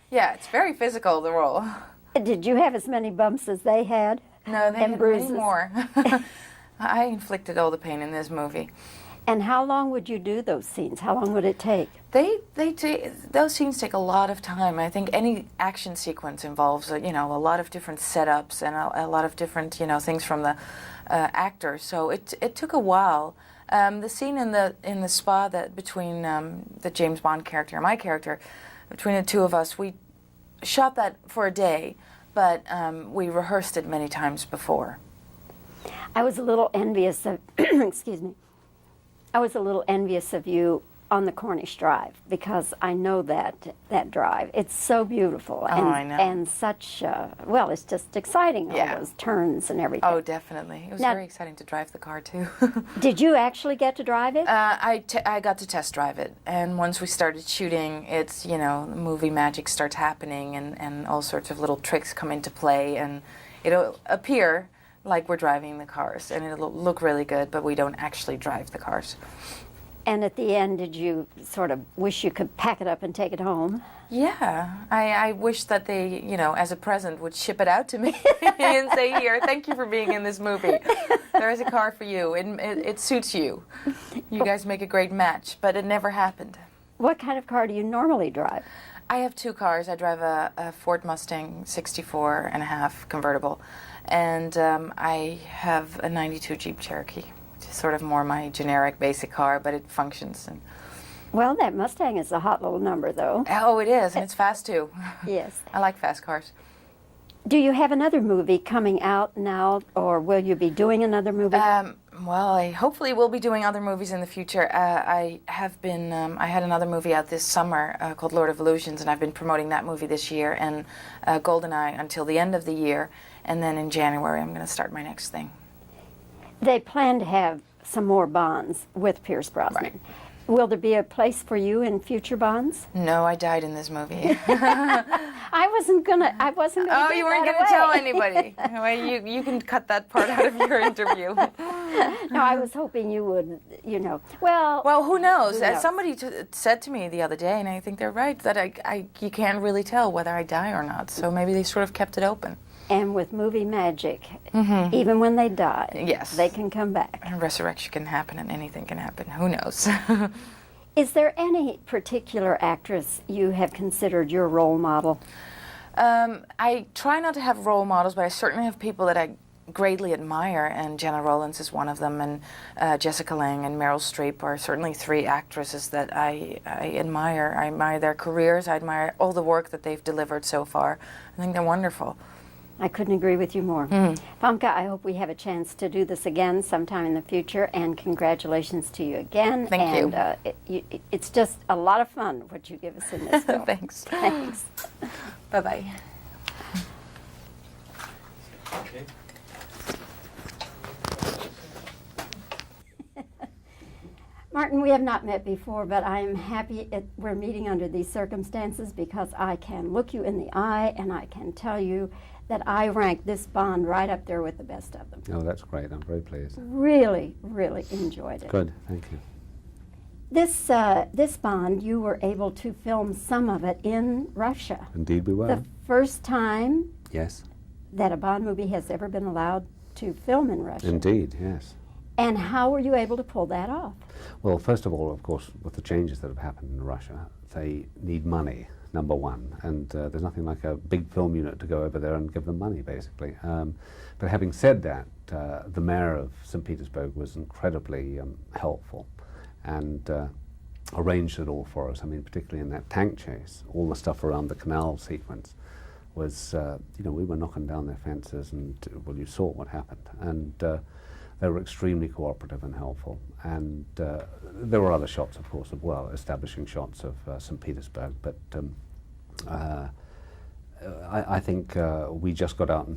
Yeah, it's very physical, the role. Did you have as many bumps as they had? No, they and had bruises? many more. I inflicted all the pain in this movie. And how long would you do those scenes? How long would it take? Those scenes take a lot of time. I think any action sequence involves a lot of different setups and a lot of different things from the actor. So it took a while. The scene in the spa between the James Bond character and my character, between the two of us, we shot that for a day, but we rehearsed it many times before. I was a little envious of excuse me. I was a little envious of you on the Cornish Drive because I know that drive. It's so beautiful I know. And such it's just exciting, all those turns and everything. Oh, definitely. It was very exciting to drive the car too. Did you actually get to drive it? I got to test drive it, and once we started shooting, it's the movie magic starts happening, and all sorts of little tricks come into play, and it'll appear like we're driving the cars, and it'll look really good, but we don't actually drive the cars. And at the end, did you sort of wish you could pack it up and take it home? Yeah, I wish that they, as a present, would ship it out to me and say, here, thank you for being in this movie. There is a car for you. It suits you. You guys make a great match, but it never happened. What kind of car do you normally drive? I have two cars. I drive a Ford Mustang 64 and a half convertible, and I have a 92 Jeep Cherokee, which is sort of more my generic basic car, but it functions. Well, that Mustang is a hot little number, though. Oh, it is, and it's fast, too. Yes. I like fast cars. Do you have another movie coming out now, or will you be doing another movie? Well, I hopefully will be doing other movies in the future. I have been, I had another movie out this summer called Lord of Illusions, and I've been promoting that movie this year, and Goldeneye until the end of the year, and then in January I'm going to start my next thing. They plan to have some more Bonds with Pierce Brosnan. Right. Will there be a place for you in future Bonds? No, I died in this movie. I wasn't gonna. Oh, you weren't going to tell anybody. Well, you can cut that part out of your interview. No, I was hoping you would. You know. Well, who knows? Somebody said to me the other day, and I think they're right, that you can't really tell whether I die or not. So maybe they sort of kept it open. And with movie magic, even when they die, yes, they can come back. And resurrection can happen, and anything can happen. Who knows? Is there any particular actress you have considered your role model? I try not to have role models, but I certainly have people that I greatly admire, and Jenna Rollins is one of them, and Jessica Lange and Meryl Streep are certainly three actresses that I admire. I admire their careers. I admire all the work that they've delivered so far. I think they're wonderful. I couldn't agree with you more. Famke, I hope we have a chance to do this again sometime in the future, and congratulations to you again. Thank you. It's just a lot of fun what you give us in this film. Thanks. Thanks. Bye-bye. Okay. Martin, we have not met before, but I am happy we're meeting under these circumstances, because I can look you in the eye and I can tell you that I rank this Bond right up there with the best of them. Oh, that's great. I'm very pleased. Really, really enjoyed it. Good, thank you. This Bond, you were able to film some of it in Russia. Indeed we were. The first time Yes. that a Bond movie has ever been allowed to film in Russia. Indeed, yes. And how were you able to pull that off? Well, first of all, of course, with the changes that have happened in Russia, they need money, number one, and there's nothing like a big film unit to go over there and give them money, basically. But having said that, the mayor of St. Petersburg was incredibly helpful and arranged it all for us. I mean, particularly in that tank chase, all the stuff around the canal sequence was, you know, we were knocking down their fences, and, well, you saw what happened. And they were extremely cooperative and helpful. And there were other shots, of course, as well, establishing shots of St. Petersburg. But I think we just got out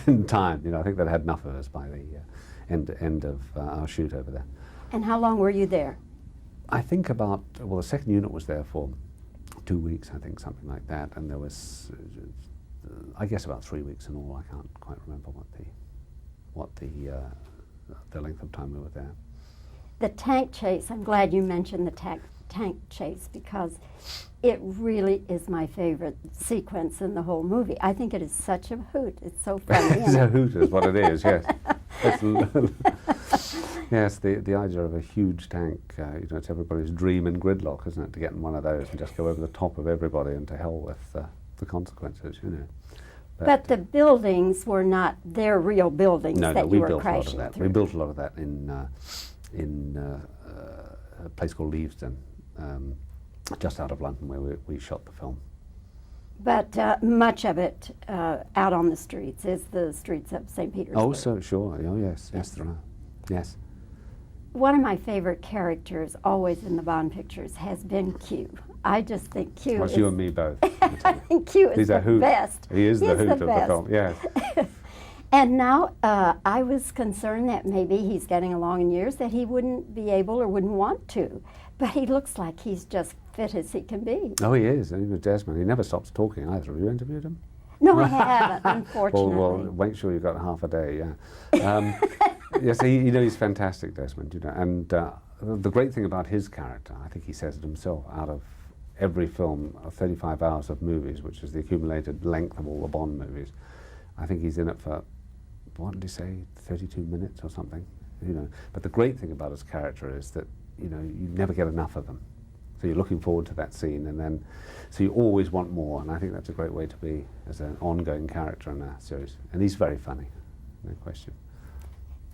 in time. You know, I think they'd had enough of us by the end of our shoot over there. And how long were you there? I think about, well, the second unit was there for 2 weeks, I think, something like that. And there was, I guess, about 3 weeks in all. I can't quite remember what the length of time we were there. The tank chase, I'm glad you mentioned the tank chase, because it really is my favorite sequence in the whole movie. I think it is such a hoot. It's so funny. It's a hoot is what it is, yes. Yes, the idea of a huge tank, you know, it's everybody's dream in Gridlock, isn't it, to get in one of those and just go over the top of everybody, and to hell with the consequences, you know. But the buildings were not their real buildings that you were crashing through. We built a lot of that in a place called Leavesden, just out of London, where we shot the film. But much of it out on the streets is the streets of St. Petersburg. Oh, so sure. Oh, yes. Yes, there are. Yes. One of my favorite characters always in the Bond pictures has been Q. I just think Q is... you and me both. I think Q is the best. He is the hoot of the film, yes. And now I was concerned that maybe he's getting along in years, that he wouldn't be able or wouldn't want to. But he looks like he's just fit as he can be. Oh, he is. And even Desmond, he never stops talking either. Have you interviewed him? No, I haven't, unfortunately. Well, make sure you've got half a day, yeah. Yes, you know, he's fantastic, Desmond, you know. And the great thing about his character, I think he says it himself, out of every film, 35 hours of movies, which is the accumulated length of all the Bond movies, I think he's in it for, what did he say, 32 minutes or something, you know. But the great thing about his character is that, you know, you never get enough of him. So you're looking forward to that scene, and then, so you always want more, and I think that's a great way to be as an ongoing character in a series. And he's very funny, no question.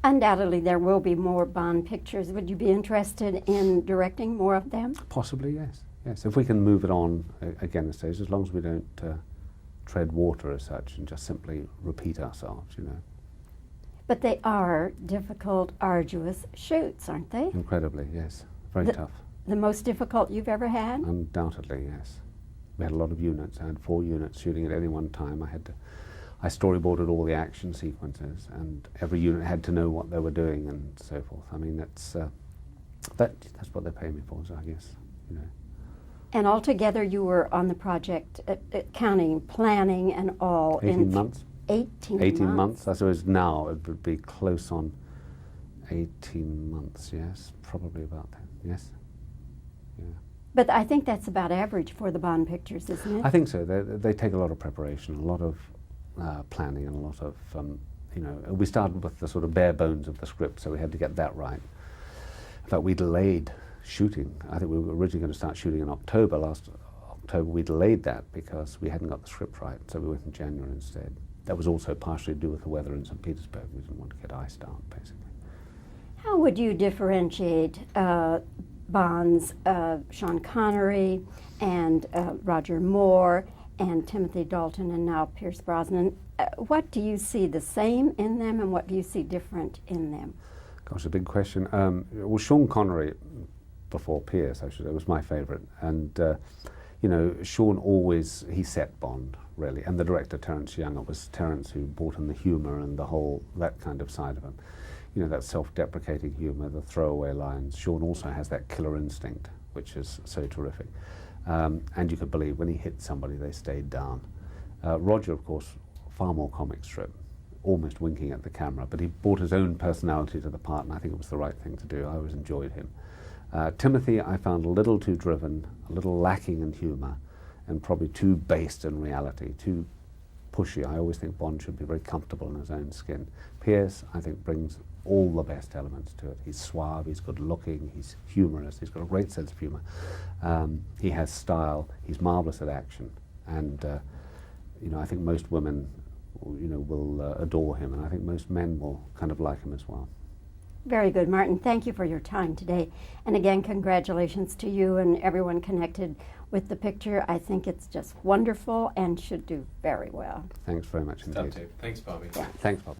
Undoubtedly, there will be more Bond pictures. Would you be interested in directing more of them? Possibly, yes. Yes, if we can move it on again at stage, as long as we don't tread water as such and just simply repeat ourselves, you know. But they are difficult, arduous shoots, aren't they? Incredibly, yes. Very tough. The most difficult you've ever had? Undoubtedly, yes. We had a lot of units. I had 4 units shooting at any one time. I storyboarded all the action sequences, and every unit had to know what they were doing and so forth. I mean, that's what they pay me for, so I guess, you know. And altogether, you were on the project, counting, planning, and all. 18 months. 18 months. I suppose now it would be close on 18 months, yes. Probably about that, yes. Yeah. But I think that's about average for the Bond pictures, isn't it? I think so. They take a lot of preparation, a lot of planning, and a lot of, you know, we started with the sort of bare bones of the script, so we had to get that right. In fact, we delayed shooting. I think we were originally going to start shooting in October. Last October, we delayed that because we hadn't got the script right, so we went in January instead. That was also partially to do with the weather in St. Petersburg. We didn't want to get iced out, basically. How would you differentiate Bond's Sean Connery and Roger Moore and Timothy Dalton and now Pierce Brosnan? What do you see the same in them, and what do you see different in them? Gosh, a big question. Well, Sean Connery, before Pierce, I should say, was my favourite. And, you know, Sean always, he set Bond, really. And the director, Terence Young, it was Terence who brought in the humour and the whole, that kind of side of him. You know, that self-deprecating humour, the throwaway lines. Sean also has that killer instinct, which is so terrific. And you could believe when he hit somebody, they stayed down. Roger, of course, far more comic strip, almost winking at the camera, but he brought his own personality to the part, and I think it was the right thing to do. I always enjoyed him. Timothy, I found a little too driven, a little lacking in humour, and probably too based in reality, too pushy. I always think Bond should be very comfortable in his own skin. Pierce, I think, brings all the best elements to it. He's suave, he's good looking, he's humorous, he's got a great sense of humour. He has style, he's marvellous at action, and you know, I think most women, you know, will adore him, and I think most men will kind of like him as well. Very good, Martin. Thank you for your time today. And again, congratulations to you and everyone connected with the picture. I think it's just wonderful and should do very well. Thanks very much indeed. Thanks, Bobby. Yeah. Thanks, Bob.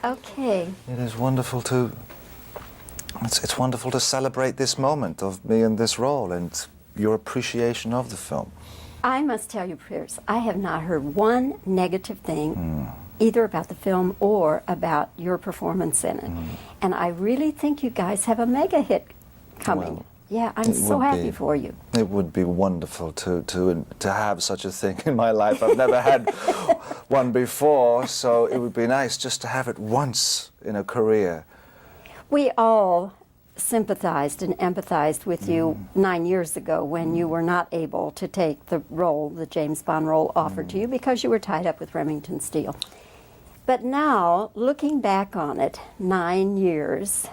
Okay. It is wonderful to, it's wonderful to celebrate this moment of me in this role and your appreciation of the film. I must tell you, Pierce, I have not heard one negative thing either about the film or about your performance in it. And I really think you guys have a mega hit coming. Well, yeah, I'm so happy for you. It would be wonderful to have such a thing in my life. I've never had one before, so it would be nice just to have it once in a career. We all sympathized and empathized with you 9 years ago when you were not able to take the role, the James Bond role offered to you because you were tied up with Remington Steele. But now, looking back on it, 9 years,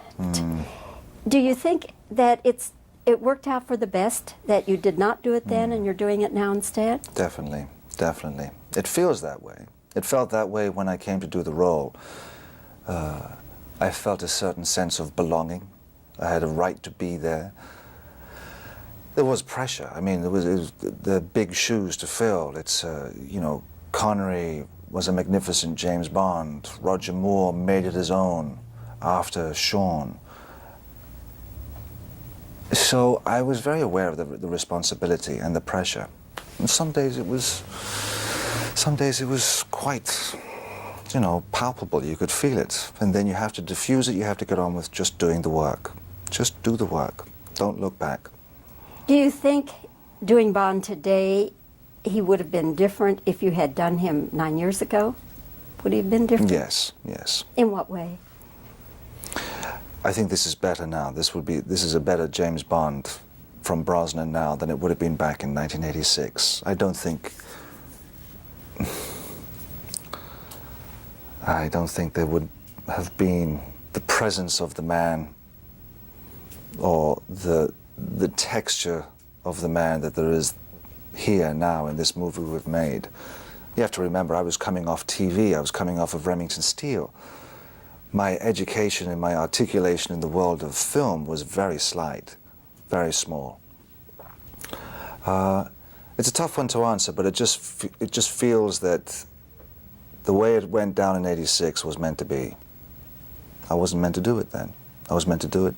do you think that it worked out for the best, that you did not do it then and you're doing it now instead? Definitely, definitely. It feels that way. It felt that way when I came to do the role. I felt a certain sense of belonging. I had a right to be there. There was pressure. I mean, it was the big shoes to fill. It's, you know, Connery was a magnificent James Bond. Roger Moore made it his own after Sean. So I was very aware of the responsibility and the pressure. And some days it was quite, you know, palpable. You could feel it. And then you have to diffuse it. You have to get on with just doing the work. Just do the work. Don't look back. Do you think doing Bond today, he would have been different if you had done him 9 years ago? Would he have been different? Yes, yes. In what way? I think this is better now. This is a better James Bond from Brosnan now than it would have been back in 1986. I don't think there would have been the presence of the man or the texture of the man that there is here now in this movie we've made. You have to remember, I was coming off TV, I was coming off of Remington Steele. My education and my articulation in the world of film was very slight, very small. It's a tough one to answer, but it just feels that the way it went down in '86 was meant to be. I wasn't meant to do it then. I was meant to do it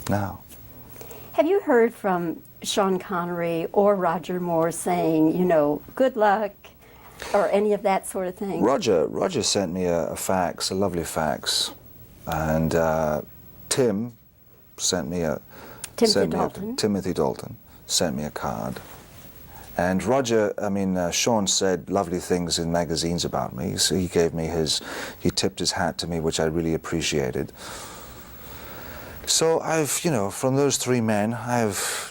now. Have you heard from Sean Connery or Roger Moore saying, you know, good luck, or any of that sort of thing? Roger sent me a fax, a lovely fax, and Tim sent me a... Timothy Dalton sent me a card. And Roger, Sean said lovely things in magazines about me, so he gave me he tipped his hat to me, which I really appreciated. So I've, you know, from those three men,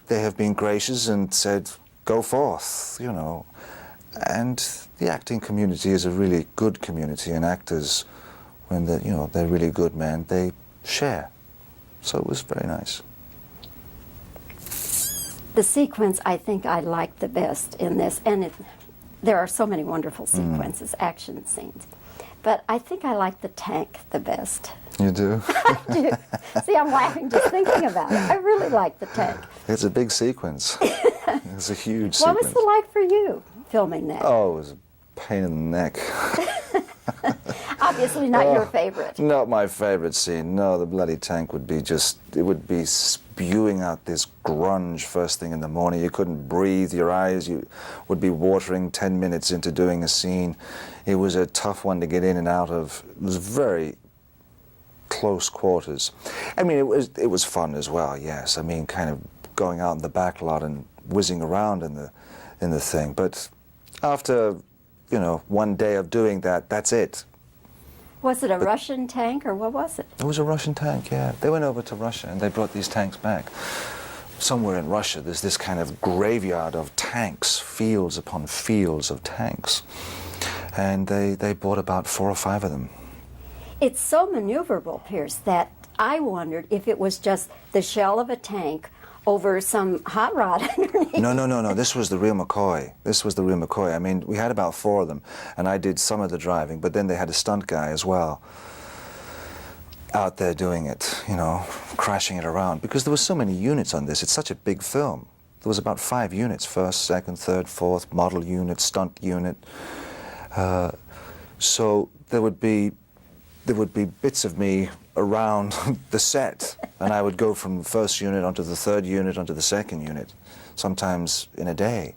they have been gracious and said, go forth, you know. And the acting community is a really good community, and actors, when they're really good men, they share. So it was very nice. The sequence I think I like the best in this, and there are so many wonderful sequences, action scenes, but I think I like the tank the best. You do? I do. See, I'm laughing just thinking about it. I really like the tank. It's a big sequence. It's a huge sequence. What was it like for you, filming that? Oh, it was a pain in the neck. Obviously not your favorite. Not my favorite scene. No, the bloody tank would be it would be spewing out this grunge first thing in the morning. You couldn't breathe. Your eyes would be watering 10 minutes into doing a scene. It was a tough one to get in and out of. It was very close quarters. I mean, it was fun as well, yes. I mean, kind of going out in the back lot and whizzing around in the thing. But after, you know, one day of doing that, that's it. Was it a Russian tank, or what was it? It was a Russian tank, yeah. They went over to Russia and they brought these tanks back. Somewhere in Russia, there's this kind of graveyard of tanks, fields upon fields of tanks. And they bought about 4 or 5 of them. It's so maneuverable, Pierce, that I wondered if it was just the shell of a tank over some hot rod underneath. No. This was the real McCoy. This was the real McCoy. I mean, we had about 4 of them, and I did some of the driving, but then they had a stunt guy as well out there doing it, you know, crashing it around, because there were so many units on this. It's such a big film. There was about 5 units, 1st, 2nd, 3rd, 4th, model unit, stunt unit. So there would be bits of me around the set, and I would go from the 1st unit onto the 3rd unit onto the 2nd unit, sometimes in a day.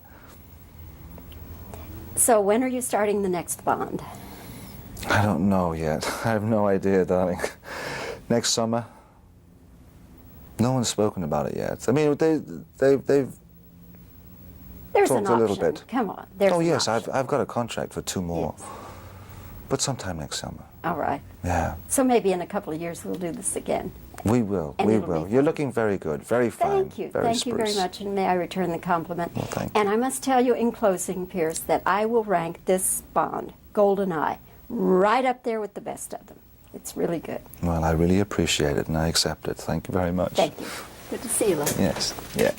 So when are you starting the next Bond? I don't know yet. I have no idea, darling. Next summer? No one's spoken about it yet. I mean, they've There's talked an a little option. bit. Come on. There's Oh an yes, option. I've got a contract for 2 more. Yes. But sometime next summer. All right. Yeah. So maybe in a couple of years we'll do this again. We will. And We it'll will. be You're looking very good. Very fine. Thank you. Very Thank spruce. you very much, and may I return the compliment. Well, thank And I must tell you in closing, Pierce, that I will rank this Bond, Goldeneye, right up there with the best of them. It's really good. Well, I really appreciate it, and I accept it. Thank you very much. Thank you. Good to see you, love. Yes. Yeah.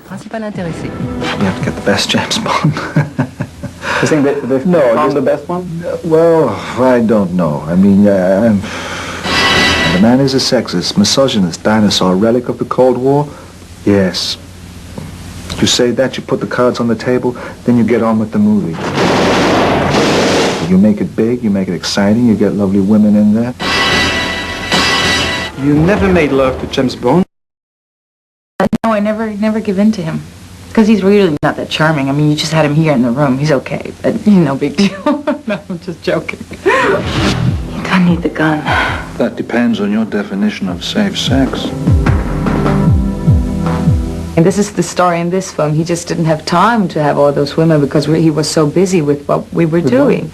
Principal intéressé. You have to get the best James Bond. You think they found the best one? Well, I don't know. I mean, the man is a sexist, misogynist, dinosaur, relic of the Cold War. Yes. You say that, you put the cards on the table, then you get on with the movie. You make it big, you make it exciting, you get lovely women in there. You never made love to James Bond? No, I never give in to him. Because he's really not that charming. I mean, you just had him here in the room. He's okay, but no big deal. No, I'm just joking. You don't need the gun. That depends on your definition of safe sex. And this is the story in this film. He just didn't have time to have all those women because he was so busy with what we were doing.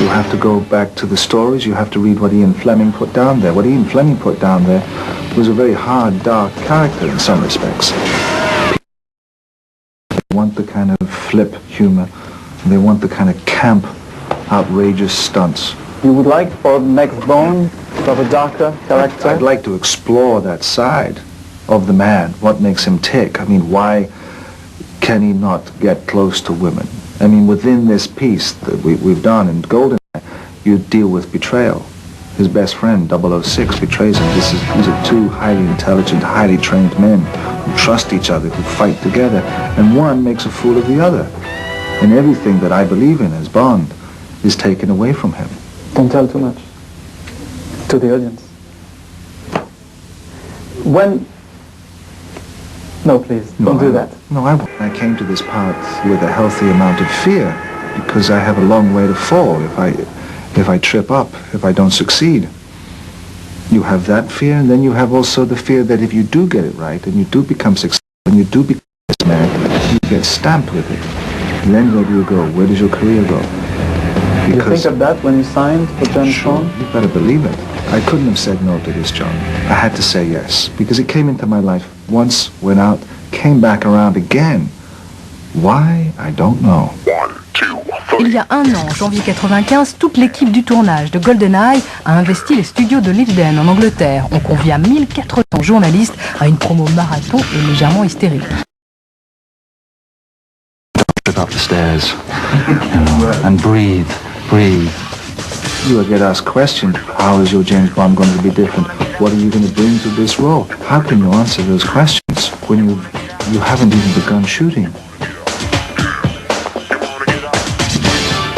You have to go back to the stories. You have to read what Ian Fleming put down there. What Ian Fleming put down there was a very hard, dark character in some respects. They want the kind of flip humor. They want the kind of camp, outrageous stunts. You would like for the next Bond to have a darker character? I'd like to explore that side of the man. What makes him tick? I mean, why can he not get close to women? I mean, within this piece that we've done in Goldeneye, you deal with betrayal. his best friend, 006, betrays him. These are two highly intelligent, highly trained men who trust each other, who fight together, and one makes a fool of the other. And everything that I believe in as Bond is taken away from him. Don't tell too much to the audience. No, please, don't do that. No, I won't. I came to this part with a healthy amount of fear because I have a long way to fall if I trip up, if I don't succeed. You have that fear, and then you have also the fear that if you do get it right and you do become successful and you do become this man, you get stamped with it. And then where do you go? Where does your career go? You think of that when you signed for James Bond? You better believe it. I couldn't have said no to this job. I had to say yes, because it came into my life once, went out, came back around again. Why? I don't know. Il y a un an, en janvier 95, toute l'équipe du tournage de Goldeneye a investi les studios de Leavesden en Angleterre. On convia 1400 journalistes à une promo marathon et légèrement hystérique. Trip up the stairs, and breathe. You will get asked questions. How is your James Bond going to be different? What are you going to bring to this role? How can you answer those questions when you haven't even begun shooting?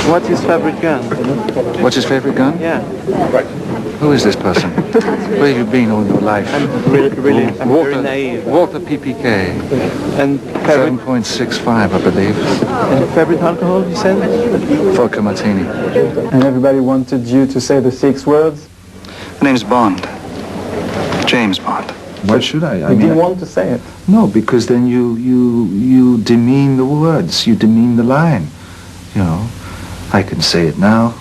What's his favorite gun? What's his favorite gun? Yeah. Who is this person? Where have you been all your life? I'm very naive. Walter PPK. And 7.65, I believe. And favorite alcohol, you said? Vodka martini. And everybody wanted you to say the 6 words? My name's Bond. James Bond. Why should I? You didn't want to say it. No, because then you demean the words. You demean the line. You know, I can say it now,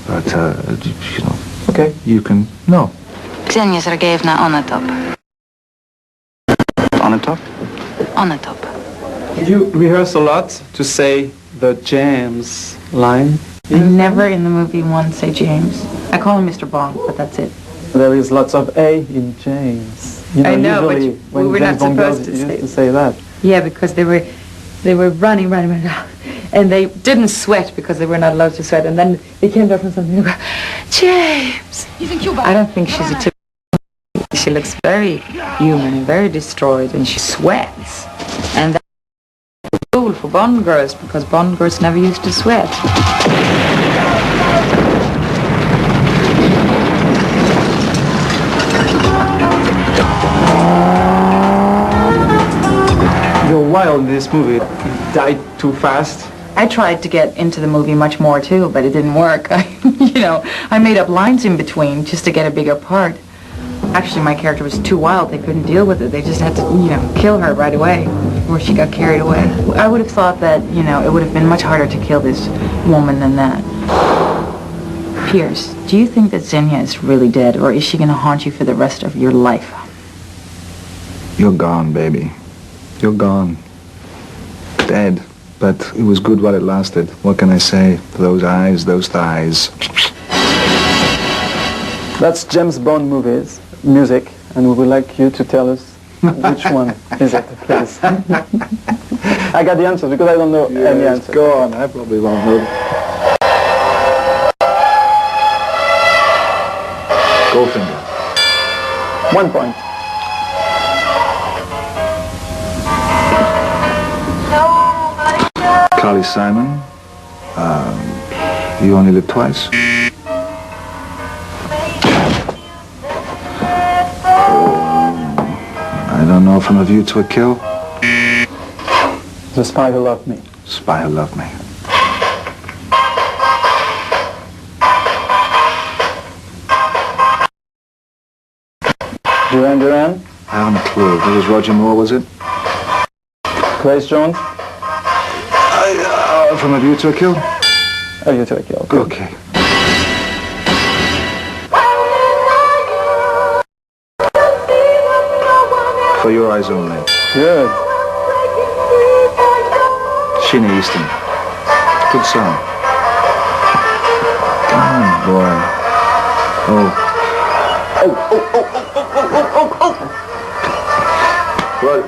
but, you know. Okay. You can, no. Ksenia Sergeyevna on the top. On the top? On the top. Did you rehearse a lot to say the James line? I never in the movie once say James. I call him Mr. Bond, but that's it. There is lots of A in James. You know, I know, but usually we were not supposed to say that. Yeah, because they were running, and they didn't sweat because they were not allowed to sweat, and then they came down from something and go, James! You think you're bad? I don't think she's a typical. She looks very human and very destroyed, and she sweats. And that's a rule for Bond girls, because Bond girls never used to sweat. You're wild in this movie. You died too fast. I tried to get into the movie much more too, but it didn't work. I made up lines in between just to get a bigger part. Actually, my character was too wild. They couldn't deal with it. They just had to, kill her right away before she got carried away. I would have thought that, it would have been much harder to kill this woman than that. Pierce, do you think that Xenia is really dead, or is she going to haunt you for the rest of your life? You're gone, baby. You're gone. Dead. But it was good while it lasted. What can I say? Those eyes, those thighs. That's James Bond music, and we would like you to tell us which one is it, please. I got the answers because I don't know any answer. Go on, I probably won't know. Goldfinger. 1 point. Carly Simon. You Only Live Twice. I don't know, From a View to a Kill. The Spy Who Loved Me. Spy Who Loved Me. Duran Duran. I haven't a clue. It was Roger Moore, was it? Grace Jones. From a View to a Kill? A View to a Kill. Good. Okay. For Your Eyes Only. Good. Sheena Easton. Good song. Come on, boy. Oh. What?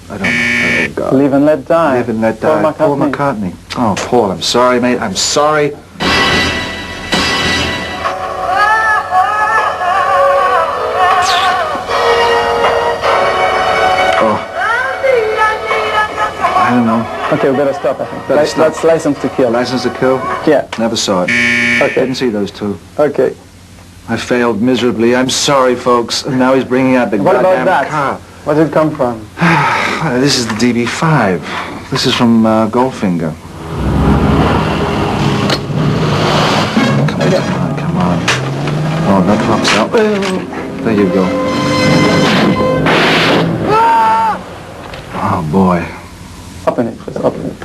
I don't know. Oh, God. Live and Let Die. Live and Let Die. Paul McCartney. Oh, Paul, I'm sorry, mate. I'm sorry. Okay, we better stop, I think. Better stop. That's License to Kill. License to Kill? Yeah. Never saw it. Okay. Didn't see those two. Okay. I failed miserably. I'm sorry, folks. And now he's bringing out the What goddamn about that? car. Where did it come from? This is the DB5. This is from Goldfinger. Come on. Oh, that pops out. There you go. Oh, boy. Open it, just open it.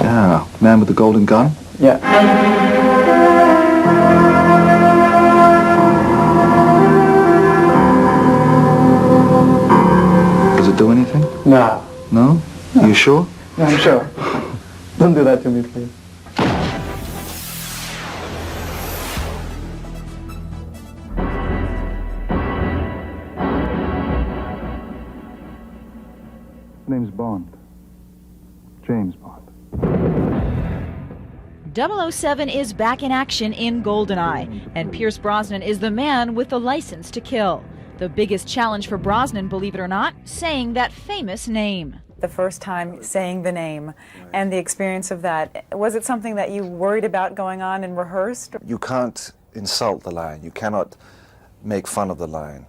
Yeah, man with the golden gun? Yeah. Does it do anything? No. No? You sure? No, I'm sure. Don't do that to me, please. His name's Bond. James Bond. 007 is back in action in Goldeneye, and Pierce Brosnan is the man with the license to kill. The biggest challenge for Brosnan, believe it or not, saying that famous name. The first time saying the name and the experience of that, was it something that you worried about going on and rehearsed? You can't insult the line. You cannot make fun of the line.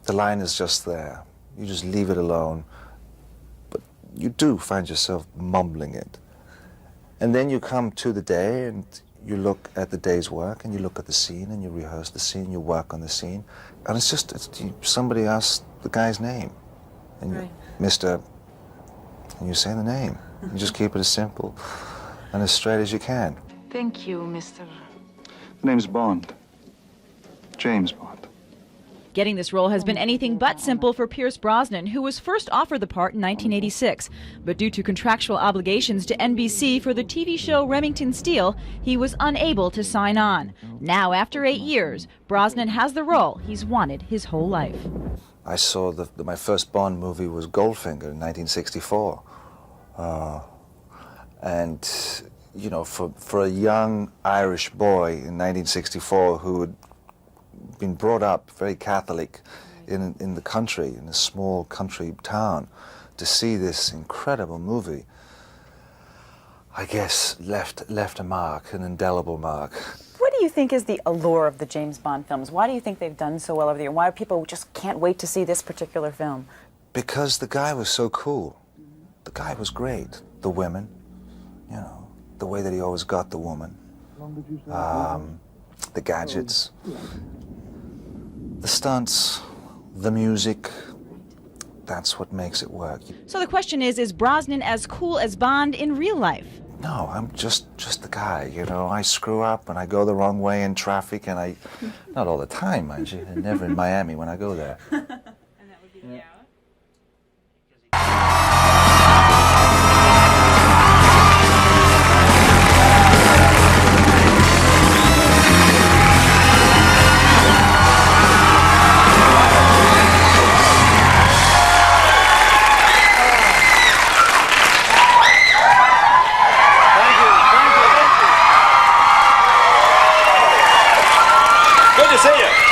The line is just there. You just leave it alone. But you do find yourself mumbling it. And then you come to the day and you look at the day's work and you look at the scene and you rehearse the scene, you work on the scene. And it's just, somebody asks the guy's name. And you, Mr. And you say the name. You just keep it as simple and as straight as you can. Thank you, Mr. The name's Bond. James Bond. Getting this role has been anything but simple for Pierce Brosnan, who was first offered the part in 1986. But due to contractual obligations to NBC for the TV show Remington Steele, he was unable to sign on. Now, after 8 years, Brosnan has the role he's wanted his whole life. I saw my first Bond movie was Goldfinger in 1964. And, you know, for a young Irish boy in 1964 who had been brought up very Catholic in the country, in a small country town, to see this incredible movie, I guess left a mark, an indelible mark. What do you think is the allure of the James Bond films? Why do you think they've done so well over the years? Why people just can't wait to see this particular film? Because the guy was so cool. The guy was great. The women, you know, the way that he always got the woman. The gadgets. The stunts, the music, that's what makes it work. So the question is Brosnan as cool as Bond in real life? No, I'm just the guy, you know. I screw up and I go the wrong way in traffic and not all the time, mind you, and never in Miami when I go there. And that would be the hour?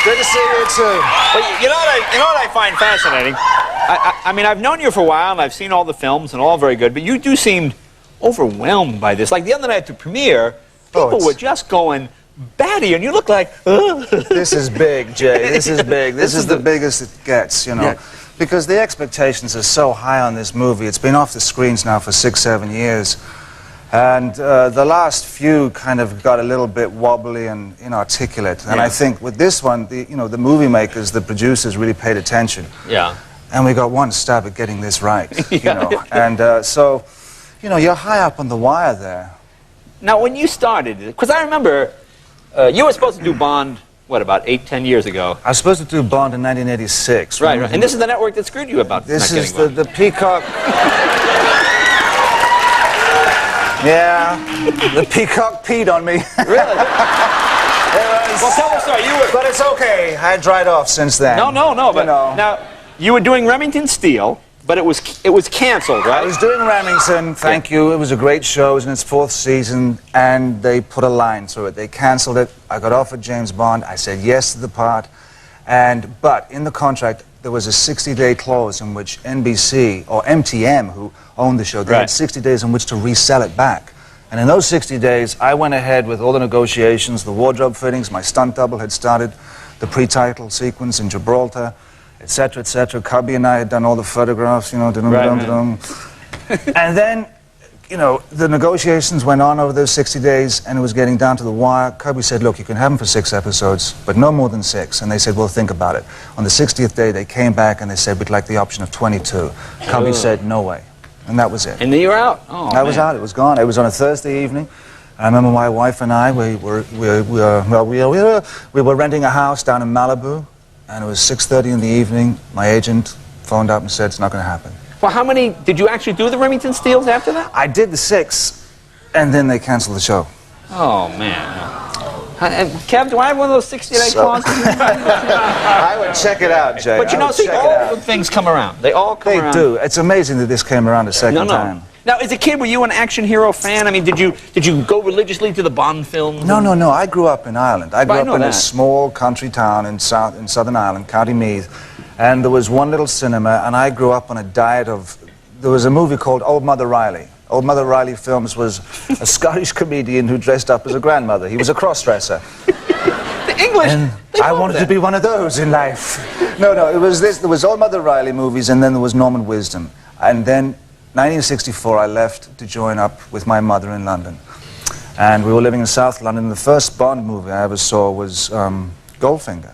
Good to see you too. Well, you know what I find fascinating? I mean, I've known you for a while, and I've seen all the films, and all very good, but you do seem overwhelmed by this. Like the other night at the premiere, people were just going batty, and you look like, ugh. This is big, Jay. This is big. This is the biggest it gets, you know. Yeah. Because the expectations are so high on this movie. It's been off the screens now for 6-7 years. And the last few kind of got a little bit wobbly and inarticulate. And I think with this one, the movie makers, the producers really paid attention. Yeah. And we got one stab at getting this right, you know. And so, you know, you're high up on the wire there. Now, when you started, because I remember you were supposed to do Bond, what, about 8-10 years ago? I was supposed to do Bond in 1986. Right, right. And this is the network that screwed you about this not is getting the Peacock. Yeah, the Peacock peed on me. Really? Well, tell the story. But it's okay. I dried off since then. No. But now you were doing Remington Steele, but it was canceled, right? I was doing Remington. Thank you. It was a great show. It was in its 4th season, and they put a line through it. They canceled it. I got offered James Bond. I said yes to the part, but in the contract, there was a 60-day clause in which NBC, or MTM, who owned the show, they had 60 days in which to resell it back. And in those 60 days, I went ahead with all the negotiations, the wardrobe fittings, my stunt double had started the pre-title sequence in Gibraltar, etc., etc. Cubby and I had done all the photographs, you know, and then, you know, the negotiations went on over those 60 days, and it was getting down to the wire. Cubby said, look, you can have them for 6 episodes, but no more than 6. And they said, well, think about it. On the 60th day, they came back and they said, we'd like the option of 22. Cubby said, no way. And that was it. And then you were out. Oh, that was out. It was gone. It was on a Thursday evening. I remember my wife and I, we were renting a house down in Malibu, and it was 6:30 in the evening. My agent phoned up and said, it's not going to happen. Well, how many, did you actually do the Remington Steels after that? I did the 6, and then they canceled the show. Oh, man. Kev, do I have one of those 60-day clauses? I would check it out, Jay. But you know, see, all the things come around. They all come around. They do. It's amazing that this came around a second time. Now, as a kid, were you an action hero fan? I mean, did you go religiously to the Bond films? No. I grew up in Ireland. I grew up in a small country town in Southern Ireland, County Meath, and there was one little cinema, and I grew up on a diet of... There was a movie called Old Mother Riley. Old Mother Riley Films was a Scottish comedian who dressed up as a grandmother. He was a cross-dresser. The English. And I wanted to be one of those in life. No, it was this. There was Old Mother Riley movies, and then there was Norman Wisdom. And then, 1964, I left to join up with my mother in London. And we were living in South London. The first Bond movie I ever saw was Goldfinger.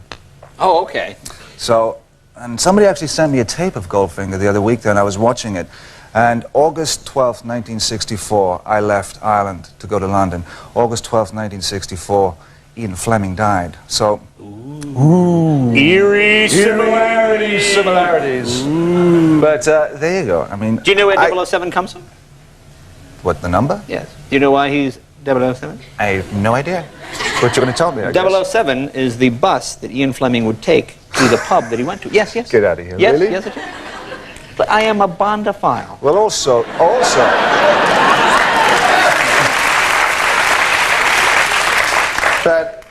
Oh, okay. So, and somebody actually sent me a tape of Goldfinger the other week, and I was watching it. And August 12th, 1964, I left Ireland to go to London. August 12th, 1964, Ian Fleming died. So, eerie similarities. But there you go. I mean, do you know where 007 comes from? What, the number? Yes. Do you know why he's 007? I have no idea. What you're going to tell me, I guess. 007 is the bus that Ian Fleming would take to the pub that he went to. Yes. Get out of here. Yes, really? Yes, it is. But I am a Bondophile. Well, also. But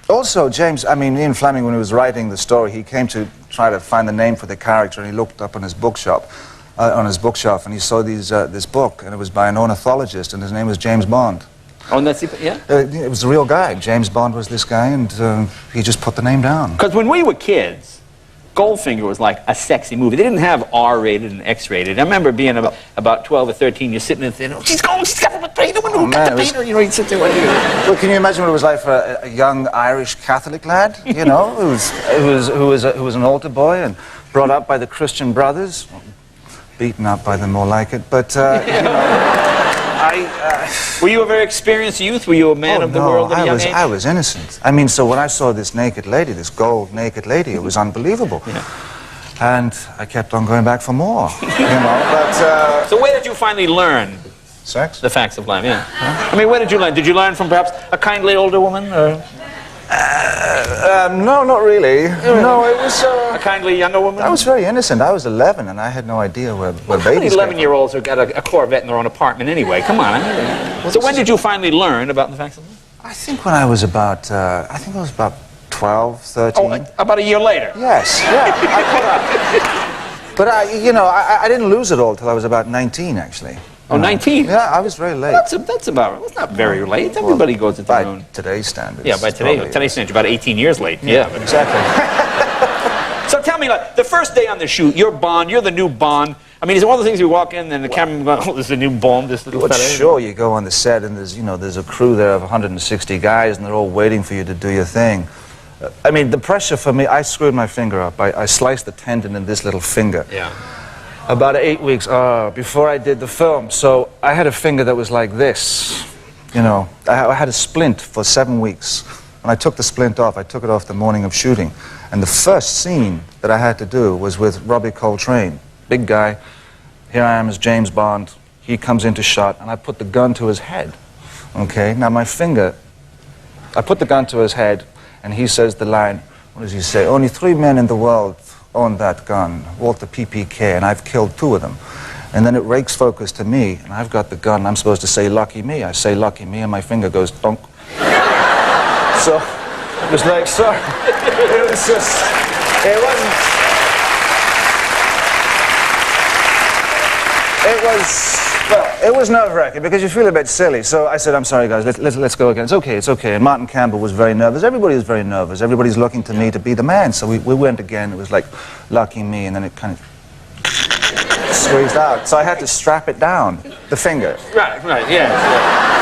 also, James, I mean, Ian Fleming, when he was writing the story, he came to try to find the name for the character, and he looked up on his bookshelf, and he saw this book, and it was by an ornithologist, and his name was James Bond. Oh, and that's yeah. It was a real guy. James Bond was this guy, and he just put the name down. Because when we were kids, Goldfinger was like a sexy movie. They didn't have R-rated and X-rated. I remember being about 12 or 13, you're sitting there thinking, she's got the painter, you know, you'd sit there. Well, can you imagine what it was like for a young Irish Catholic lad, you know, who was an altar boy and brought up by the Christian brothers, beaten up by them more like it, but, you know, were you a very experienced youth? Were you a man of the world at a young age? I was innocent. I mean, so when I saw this naked lady, this gold naked lady, it was unbelievable. Yeah. And I kept on going back for more, you know, but... So where did you finally learn? Sex? The facts of life, yeah. Huh? I mean, where did you learn? Did you learn from perhaps a kindly older woman, or...? No, not really. No, it was... a kindly younger woman? I was very innocent. I was 11, and I had no idea where babies How many 11-year-olds have got a Corvette in their own apartment anyway? Come on. So when did you finally learn about the facts of life? I think when I was about, 12, 13. Oh, about a year later? Yes, yeah, I caught up. But I didn't lose it all till I was about 19, actually. Oh, 19? Yeah, I was very late. That's that's not very late. Everybody goes at their own. By today's standards. Yeah, by today's standards, you're about 18 years late. Yeah, exactly. So tell me, like, the first day on the shoot, you're Bond, you're the new Bond. I mean, is it one of the things you walk in and the cameraman goes, oh, this is the new Bond, this little fella? Sure, you go on the set and there's a crew there of 160 guys and they're all waiting for you to do your thing. I mean, the pressure for me, I screwed my finger up. I sliced the tendon in this little finger. Yeah. About 8 weeks before I did the film. So I had a finger that was like this. You know, I had a splint for 7 weeks. When I took the splint off, I took it off the morning of shooting. And the first scene that I had to do was with Robbie Coltrane. Big guy. Here I am as James Bond. He comes into shot, and I put the gun to his head. Okay, now my finger, I put the gun to his head, and he says the line, what does he say? Only 3 men in the world own that gun, Walter PPK, and I've killed 2 of them. And then it rakes focus to me, and I've got the gun, and I'm supposed to say, lucky me. I say, lucky me, and my finger goes, donk. So, it was like, sorry, it was just, it wasn't, It was nerve-wracking because you feel a bit silly. So I said, I'm sorry, guys, let's go again. It's okay. And Martin Campbell was very nervous. Everybody was very nervous. Everybody's looking to me to be the man. So we went again. It was like lucky me, and then it kind of squeezed out. So I had to strap it down, the finger. Right, yeah.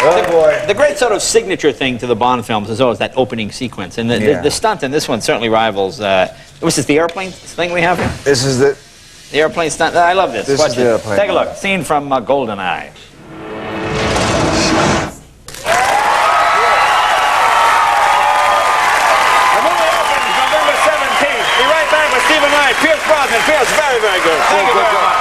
Well, actually, the great sort of signature thing to the Bond films is always that opening sequence. And the stunt in this one certainly rivals... was this the airplane thing we have here? This is the airplane stunt. I love this. This is the airplane. Take a look. Scene from Goldeneye. The movie opens November 17th. Be right back with Stephen Knight. Pierce Brosnan. Pierce, very, very good. Thank you very much.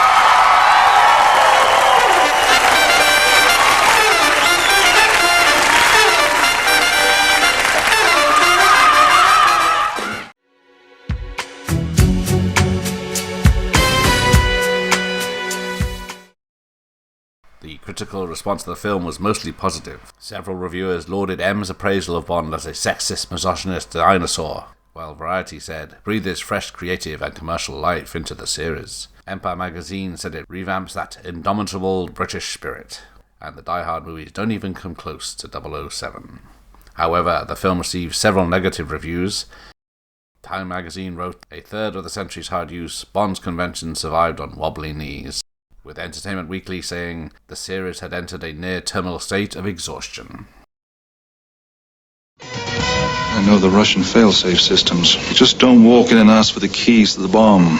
The critical response to the film was mostly positive. Several reviewers lauded M's appraisal of Bond as a sexist, misogynist dinosaur, while Variety said, breathes fresh, creative and commercial life into the series. Empire magazine said it revamps that indomitable British spirit, and the Die Hard movies don't even come close to 007. However, the film received several negative reviews. Time magazine wrote, a third of the century's hard use, Bond's convention survived on wobbly knees, with Entertainment Weekly saying the series had entered a near-terminal state of exhaustion. I know the Russian fail-safe systems. You just don't walk in and ask for the keys to the bomb.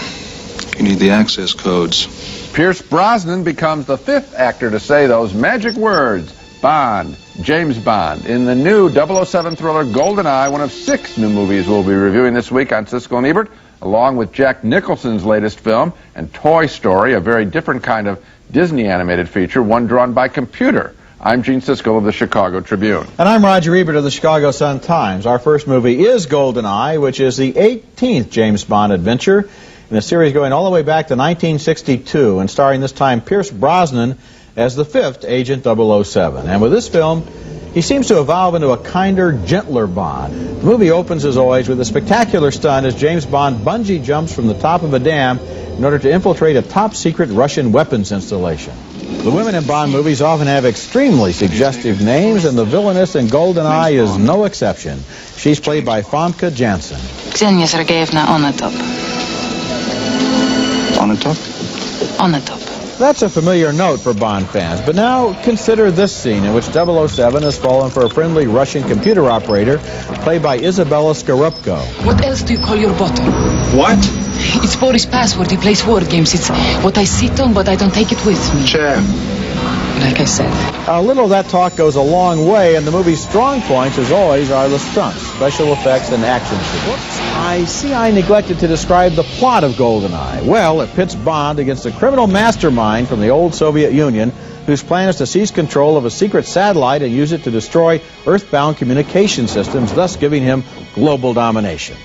You need the access codes. Pierce Brosnan becomes the 5th actor to say those magic words. Bond, James Bond, in the new 007 thriller Goldeneye, one of 6 new movies we'll be reviewing this week on Siskel and Ebert, along with Jack Nicholson's latest film, and Toy Story, a very different kind of Disney animated feature, one drawn by computer. I'm Gene Siskel of the Chicago Tribune. And I'm Roger Ebert of the Chicago Sun-Times. Our first movie is Goldeneye, which is the 18th James Bond adventure in a series going all the way back to 1962 and starring this time Pierce Brosnan as the 5th Agent 007. And with this film, he seems to evolve into a kinder, gentler Bond. The movie opens, as always, with a spectacular stunt as James Bond bungee jumps from the top of a dam in order to infiltrate a top-secret Russian weapons installation. The women in Bond movies often have extremely suggestive names, and the villainess in Goldeneye is no exception. She's played by Famke Janssen. Ksenia Sergeyevna Onatop. Onatop? Onatop. That's a familiar note for Bond fans, but now consider this scene in which 007 has fallen for a friendly Russian computer operator played by Isabella Scorupco. What else do you call your bottle? What? It's Boris' password. He plays word games. It's what I sit on, but I don't take it with me. Chair. Like I said. A little of that talk goes a long way, and the movie's strong points, as always, are the stunts, special effects, and action scenes. I see I neglected to describe the plot of Goldeneye. Well, it pits Bond against a criminal mastermind from the old Soviet Union whose plan is to seize control of a secret satellite and use it to destroy Earth-bound communication systems, thus giving him global domination.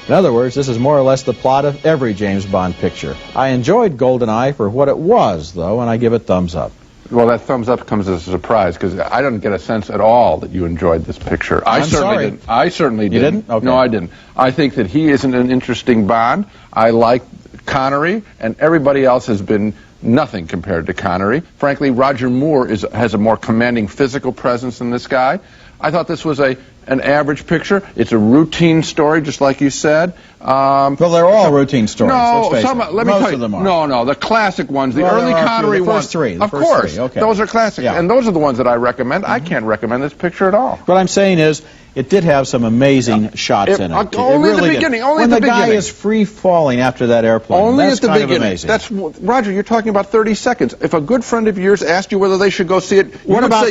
In other words, this is more or less the plot of every James Bond picture. I enjoyed Goldeneye for what it was, though, and I give it thumbs up. Well, that thumbs up comes as a surprise, because I don't get a sense at all that you enjoyed this picture. I certainly didn't. You didn't? Okay. No, I didn't. I think that he isn't an interesting Bond. I like Connery, and everybody else has been nothing compared to Connery. Frankly, Roger Moore has a more commanding physical presence than this guy. I thought this was an average picture. It's a routine story, just like you said. Well, they're all routine stories. No, let me most tell you. Of them are. No, the classic ones, the early Connery ones. First three. Of course, okay. Those are classic, and those are the ones that I recommend. I can't recommend this picture at all. What I'm saying is, it did have some amazing shots in it. Only at the beginning. When the guy is free falling after that airplane, only that's at the kind beginning. of amazing. That's Roger. You're talking about 30 seconds. If a good friend of yours asked you whether they should go see it, what about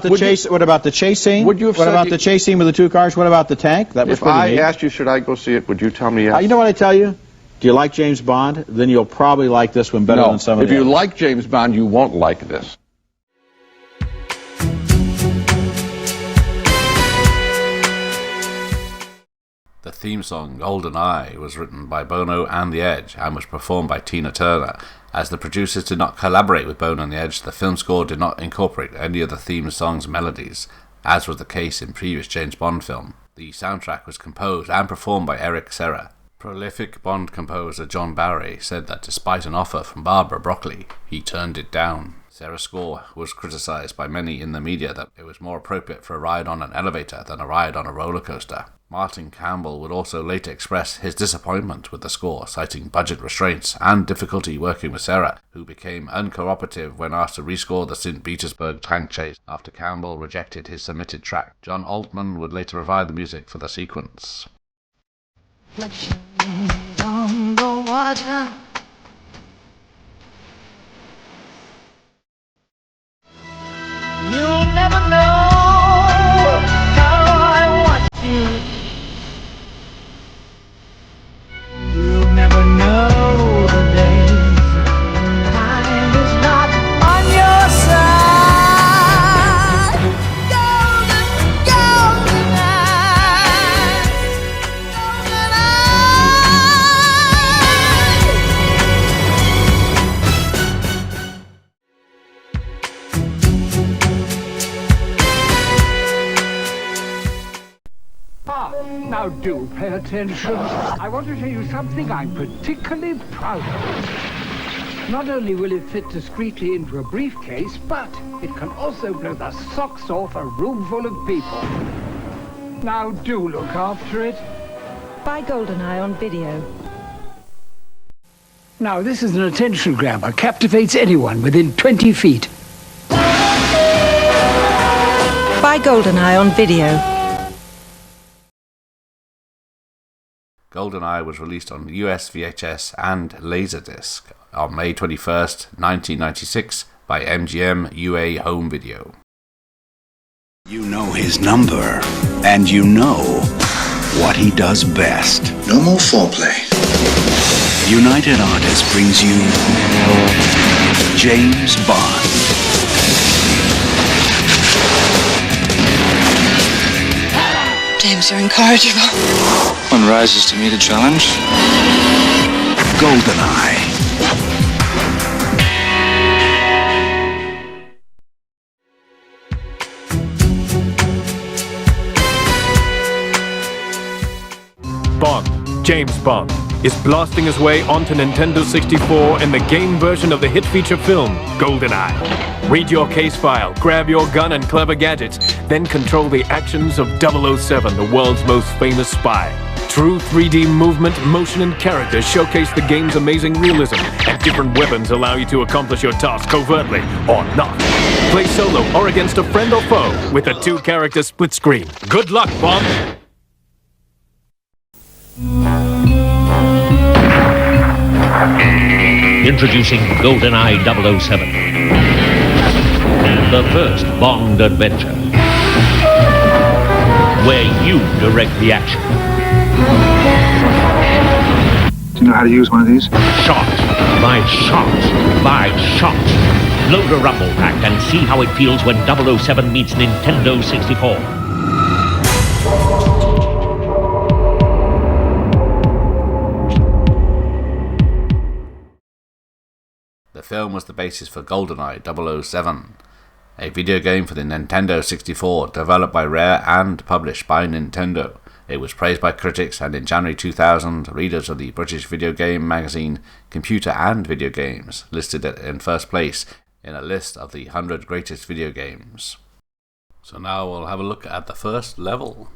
the chase? What about the chase scene? Would you have what about the chase scene with the 2 cars? What about the tank? That was if I asked you, should I go see it? Would you tell me yes? You know what I tell you? Do you like James Bond? Then you'll probably like this one better than some of the others. If you like James Bond, you won't like this. The theme song, Goldeneye, was written by Bono and The Edge and was performed by Tina Turner. As the producers did not collaborate with Bono and The Edge, the film score did not incorporate any of the theme song's melodies, as was the case in previous James Bond film. The soundtrack was composed and performed by Eric Serra. Prolific Bond composer John Barry said that despite an offer from Barbara Broccoli, he turned it down. Sarah's score was criticised by many in the media that it was more appropriate for a ride on an elevator than a ride on a roller coaster. Martin Campbell would also later express his disappointment with the score, citing budget restraints and difficulty working with Sarah, who became uncooperative when asked to rescore the St. Petersburg tank chase after Campbell rejected his submitted track. John Altman would later provide the music for the sequence. On the water. You'll never know how I want you. You'll never know the days time is not on your side. Golden, golden eye, golden Now do pay attention. I want to show you something I'm particularly proud of. Not only will it fit discreetly into a briefcase, but it can also blow the socks off a room full of people. Now do look after it. Buy Goldeneye on video. Now this is an attention grabber. Captivates anyone within 20 feet. Buy Goldeneye on video. Goldeneye was released on US VHS and Laserdisc on May 21st, 1996 by MGM UA Home Video. You know his number, and you know what he does best. No more foreplay. United Artists brings you James Bond. James, you're incorrigible. One rises to meet a challenge. Goldeneye. Bond, James Bond, is blasting his way onto Nintendo 64 in the game version of the hit feature film, Goldeneye. Read your case file, grab your gun and clever gadgets, then control the actions of 007, the world's most famous spy. True 3D movement, motion, and character showcase the game's amazing realism, and different weapons allow you to accomplish your task covertly or not. Play solo or against a friend or foe with a 2-character split screen. Good luck, Bond! Introducing GoldenEye 007, the first Bond adventure, where you direct the action. Do you know how to use one of these? Shot by shot by shot. Load a rumble pack and see how it feels when 007 meets Nintendo 64. The film was the basis for GoldenEye 007, a video game for the Nintendo 64 developed by Rare and published by Nintendo. It was praised by critics, and in January 2000, readers of the British video game magazine Computer and Video Games listed it in first place in a list of the 100 greatest video games. So now we'll have a look at the first level.